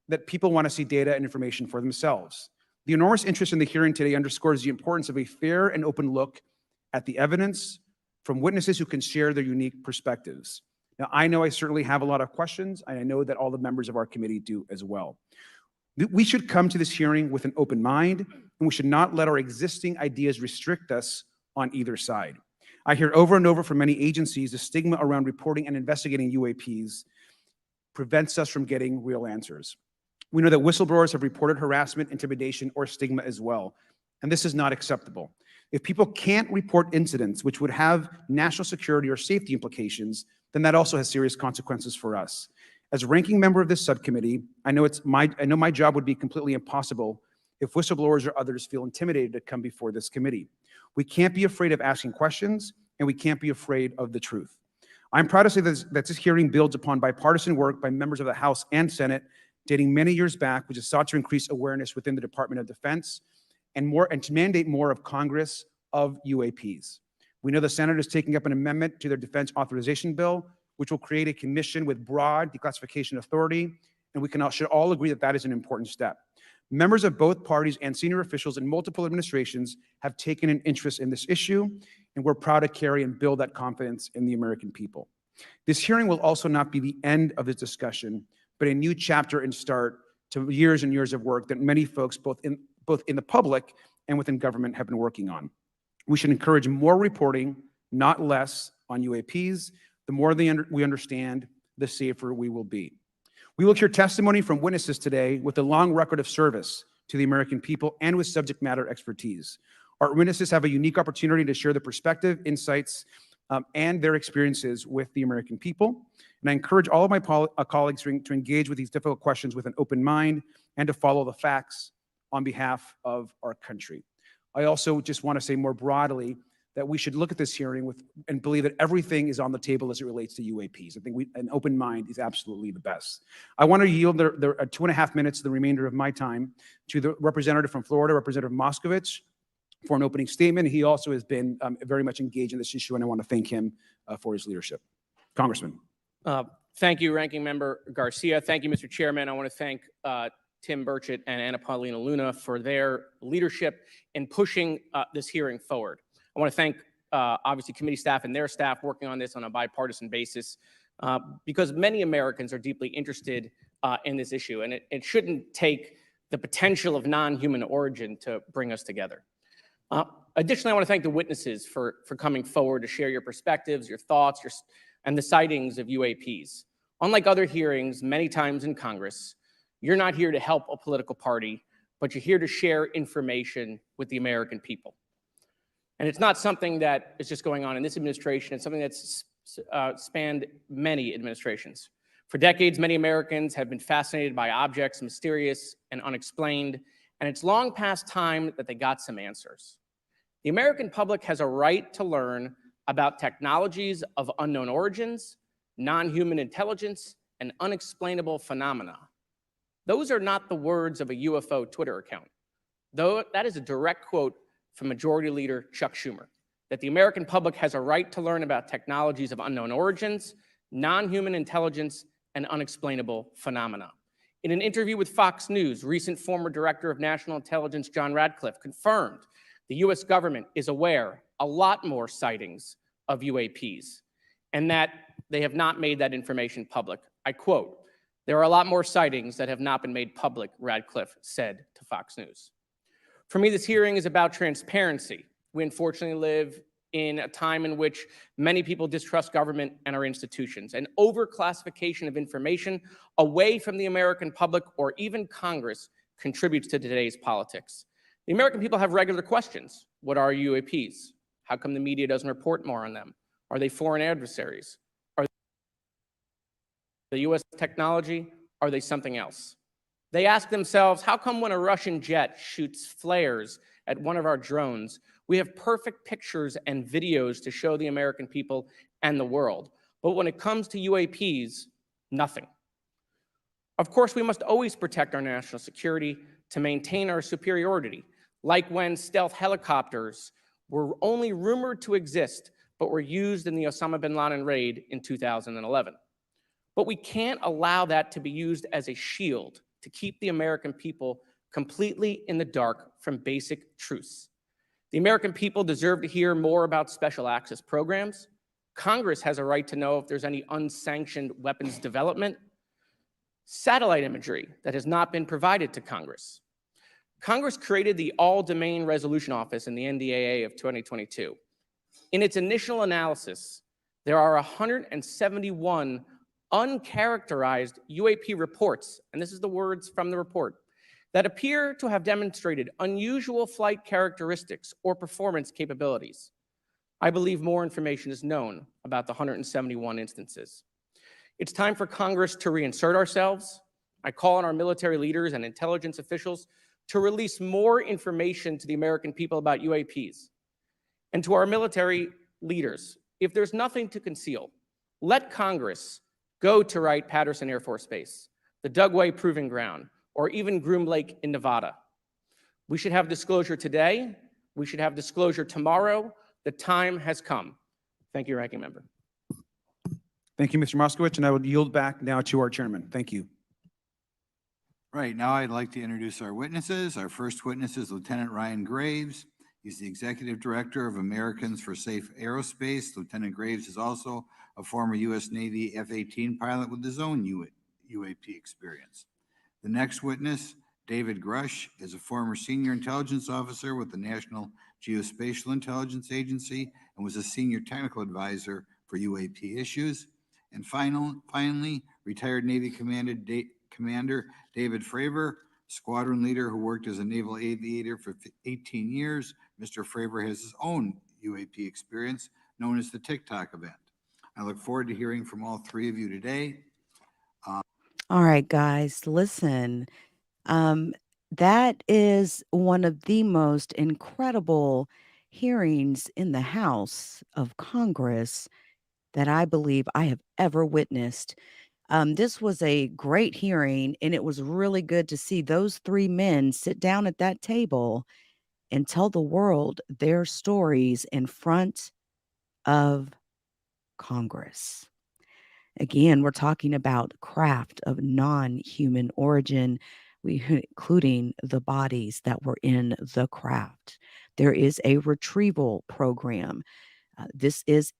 that people want to see data and information for themselves. The enormous interest in the hearing today underscores the importance of a fair and open look at the evidence from witnesses who can share their unique perspectives. Now, I know I certainly have a lot of questions, and I know that all the members of our committee do as well. We should come to this hearing with an open mind, and we should not let our existing ideas restrict us on either side. I hear over and over from many agencies the stigma around reporting and investigating UAPs prevents us from getting real answers. We know that whistleblowers have reported harassment, intimidation, or stigma as well, and this is not acceptable. If people can't report incidents which would have national security or safety implications, then that also has serious consequences for us. As ranking member of this subcommittee, I know my job would be completely impossible if whistleblowers or others feel intimidated to come before this committee. We can't be afraid of asking questions, and we can't be afraid of the truth. I'm proud to say that this hearing builds upon bipartisan work by members of the House and Senate dating many years back, which is sought to increase awareness within the Department of Defense and to mandate more of Congress of UAPs. We know the Senate is taking up an amendment to their defense authorization bill, which will create a commission with broad declassification authority, and we should all agree that that is an important step. Members of both parties and senior officials in multiple administrations have taken an interest in this issue, and we're proud to carry and build that confidence in the American people. This hearing will also not be the end of this discussion, but a new chapter and start to years and years of work that many folks, both in the public and within government, have been working on. We should encourage more reporting, not less, on UAPs. The more we understand, the safer we will be. We will hear testimony from witnesses today with a long record of service to the American people and with subject matter expertise. Our witnesses have a unique opportunity to share their perspective, insights, and their experiences with the American people. And I encourage all of my colleagues to engage with these difficult questions with an open mind and to follow the facts on behalf of our country. I also just want to say more broadly that we should look at this hearing and believe that everything is on the table as it relates to UAPs. I think an open mind is absolutely the best. I want to yield the 2.5 minutes, the remainder of my time, to the representative from Florida, Representative Moskowitz, for an opening statement. He also has been very much engaged in this issue, and I want to thank him for his leadership. Congressman. Thank you, Ranking Member Garcia. Thank you, Mr. Chairman. I want to thank Tim Burchett and Anna Paulina Luna for their leadership in pushing this hearing forward. I want to thank, obviously, committee staff and their staff working on this on a bipartisan basis because many Americans are deeply interested in this issue, and it shouldn't take the potential of non-human origin to bring us together. Additionally, I want to thank the witnesses for coming forward to share your perspectives, your thoughts, and the sightings of UAPs. Unlike other hearings many times in Congress, you're not here to help a political party, but you're here to share information with the American people. And it's not something that is just going on in this administration. It's something that's spanned many administrations. For decades, many Americans have been fascinated by objects mysterious and unexplained, and it's long past time that they got some answers. The American public has a right to learn about technologies of unknown origins, non-human intelligence, and unexplainable phenomena. Those are not the words of a UFO Twitter account. Though that is a direct quote from Majority Leader Chuck Schumer, that the American public has a right to learn about technologies of unknown origins, non-human intelligence, and unexplainable phenomena. In an interview with Fox News, recent former Director of National Intelligence John Radcliffe confirmed the U.S. government is aware a lot more sightings of UAPs and that they have not made that information public. I quote, "There are a lot more sightings that have not been made public," Radcliffe said to Fox News. For me, this hearing is about transparency. We unfortunately live in a time in which many people distrust government and our institutions, and overclassification of information away from the American public or even Congress contributes to today's politics. The American people have regular questions. What are UAPs? How come the media doesn't report more on them? Are they foreign adversaries? Are they U.S. technology? Are they something else? They ask themselves, how come when a Russian jet shoots flares at one of our drones, we have perfect pictures and videos to show the American people and the world, but when it comes to UAPs, nothing. Of course, we must always protect our national security to maintain our superiority, like when stealth helicopters were only rumored to exist, but were used in the Osama bin Laden raid in 2011. But we can't allow that to be used as a shield to keep the American people completely in the dark from basic truths. The American people deserve to hear more about special access programs. Congress has a right to know if there's any unsanctioned weapons development, satellite imagery that has not been provided to Congress. Congress created the All-Domain Resolution Office in the NDAA of 2022. In its initial analysis, there are 171 uncharacterized UAP reports, and this is the words from the report, that appear to have demonstrated unusual flight characteristics or performance capabilities. I believe more information is known about the 171 instances. It's time for Congress to reinsert ourselves. I call on our military leaders and intelligence officials to release more information to the American people about UAPs. And to our military leaders, if there's nothing to conceal, let Congress go to Wright-Patterson Air Force Base, the Dugway Proving Ground, or even Groom Lake in Nevada. We should have disclosure today. We should have disclosure tomorrow. The time has come. Thank you, Ranking Member. Thank you, Mr. Moskowitz, and I will yield back now to our chairman. Thank you. Right, now I'd like to introduce our witnesses. Our first witness is Lieutenant Ryan Graves. He's the Executive Director of Americans for Safe Aerospace. Lieutenant Graves is also a former U.S. Navy F-18 pilot with his own UAP experience. The next witness, David Grusch, is a former senior intelligence officer with the National Geospatial Intelligence Agency and was a senior technical advisor for UAP issues. And finally, retired Navy Commander David Fravor, squadron leader who worked as a naval aviator for 18 years. Mr. Fravor has his own UAP experience known as the TikTok event. I look forward to hearing from all three of you today. All right, guys, listen. That is one of the most incredible hearings in the House of Congress that I believe I have ever witnessed. This was a great hearing, and it was really good to see those three men sit down at that table and tell the world their stories in front of Congress. Again, we're talking about craft of non-human origin, including the bodies that were in the craft. There is a retrieval program. This is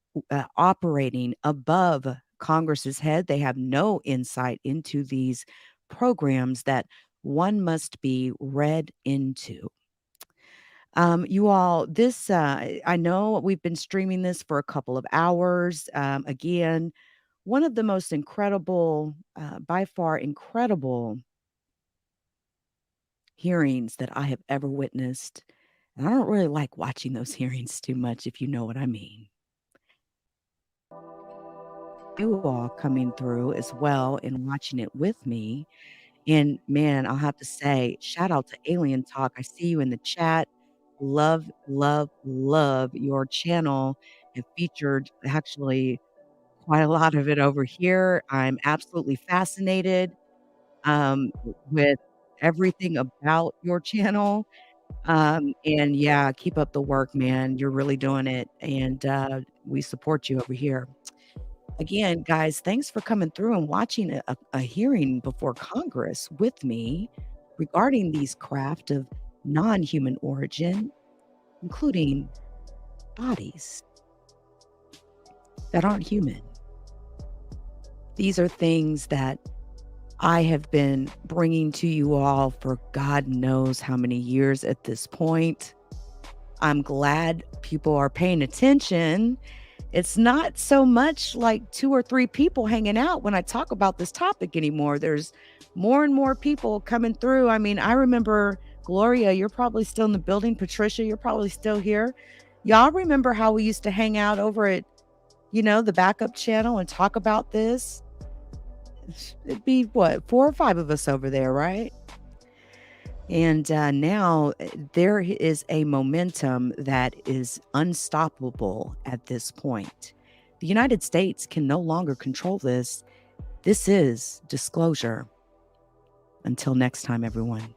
operating above Congress's head. They have no insight into these programs that one must be read into. You all, this, I know we've been streaming this for a couple of hours. Again, one of the most incredible, by far incredible hearings that I have ever witnessed. And I don't really like watching those hearings too much, if you know what I mean. You all coming through as well and watching it with me. And man, I'll have to say, shout out to Alien Talk. I see you in the chat. Love, love, love your channel. Have featured actually quite a lot of it over here. I'm absolutely fascinated with everything about your channel. And yeah, keep up the work, man. You're really doing it. And we support you over here. Again, guys, thanks for coming through and watching a hearing before Congress with me regarding these craft of non-human origin, including bodies that aren't human. These are things that I have been bringing to you all for God knows how many years at this point. I'm glad people are paying attention. It's not so much like 2 or 3 people hanging out when I talk about this topic anymore. There's more and more people coming through. I mean, I remember, Gloria, you're probably still in the building. Patricia, you're probably still here. Y'all remember how we used to hang out over at, the backup channel and talk about this? It'd be what, 4 or 5 of us over there, right? And now there is a momentum that is unstoppable at this point. The United States can no longer control this. This is disclosure. Until next time, everyone.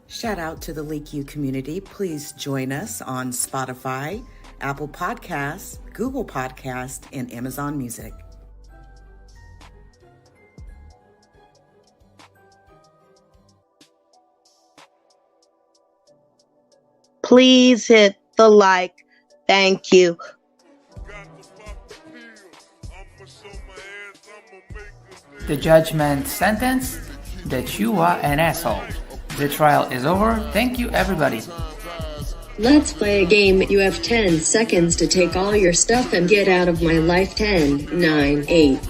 Shout out to the LeakYou community. Please join us on Spotify, Apple Podcasts, Google Podcasts, and Amazon Music. Please hit the like. Thank you. The judgment sentence that you are an asshole. The trial is over. Thank you, everybody. Let's play a game. You have 10 seconds to take all your stuff and get out of my life. 10, 9, 8.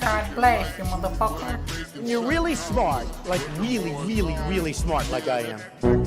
God bless you, motherfucker. You're really smart, like really, really, really smart like I am.